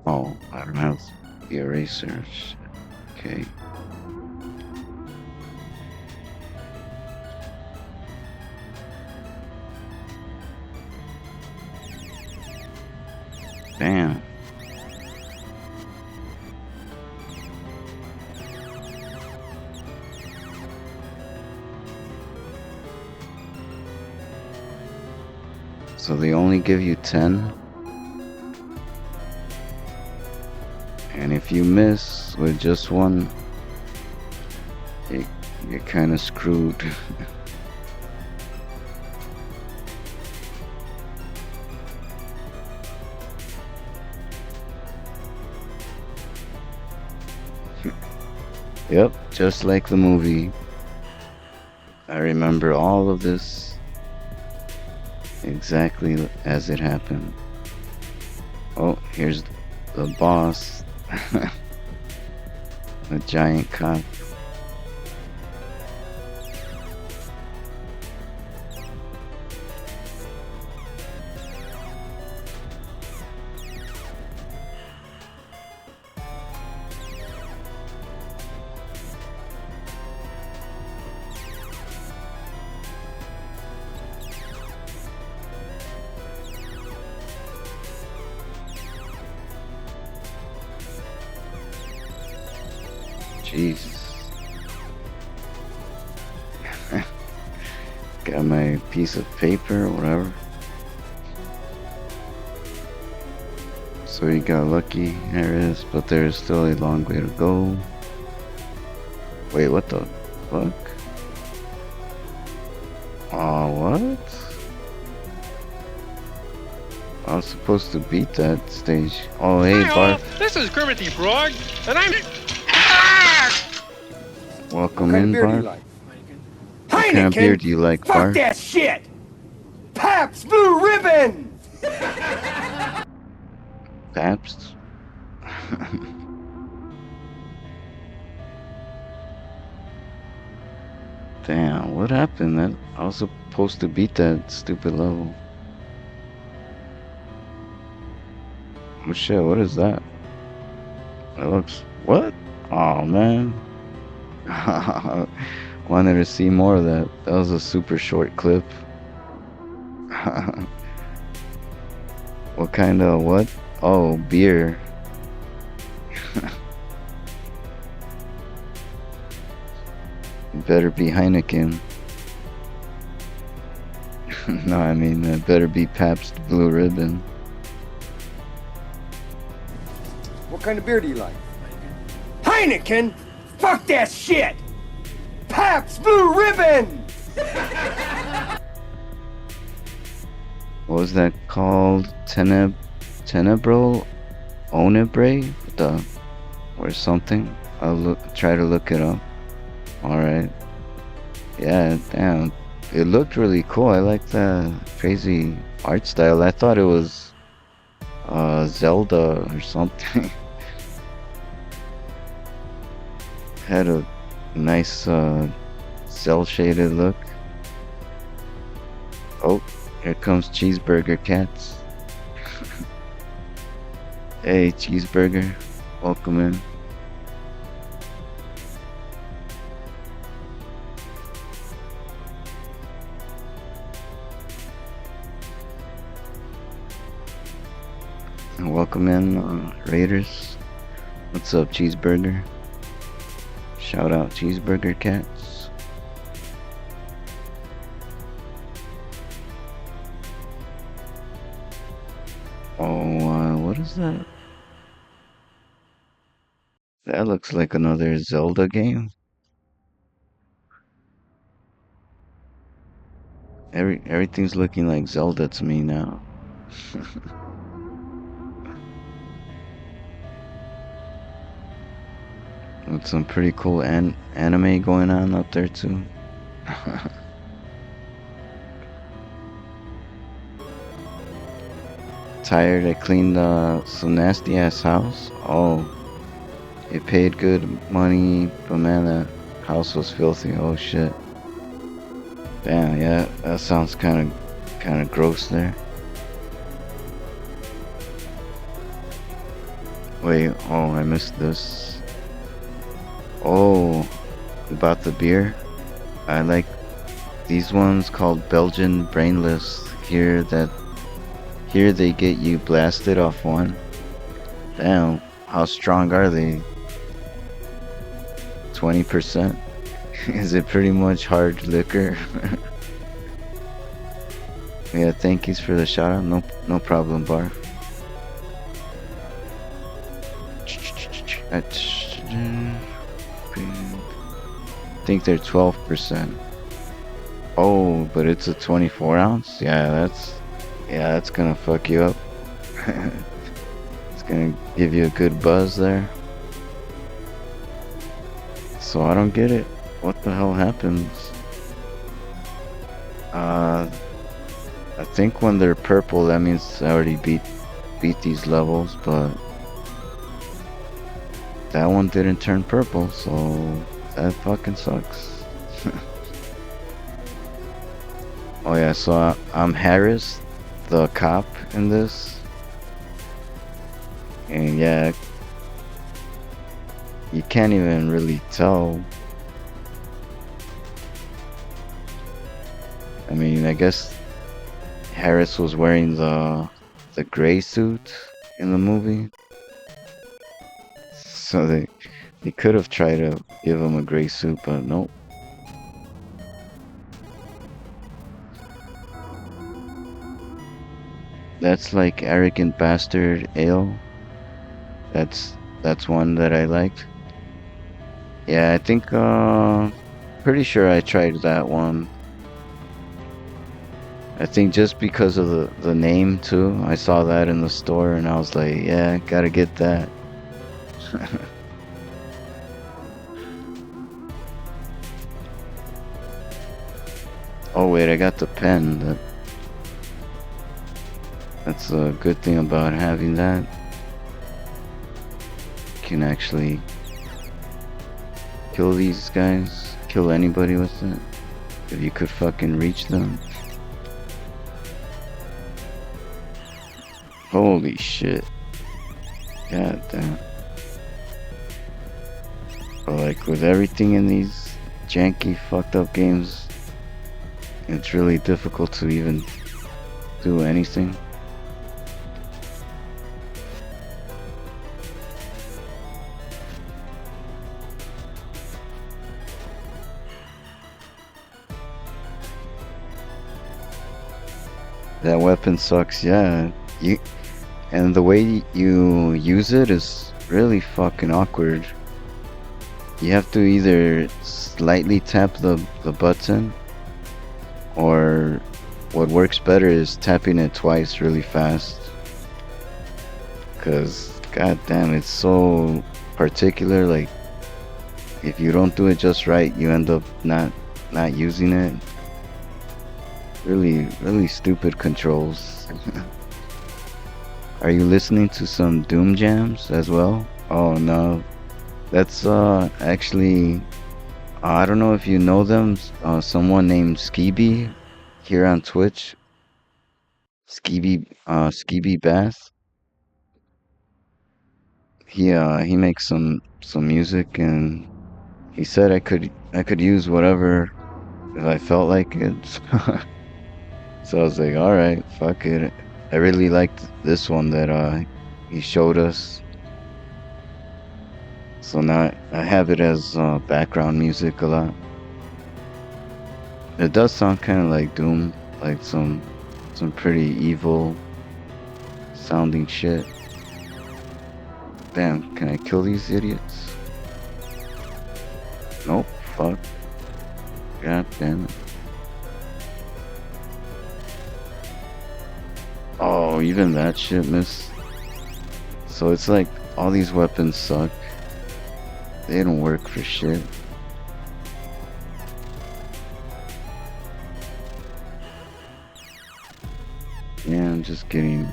Oh, I don't have the eraser. Okay. Damn. So they only give you 10? And if you miss with just one, you're kind of screwed. Yep, just like the movie. I remember all of this exactly as it happened. Oh, here's the boss. A giant cop. Jesus. Got my piece of paper or whatever. So he got lucky. There it is, but there is still a long way to go. Wait, what the fuck? Oh, what? I was supposed to beat that stage. Oh, hey, Hi all, Bart. this is Kermit the Frog, and I'm... Welcome What kind in, of beer do Bart. you like? What kind of beer do you like, Fuck Bart? that shit! Pabst Blue Ribbon! Pabst? Damn, what happened? That I was supposed to beat that stupid level. Oh shit, what is that? It looks... What? Oh man. Wanted to see more of that. That was a super short clip. What kind of what? Oh, beer. Better be Heineken. No, I mean, it better be Pabst Blue Ribbon. What kind of beer do you like? Heineken? Fuck that shit! Pabst Blue Ribbon! What was that called? Tenebro? Onebre? Or something? I'll try to look it up. Alright. Yeah, damn. It looked really cool. I like the crazy art style. I thought it was Zelda or something. Had a nice cell shaded look. Oh, here comes Cheeseburger Cats. Hey, Cheeseburger, welcome in. Welcome in, Raiders. What's up, Cheeseburger? Shout out, Cheeseburger Cats. Oh, what is that? That looks like another Zelda game. Everything's looking like Zelda to me now. With some pretty cool anime going on up there too. Tired, I cleaned some nasty ass house. Oh, it paid good money, but man, that house was filthy. Oh shit. Damn, yeah, that sounds kind of gross there. Wait, oh, I missed this. Oh, about the beer. I like these ones called Belgian Brainless. Here they get you blasted off one. Damn, how strong are they? 20%? Is it pretty much hard liquor? Yeah, thank yous for the shout out. No problem, Barf. I think they're 12%. Oh, but it's a 24 ounce? Yeah, that's gonna fuck you up. It's gonna give you a good buzz there. So I don't get it. What the hell happens? I think when they're purple, that means I already beat these levels, but that one didn't turn purple, so that fucking sucks. Oh yeah, so I'm Harris, the cop in this. And yeah, you can't even really tell. I mean, I guess Harris was wearing the gray suit in the movie. So they could have tried to give him a gray suit, but nope. That's like Arrogant Bastard Ale. That's one that I liked. Yeah, I think pretty sure I tried that one. I think just because of the name too. I saw that in the store and I was like, yeah, gotta get that. Oh wait, I got the pen. That's a good thing about having that. You can actually kill these guys, kill anybody with it, if you could fucking reach them. Holy shit. God damn. But like with everything in these janky, fucked up games, it's really difficult to even do anything. That weapon sucks, yeah. And the way you use it is really fucking awkward. You have to either slightly tap the button, or what works better is tapping it twice really fast. Cause god damn, it's so particular. Like if you don't do it just right, you end up not using it. Really stupid controls. Are you listening to some Doom jams as well? Oh no, that's actually I don't know if you know them. Someone named Skeeby here on Twitch. Skeeby Bass. He makes some music, and he said I could use whatever if I felt like it. So I was like, all right, fuck it. I really liked this one that he showed us. So now I have it as background music a lot. It does sound kind of like Doom, like some pretty evil sounding shit. Damn, can I kill these idiots? Nope, fuck. God damn it. Oh, even that shit missed. So it's like all these weapons suck. They don't work for shit. Yeah, I'm just getting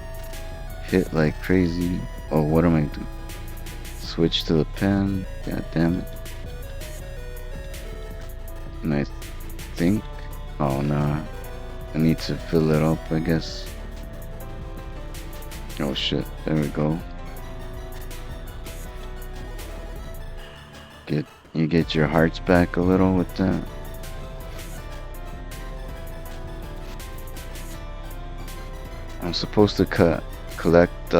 hit like crazy. Oh, what am I doing? Switch to the pen. God damn it. And I think... Oh, nah. I need to fill it up, I guess. Oh shit, there we go. You get your hearts back a little with that. I'm supposed to collect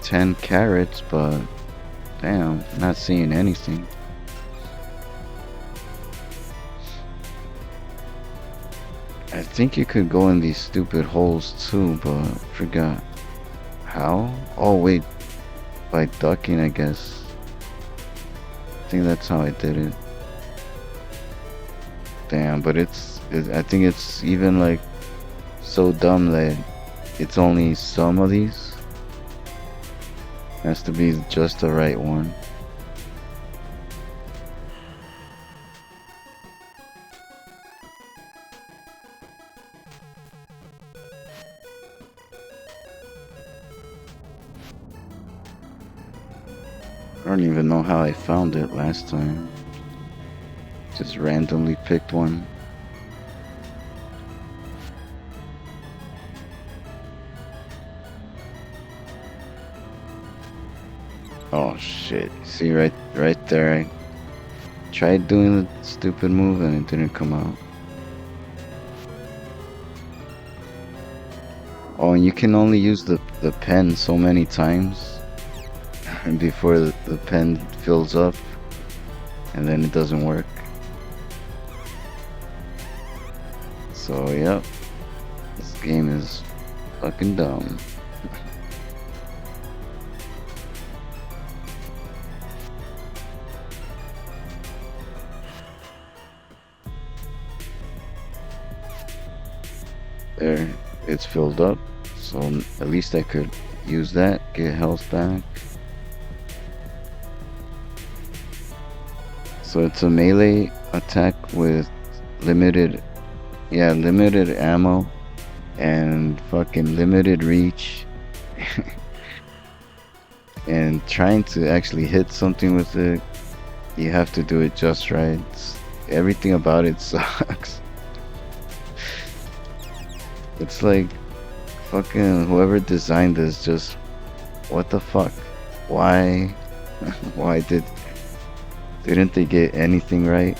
10 carrots, but damn, not seeing anything. I think you could go in these stupid holes too, but I forgot how. Oh wait, by ducking, I guess. I think that's how I did it. Damn, but I think it's even like so dumb that it's only some of these. Has to be just the right one. I don't even know how I found it last time. Just randomly picked one. Oh shit. See right there, I tried doing the stupid move and it didn't come out. Oh, and you can only use the pen so many times before the pen fills up, and then it doesn't work. So yep, this game is fucking dumb. There, it's filled up, so at least I could use that, get health back. So it's a melee attack with limited ammo and fucking limited reach. And trying to actually hit something with it, you have to do it just right. Everything about it sucks. It's like fucking whoever designed this just, what the fuck? Why? Why didn't they get anything right?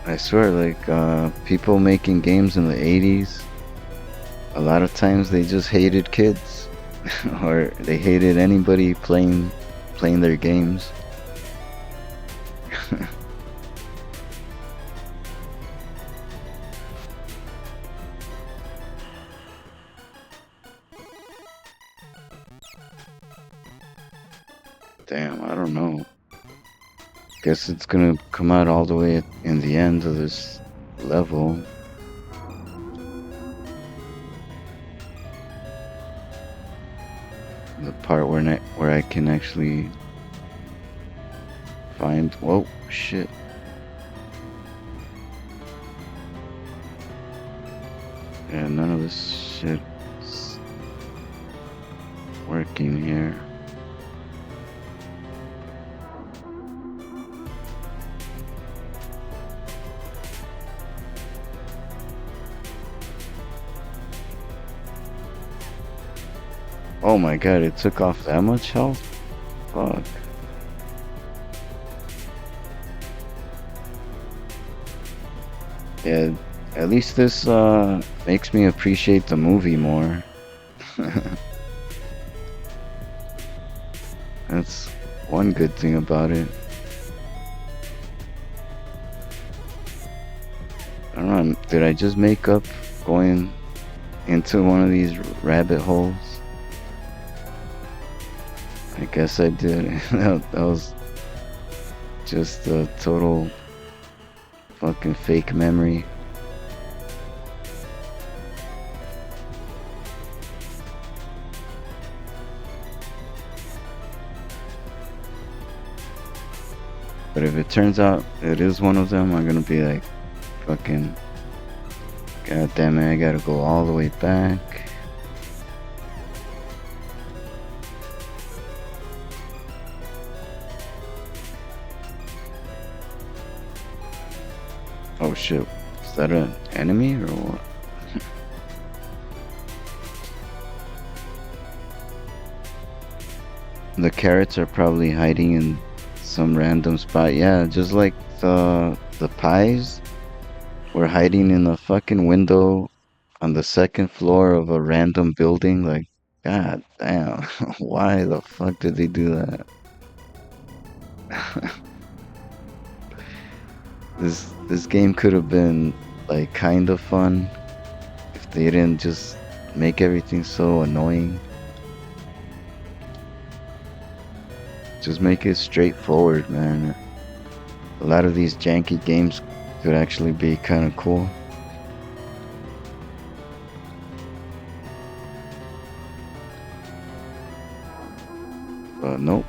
I swear, like, people making games in the 80s, a lot of times they just hated kids. Or they hated anybody playing their games. Damn, I don't know. Guess it's gonna come out all the way in the end of this level. The part where I can actually find. Whoa, shit. Yeah, none of this shit's working here. Oh my god, it took off that much health? Fuck. Yeah, at least this makes me appreciate the movie more. That's one good thing about it. I don't know, did I just make up going into one of these rabbit holes? I guess I did. That was just a total fucking fake memory. But if it turns out it is one of them, I'm gonna be like, fucking, god damn it, I gotta go all the way back. Oh shit, is that an enemy or what? The carrots are probably hiding in some random spot. Yeah, just like the pies were hiding in a fucking window on the second floor of a random building. Like, god damn, why the fuck did they do that? This game could have been like kind of fun if they didn't just make everything so annoying. Just make it straightforward, man. A lot of these janky games could actually be kind of cool. But nope,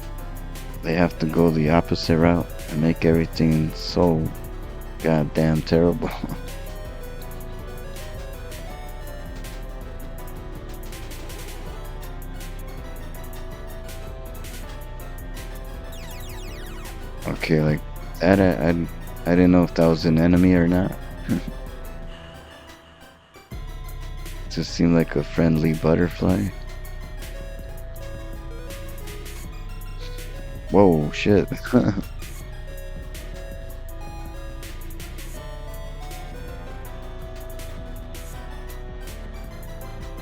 they have to go the opposite route and make everything so goddamn terrible. Okay, like that, I didn't know if that was an enemy or not. Just seemed like a friendly butterfly. Whoa, shit.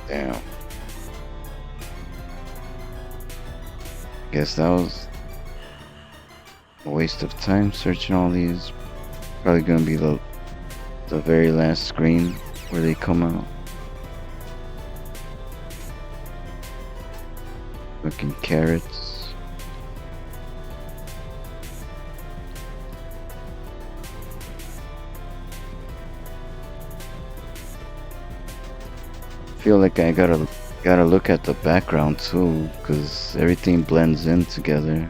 Damn. Guess that was a waste of time searching all these. Probably gonna be the very last screen where they come out. Looking carrots. Feel like I gotta look at the background too, cause everything blends in together.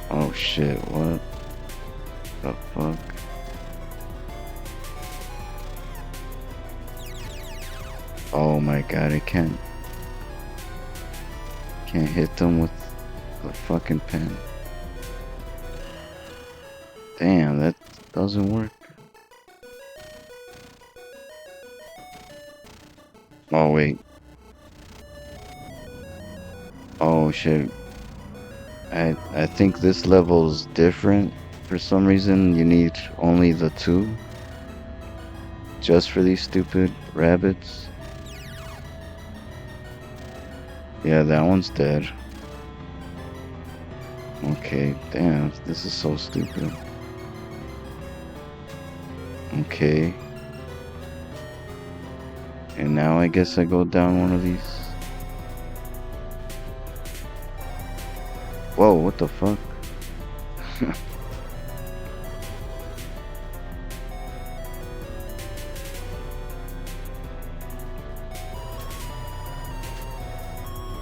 Oh shit, what? The fuck? Oh my god, I can't hit them with the fucking pen. Damn, that doesn't work. Oh wait. Oh shit. I think this level's different. For some reason, you need only the 2. Just for these stupid rabbits. Yeah, that one's dead. Okay, damn, this is so stupid. Okay. And now I guess I go down one of these. Whoa, what the fuck?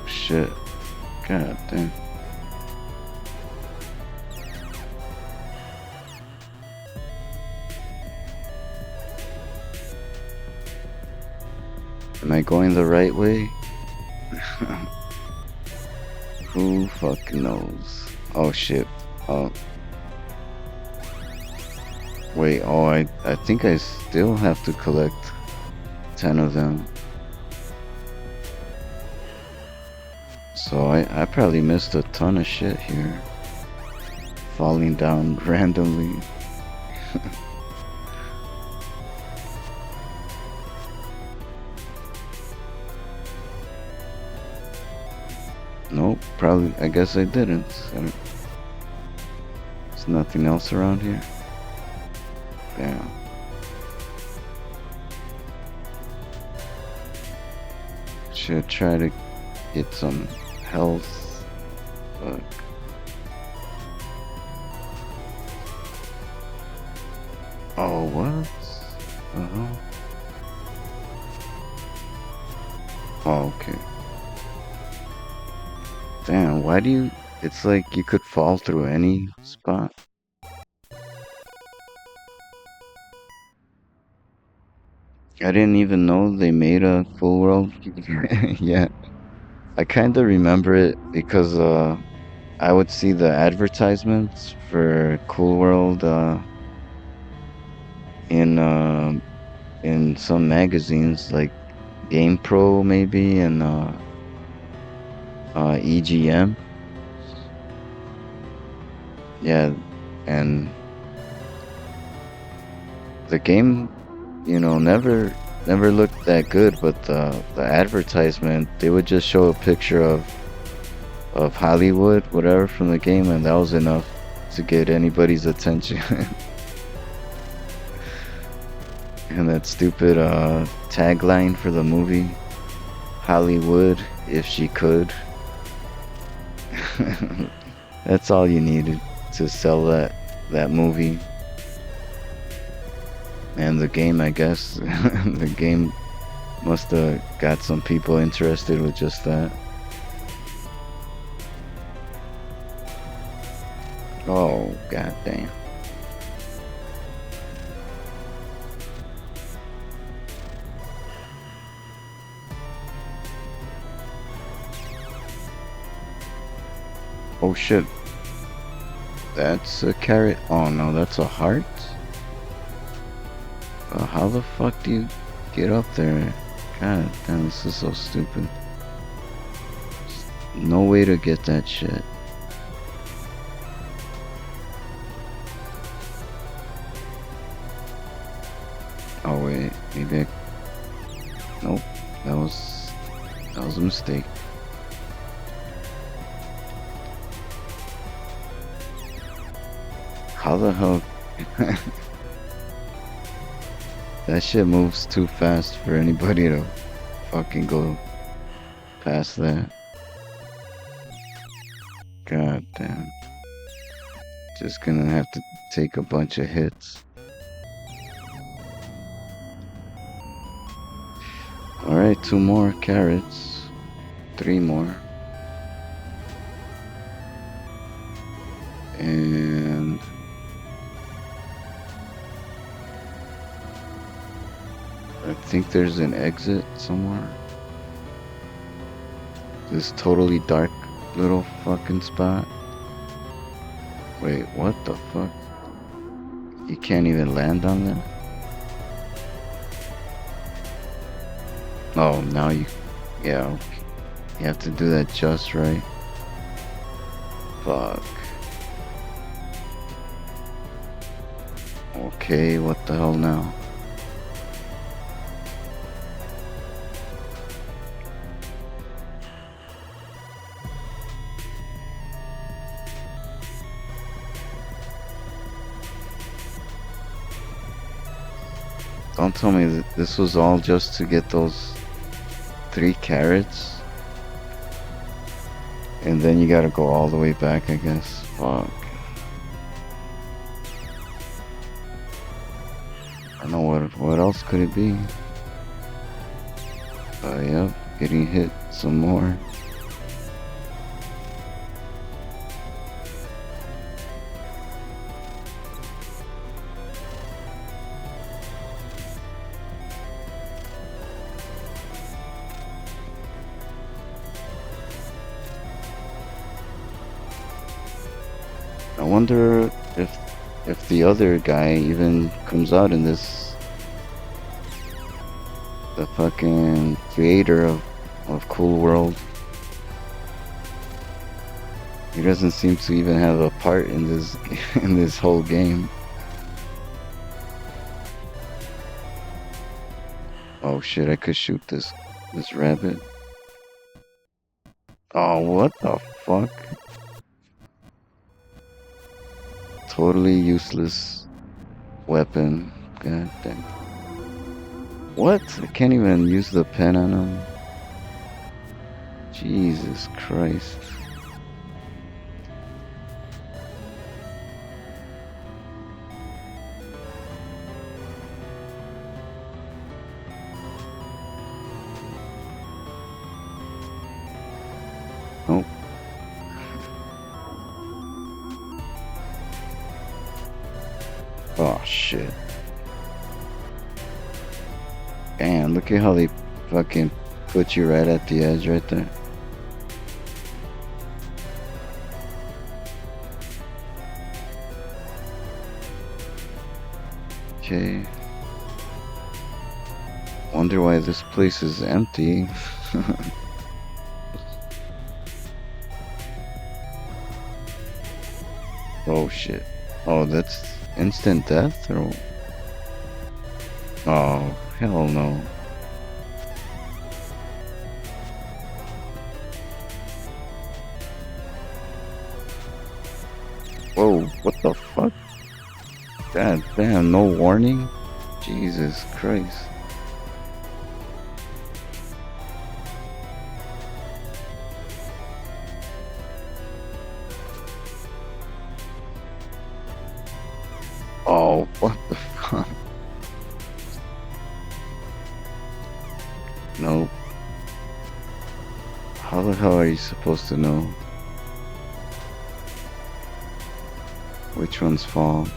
Shit. God damn. Am I going the right way? Who fucking knows? Oh shit. Oh. Wait, oh, I think I still have to collect 10 of them. So I probably missed a ton of shit here. Falling down randomly. Nope, probably, I guess I didn't. There's nothing else around here. Damn. Should try to get some health. Fuck. Oh, what? Oh, okay. Damn, why do you... It's like you could fall through any spot. I didn't even know they made a full world. Yeah. I kinda remember it because I would see the advertisements for Cool World in some magazines like Game Pro maybe and EGM. Yeah, and the game, you know, never looked that good, but the advertisement, they would just show a picture of Hollywood, whatever, from the game, and that was enough to get anybody's attention. And that stupid tagline for the movie, Hollywood, if she could. That's all you needed to sell that movie. And the game, I guess. The game must have got some people interested with just that. Oh, goddamn. Oh shit. That's a carrot. Oh no, that's a heart? How the fuck do you get up there? God damn, this is so stupid. There's no way to get that shit. Oh wait, maybe I... Nope, that was a mistake. How the hell? That shit moves too fast for anybody to fucking go past that. God damn. Just gonna have to take a bunch of hits. Alright, 2 more carrots. 3 more. And I think there's an exit somewhere. This totally dark little fucking spot. Wait, what the fuck? You can't even land on there? Oh, now you... Yeah, okay. You have to do that just right. Fuck. Okay, what the hell now? Don't tell me that this was all just to get those 3 carrots. And then you gotta go all the way back, I guess. Fuck. I don't know what else could it be. Yep, getting hit some more. I wonder if the other guy even comes out in this. The fucking creator of Cool World. He doesn't seem to even have a part in this in this whole game. Oh shit, I could shoot this rabbit. Oh, what the fuck? Totally useless weapon. God damn. What? I can't even use the pen on him. Jesus Christ. Nope. Oh shit. Damn, look at how they fucking put you right at the edge right there. Okay. Wonder why this place is empty. Oh shit. Oh, that's instant death or... Oh, hell no. Whoa, what the fuck? God damn, no warning? Jesus Christ. Oh, what the fuck? Nope. How the hell are you supposed to know which ones fall?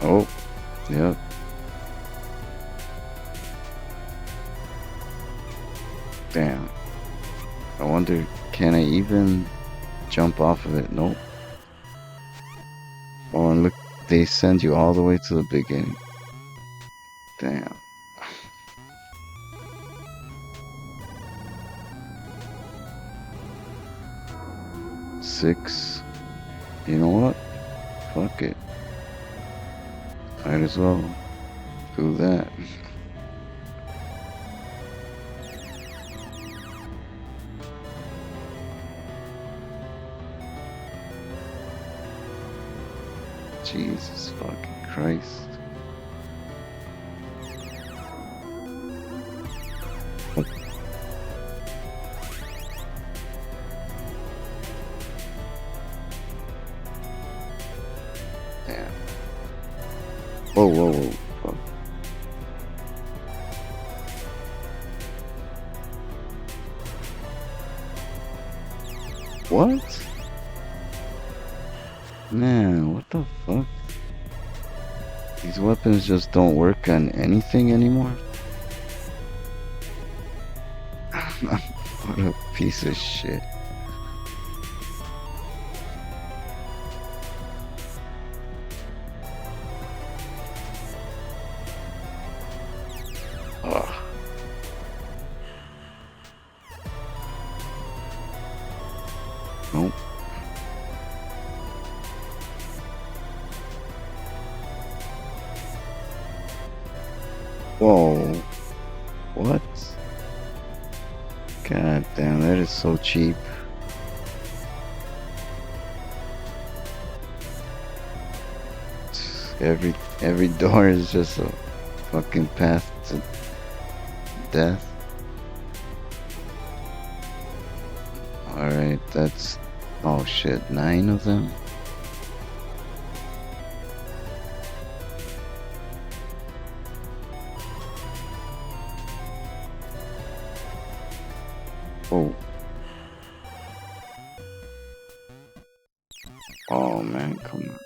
Oh, yep. Damn. I wonder, can I even jump off of it? Nope. Oh, and look, they send you all the way to the beginning. Damn. Six. You know what? Fuck it. Might as well do that. Jesus fucking Christ. Damn. Whoa, whoa, whoa. Fuck. What? Man, what the fuck? These weapons just don't work on anything anymore? What a piece of shit. Ugh. Nope. Whoa. What? God damn, that is so cheap. Every door is just a fucking path to death. Alright, that's... Oh shit, 9 of them? Oh. Oh man, come on.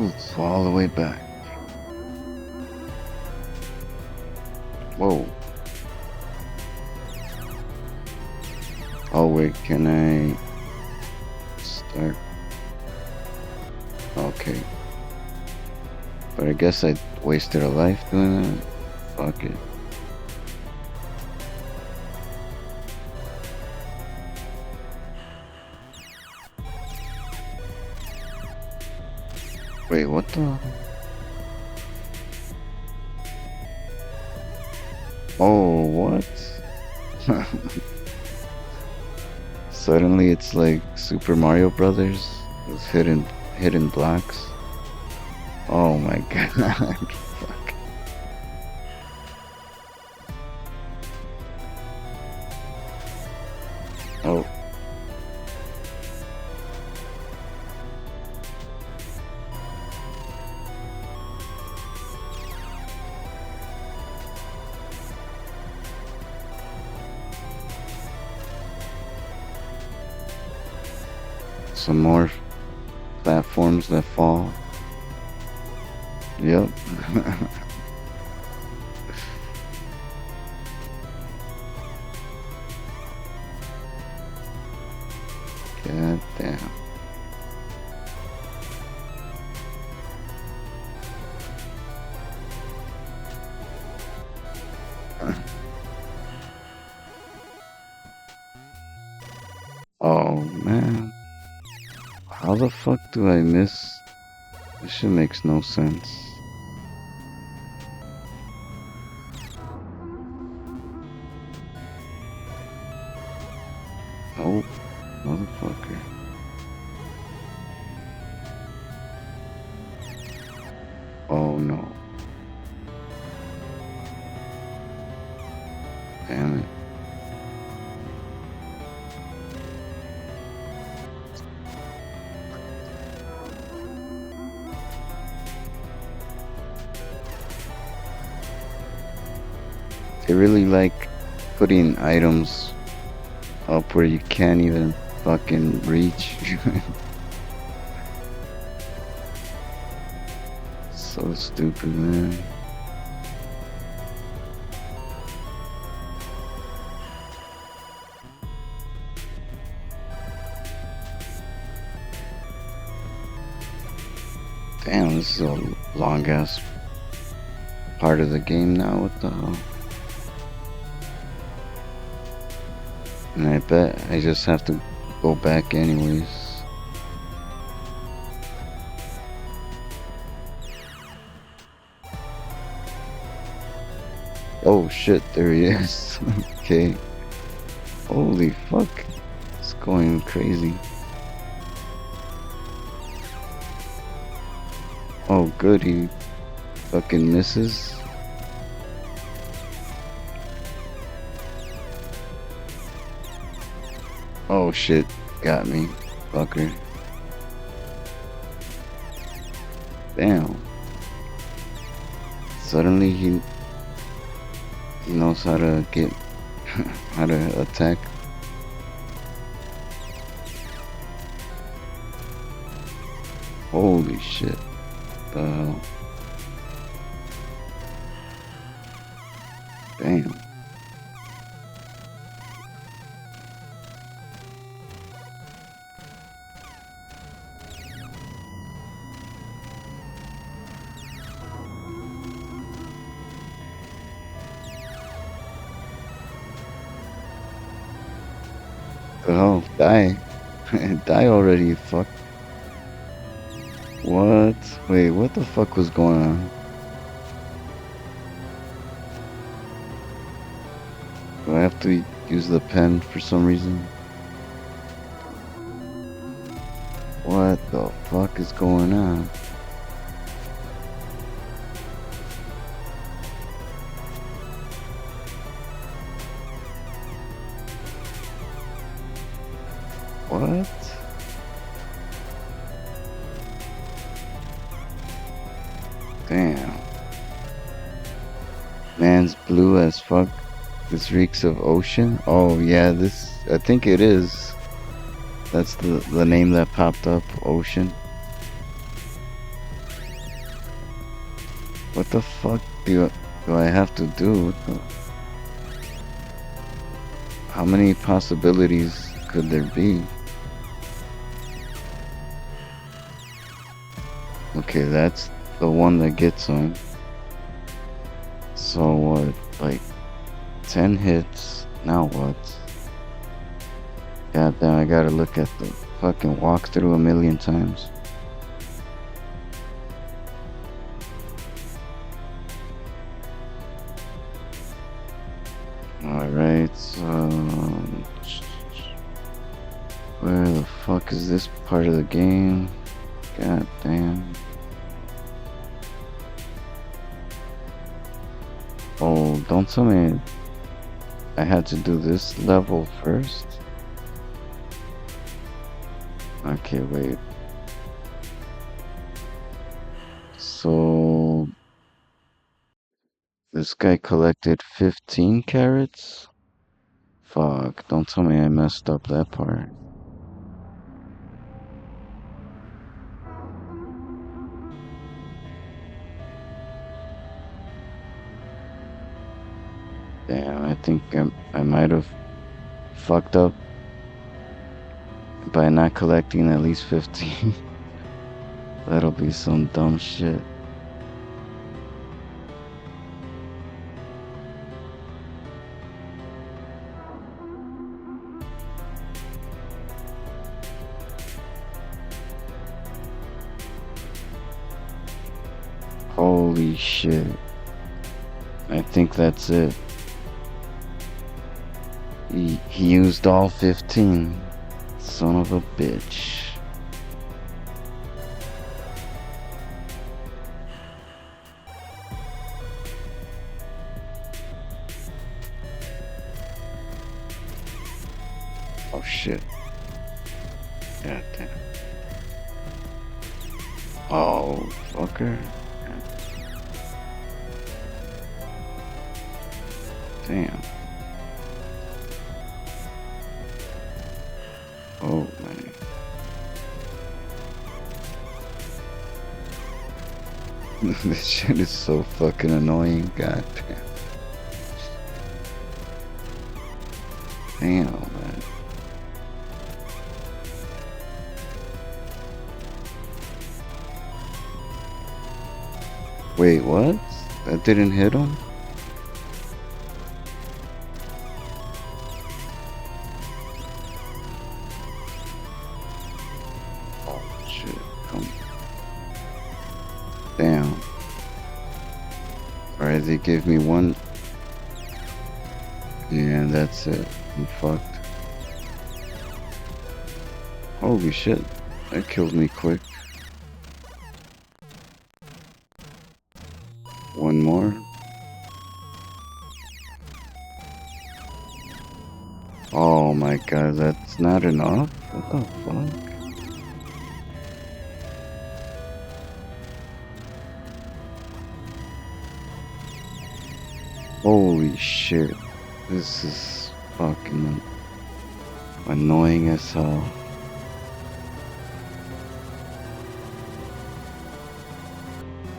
Oof, all the way back. Whoa. Oh wait, can I start? Okay. But I guess I wasted a life doing that. Fuck it. Wait, what the? Oh, what? Suddenly it's like Super Mario Brothers with hidden blocks. Oh my god. Fuck. Oh. Some more platforms that fall. Yep. God damn. Oh man. How the fuck do I miss? This shit makes no sense. Nope. Motherfucker. Oh no. Damn it. They really like putting items up where you can't even fucking reach. So stupid, man. Damn, this is a long ass part of the game now. What the hell? And I bet I just have to go back anyways. Oh shit, there he is. Okay. Holy fuck. It's going crazy. Oh, good, he fucking misses. Oh shit, got me, fucker. Damn. Suddenly he knows how to get, how to attack. Holy shit. The hell. Damn. The hell, die. Die already, fuck. What? Wait, what the fuck was going on? Do I have to use the pen for some reason? What the fuck is going on? What? Damn. Man's blue as fuck. This reeks of ocean? Oh yeah, this, I think it is. That's the name that popped up, ocean. What the fuck do I have to do? How many possibilities could there be? Okay, that's the one that gets him. So what, like 10 hits, now what? God damn, I gotta look at the fucking walkthrough a million times. Alright, so where the fuck is this part of the game? God damn. Oh, don't tell me I had to do this level first. Okay, wait. So this guy collected 15 carrots? Fuck, don't tell me I messed up that part. Damn, I think I might have fucked up by not collecting at least 15. That'll be some dumb shit. Holy shit. I think that's it. He used all 15. Son of a bitch. Oh shit. God damn. Oh, fucker. Damn. Oh, man. This shit is so fucking annoying, god damn. Damn, man. Wait, what? That didn't hit him? Damn. Alright, they gave me one. Yeah, that's it. I'm fucked. Holy shit. That killed me quick. One more. Oh my god, that's not enough? What the fuck? Holy shit. This is fucking annoying as hell.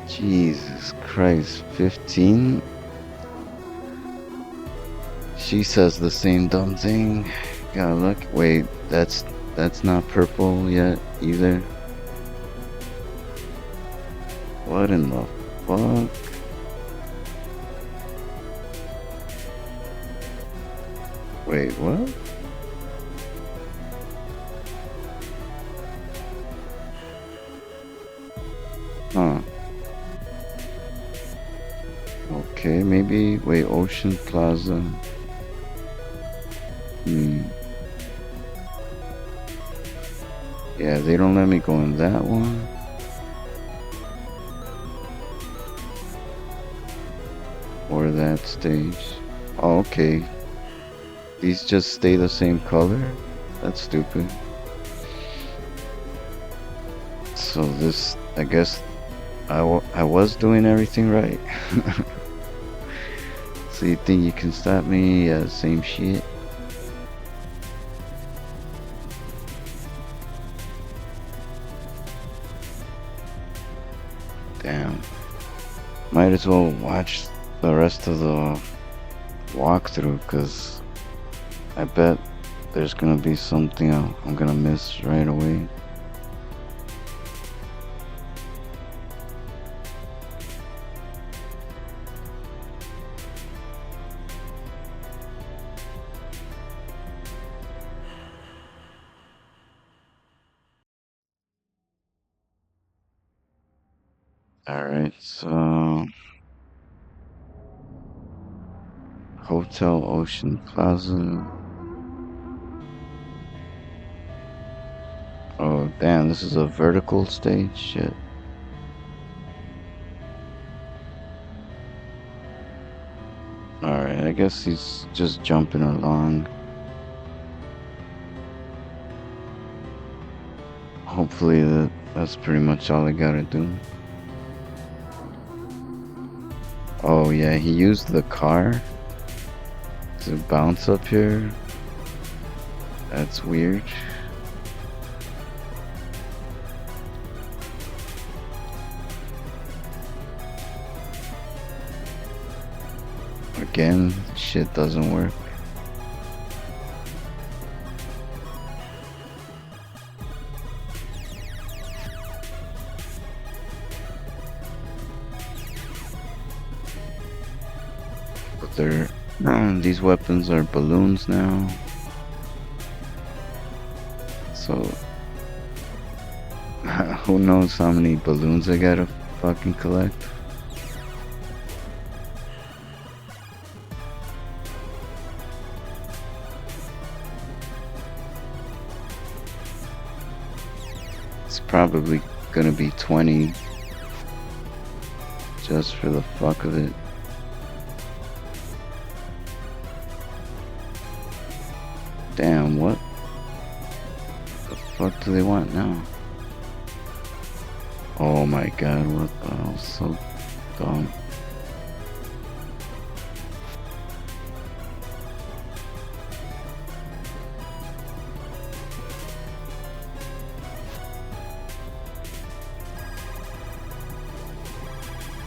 Jesus Christ, 15? She says the same dumb thing. Gotta look. Wait, that's not purple yet either. What in the fuck? Wait, what? Huh. Okay, maybe. Wait, Ocean Plaza. Yeah, they don't let me go in that one. Or that stage. Oh, okay. These just stay the same color? That's stupid. So this, I guess, I was doing everything right. So you think you can stop me? Yeah, same shit. Damn. Might as well watch the rest of the walkthrough, because I bet there's gonna be something I'm gonna miss right away. Alright, so Hotel Ocean Plaza. Oh damn, this is a vertical stage? Shit. Alright, I guess he's just jumping along. Hopefully that's pretty much all I gotta do. Oh yeah, he used the car to bounce up here. That's weird. Again, shit doesn't work. But these weapons are balloons now. So who knows how many balloons I gotta fucking collect. It's probably gonna be 20 just for the fuck of it. Damn, what the fuck do they want now? Oh my god, what the hell? So dumb.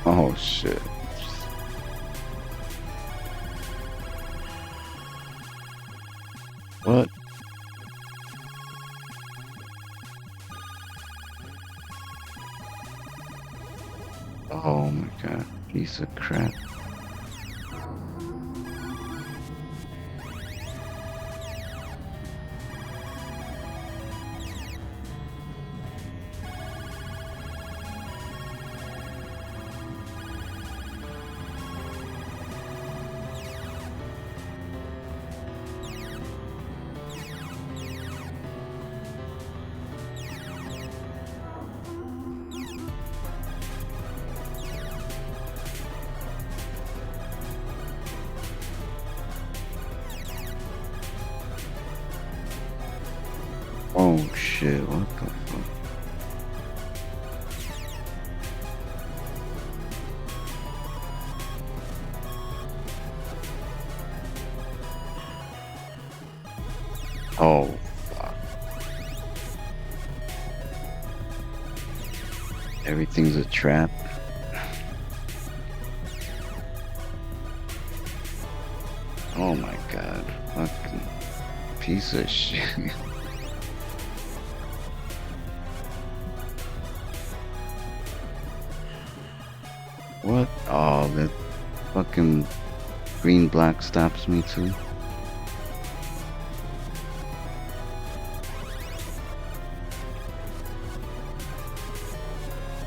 Oh shit. What? Oh my god, piece of crap. shit, what the fuck? Oh, fuck. Everything's a trap. Oh my god, fucking piece of shit. What? Oh, that fucking green black stops me too.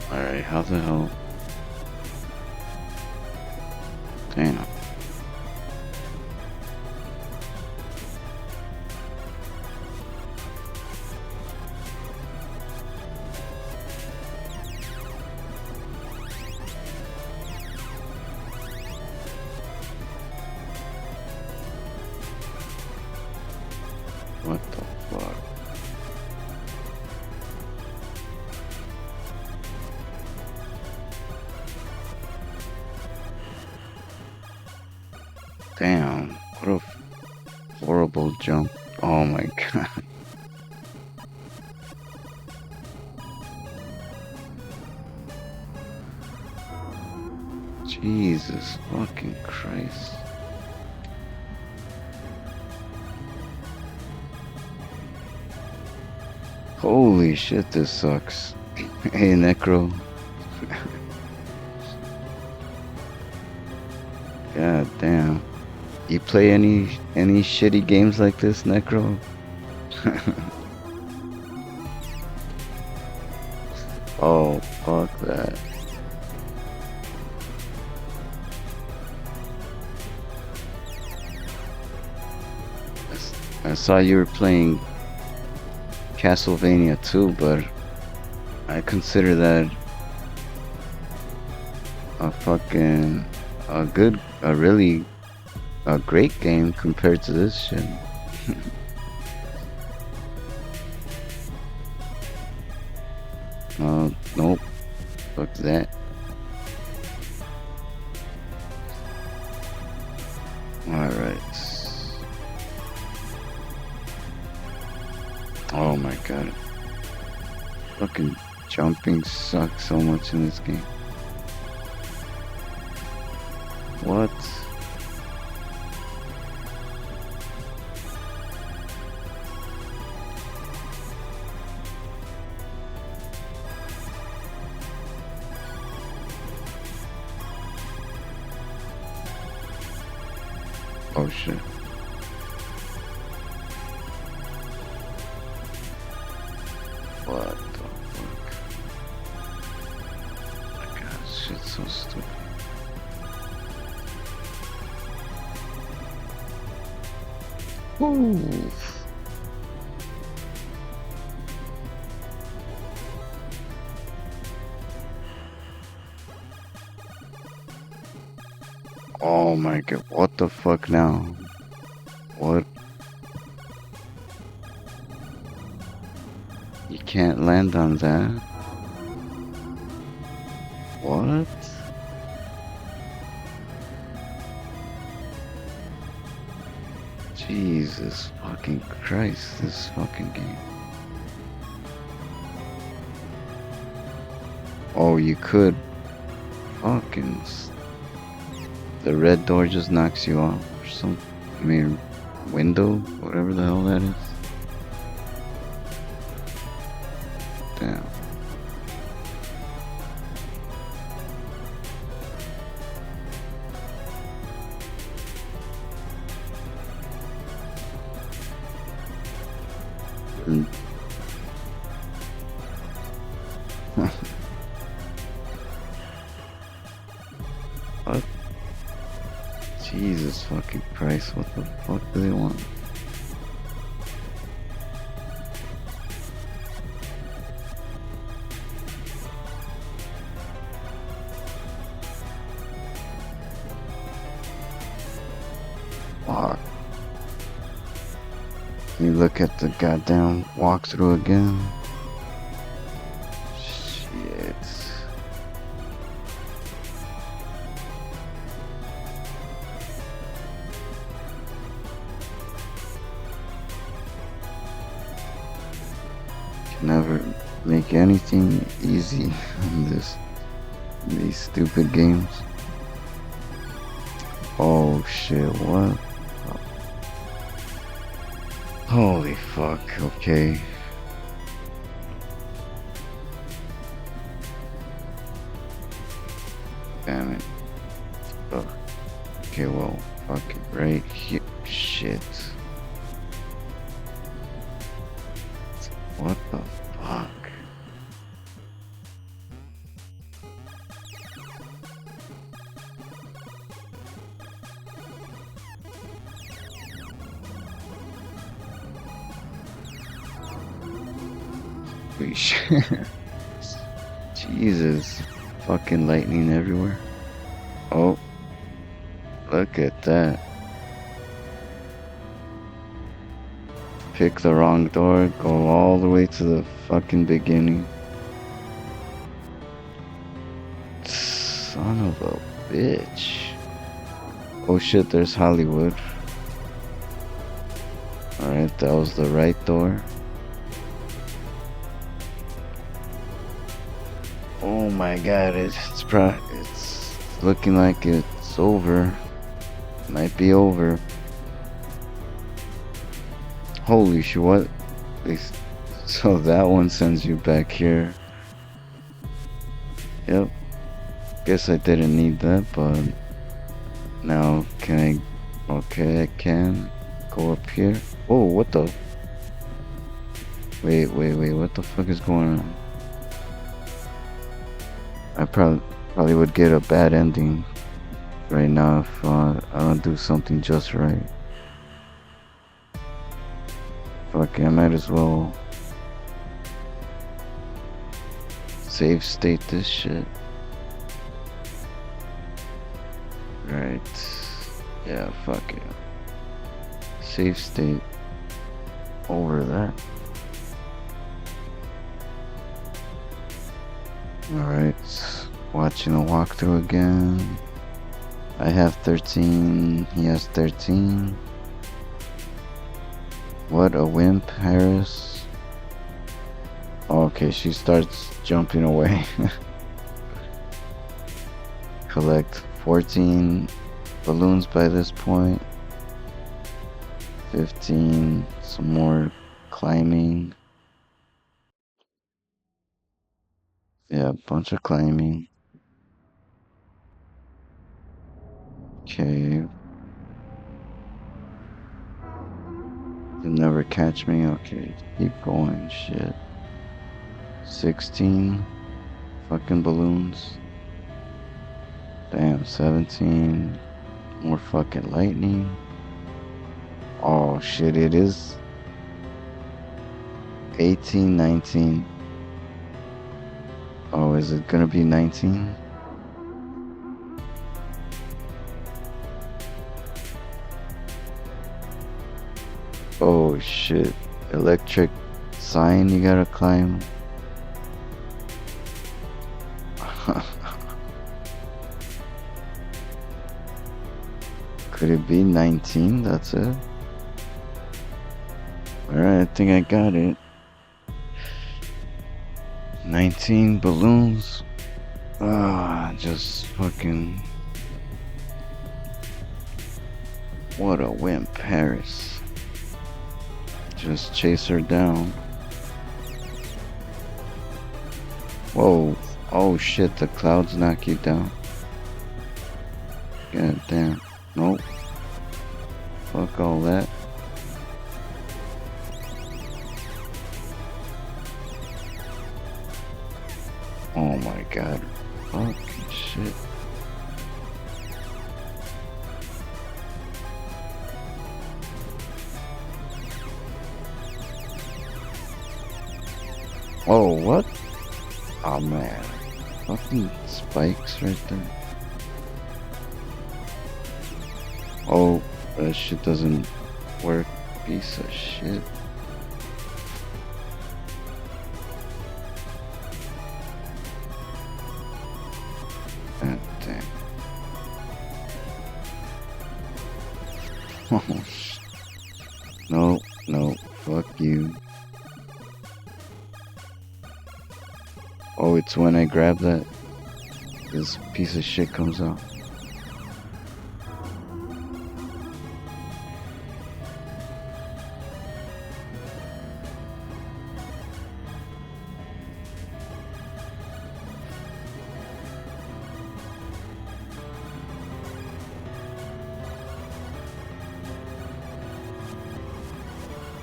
Alright, how the hell? Damn. What the fuck? Damn, what a horrible jump. Oh my god. Jesus fucking Christ. Holy shit, this sucks. Hey, Necro. God damn. You play any shitty games like this, Necro? Oh, fuck that. I saw you were playing Castlevania 2, but I consider that a great game compared to this shit. Nope. Fuck that. Alright. Oh my god. Fucking jumping sucks so much in this game. What? Oh shit. What the fuck? My god, shit's so stupid. Woo! Oh my god, what the fuck now? What? You can't land on that? What? Jesus fucking Christ, this fucking game. Oh, you could. Fucking. The red door just knocks you off or something. I mean, window, whatever the hell that is. Damn. What? Jesus fucking Christ, what the fuck do they want? Fuck. look at the goddamn walkthrough again. Shit. Can never make anything easy in these stupid games. Oh shit, what? Holy fuck, okay. Damn it. Oh. Okay, well, fuck it, right here. Shit. What the fuck? Holy shit. Jesus. Fucking lightning everywhere. Oh. Look at that. Pick the wrong door, go all the way to the fucking beginning. Son of a bitch. Oh shit, there's Hollywood. Alright, that was the right door. Oh my god, it's looking like it's over. Might be over. Holy shit, what? So that one sends you back here. Yep. Guess I didn't need that, but now can I? Okay, I can go up here. Oh, what the? Wait, what the fuck is going on? I probably would get a bad ending right now if I don't do something just right. Fuck, I might as well save state this shit. Right. Yeah, fuck it. Save state over that. Alright. Watching a walkthrough again. I have 13. He has 13. What a wimp, Harris. Okay, she starts jumping away. Collect 14 balloons by this point. 15, some more climbing. Yeah, a bunch of climbing. Okay. You'll never catch me. Okay, keep going. Shit. 16 fucking balloons. Damn, 17 more fucking lightning. Oh shit, it is 18, 19. Oh, is it gonna be 19? Oh shit, electric sign you gotta climb. Could it be 19? That's it. Alright, I think I got it. 19 balloons. Just fucking. What a wimp, Harris. Just chase her down. Whoa. Oh shit, the clouds knock you down. God damn. Nope. Fuck all that. Oh my god. Fucking shit. Oh, what? Oh man. Fucking spikes right there. Oh, that shit doesn't work. Piece of shit. No, no, fuck you. Oh, it's when I grab that, this piece of shit comes out.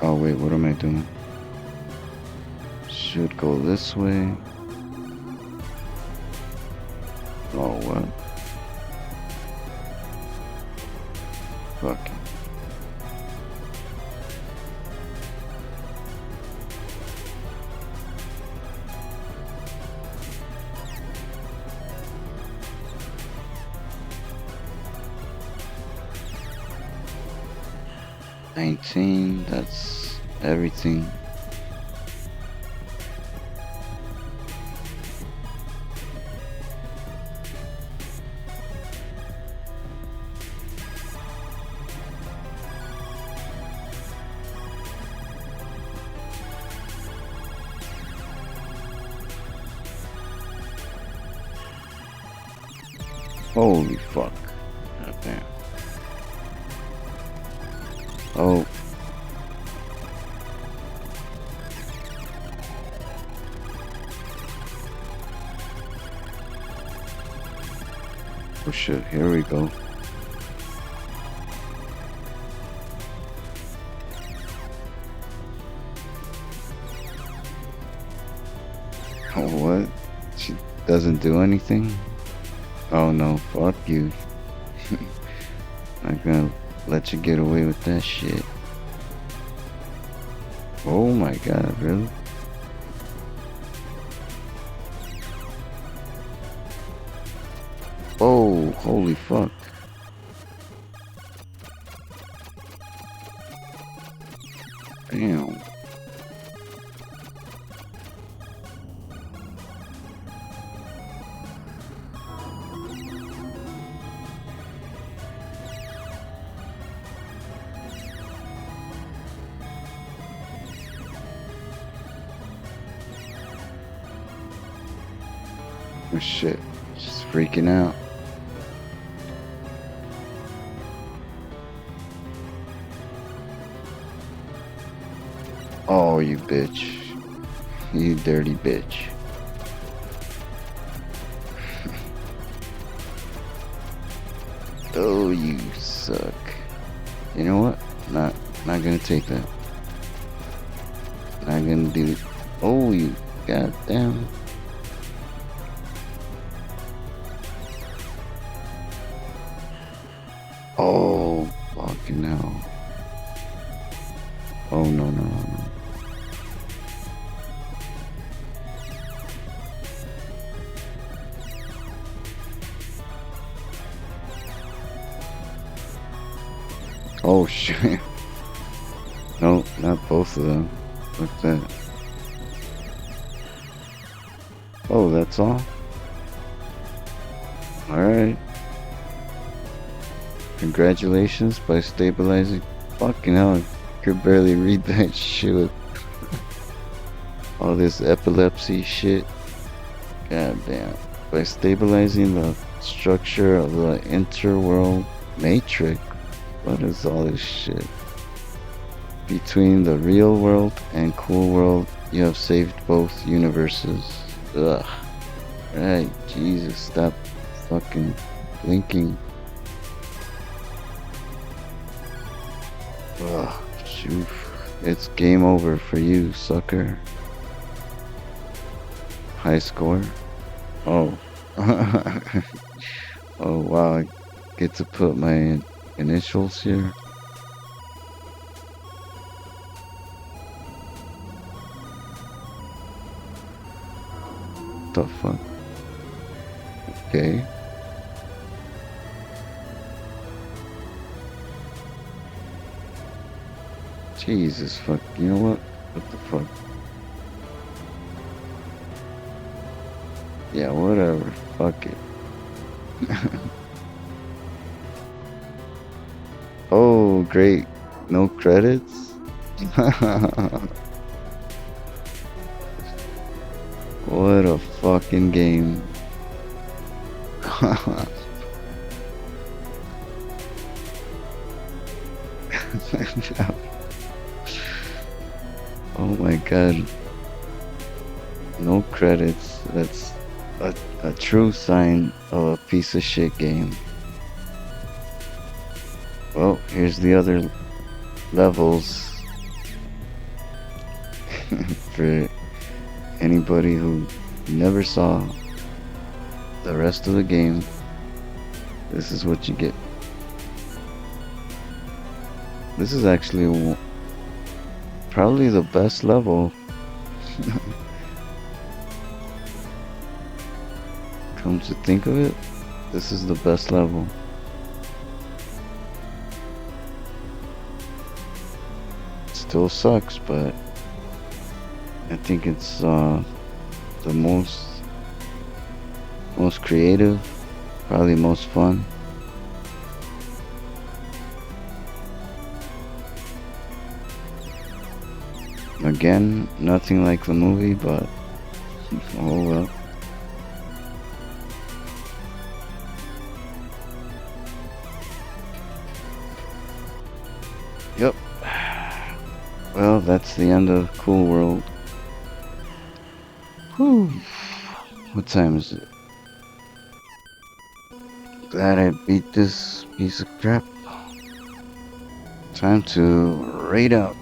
Oh wait, what am I doing? Should go this way. Oh, what? Fuck it. $19, that's everything. Holy fuck. God damn. Oh. Oh shit, here we go. Oh, what? She doesn't do anything? Oh no, fuck you. I'm not gonna let you get away with that shit. Oh my god, really? Oh, holy fuck. Damn. Oh shit, just freaking out. Oh, you bitch. You dirty bitch. Oh, you suck. You know what? Not gonna take that. Not gonna do it. Oh, you goddamn. Oh, fucking hell. Oh, no, no, no, no. Oh, shit. No, not both of them. What's that? Oh, that's all? Alright. Congratulations by stabilizing. Fucking hell, I could barely read that shit with all this epilepsy shit. God damn. By stabilizing the structure of the interworld matrix. What is all this shit? Between the real world and cool world, you have saved both universes. Ugh. Right, Jesus, stop fucking blinking. Ugh, shoot. It's game over for you, sucker. High score? Oh. Oh, wow. I get to put my initials here. What the fuck? Okay. Jesus fuck, you know what? What the fuck? Yeah, whatever. Fuck it. Oh, Oh, great. No credits? What a fucking game. Oh my god. No credits. That's a true sign of a piece of shit game. Well, here's the other levels for anybody who never saw the rest of the game. This is what you get. This is actually probably the best level. Come to think of it, this is the best level. Still sucks, but I think it's the most creative, probably most fun. Again, nothing like the movie, but oh well. Yep. Well, that's the end of Cool World. Whew. What time is it? Glad I beat this piece of crap. Time to raid out.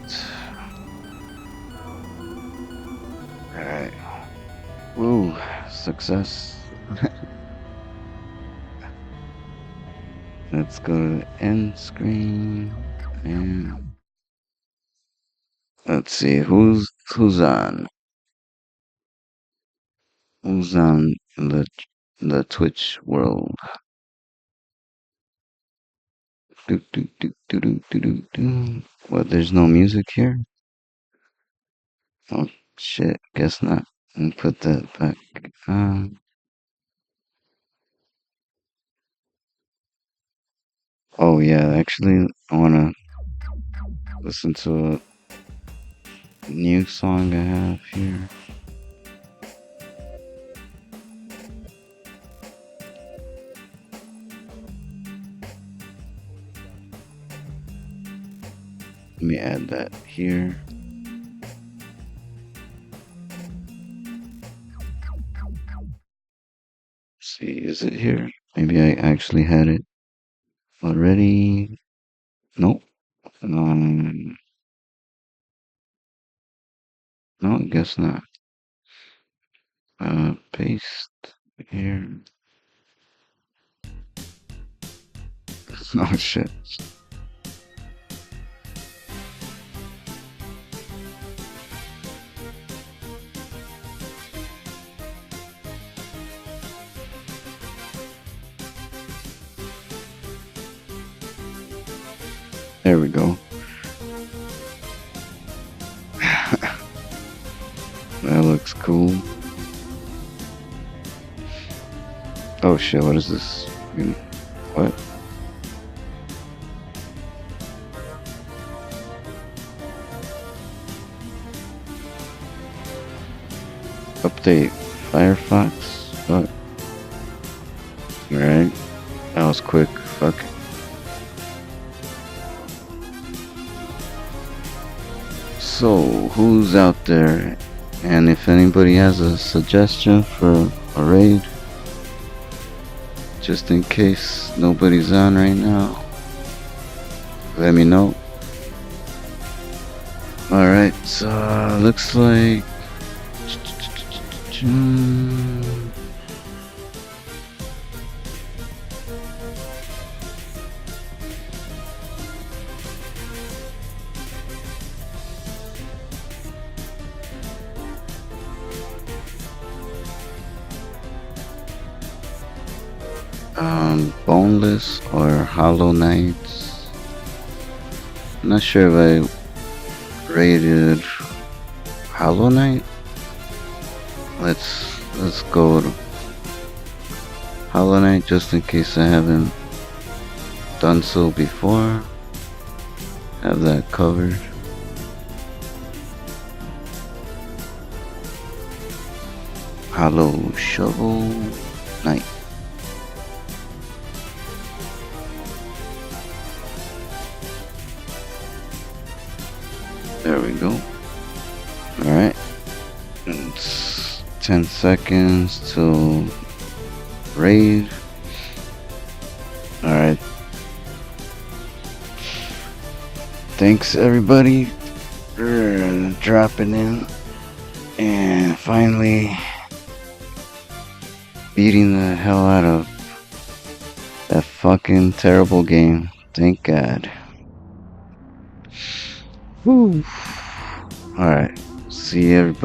Alright. Woo, success. Let's go to the end screen and let's see who's on. Who's on the Twitch world? What, there's no music here? Oh shit, guess not. And put that back on. Oh yeah, actually I wanna listen to a new song I have here. Let me add that here. See, is it here? Maybe I actually had it already. Nope. No, I guess not. Paste here. Oh shit. There we go. That looks cool. Oh shit, what is this? What? Update Firefox? What? Alright. That was quick. Fuck. So, who's out there? And if anybody has a suggestion for a raid, just in case nobody's on right now, let me know. Alright, so looks like Boneless or Hollow Knights. Not sure if I rated Hollow Knight. Let's go to Hollow Knight just in case I haven't done so before. have that covered. Hollow Shovel Knight. There we go. Alright. It's 10 seconds till raid. Alright. Thanks everybody for dropping in and finally beating the hell out of that fucking terrible game. Thank God. Whew. Alright. See everybody.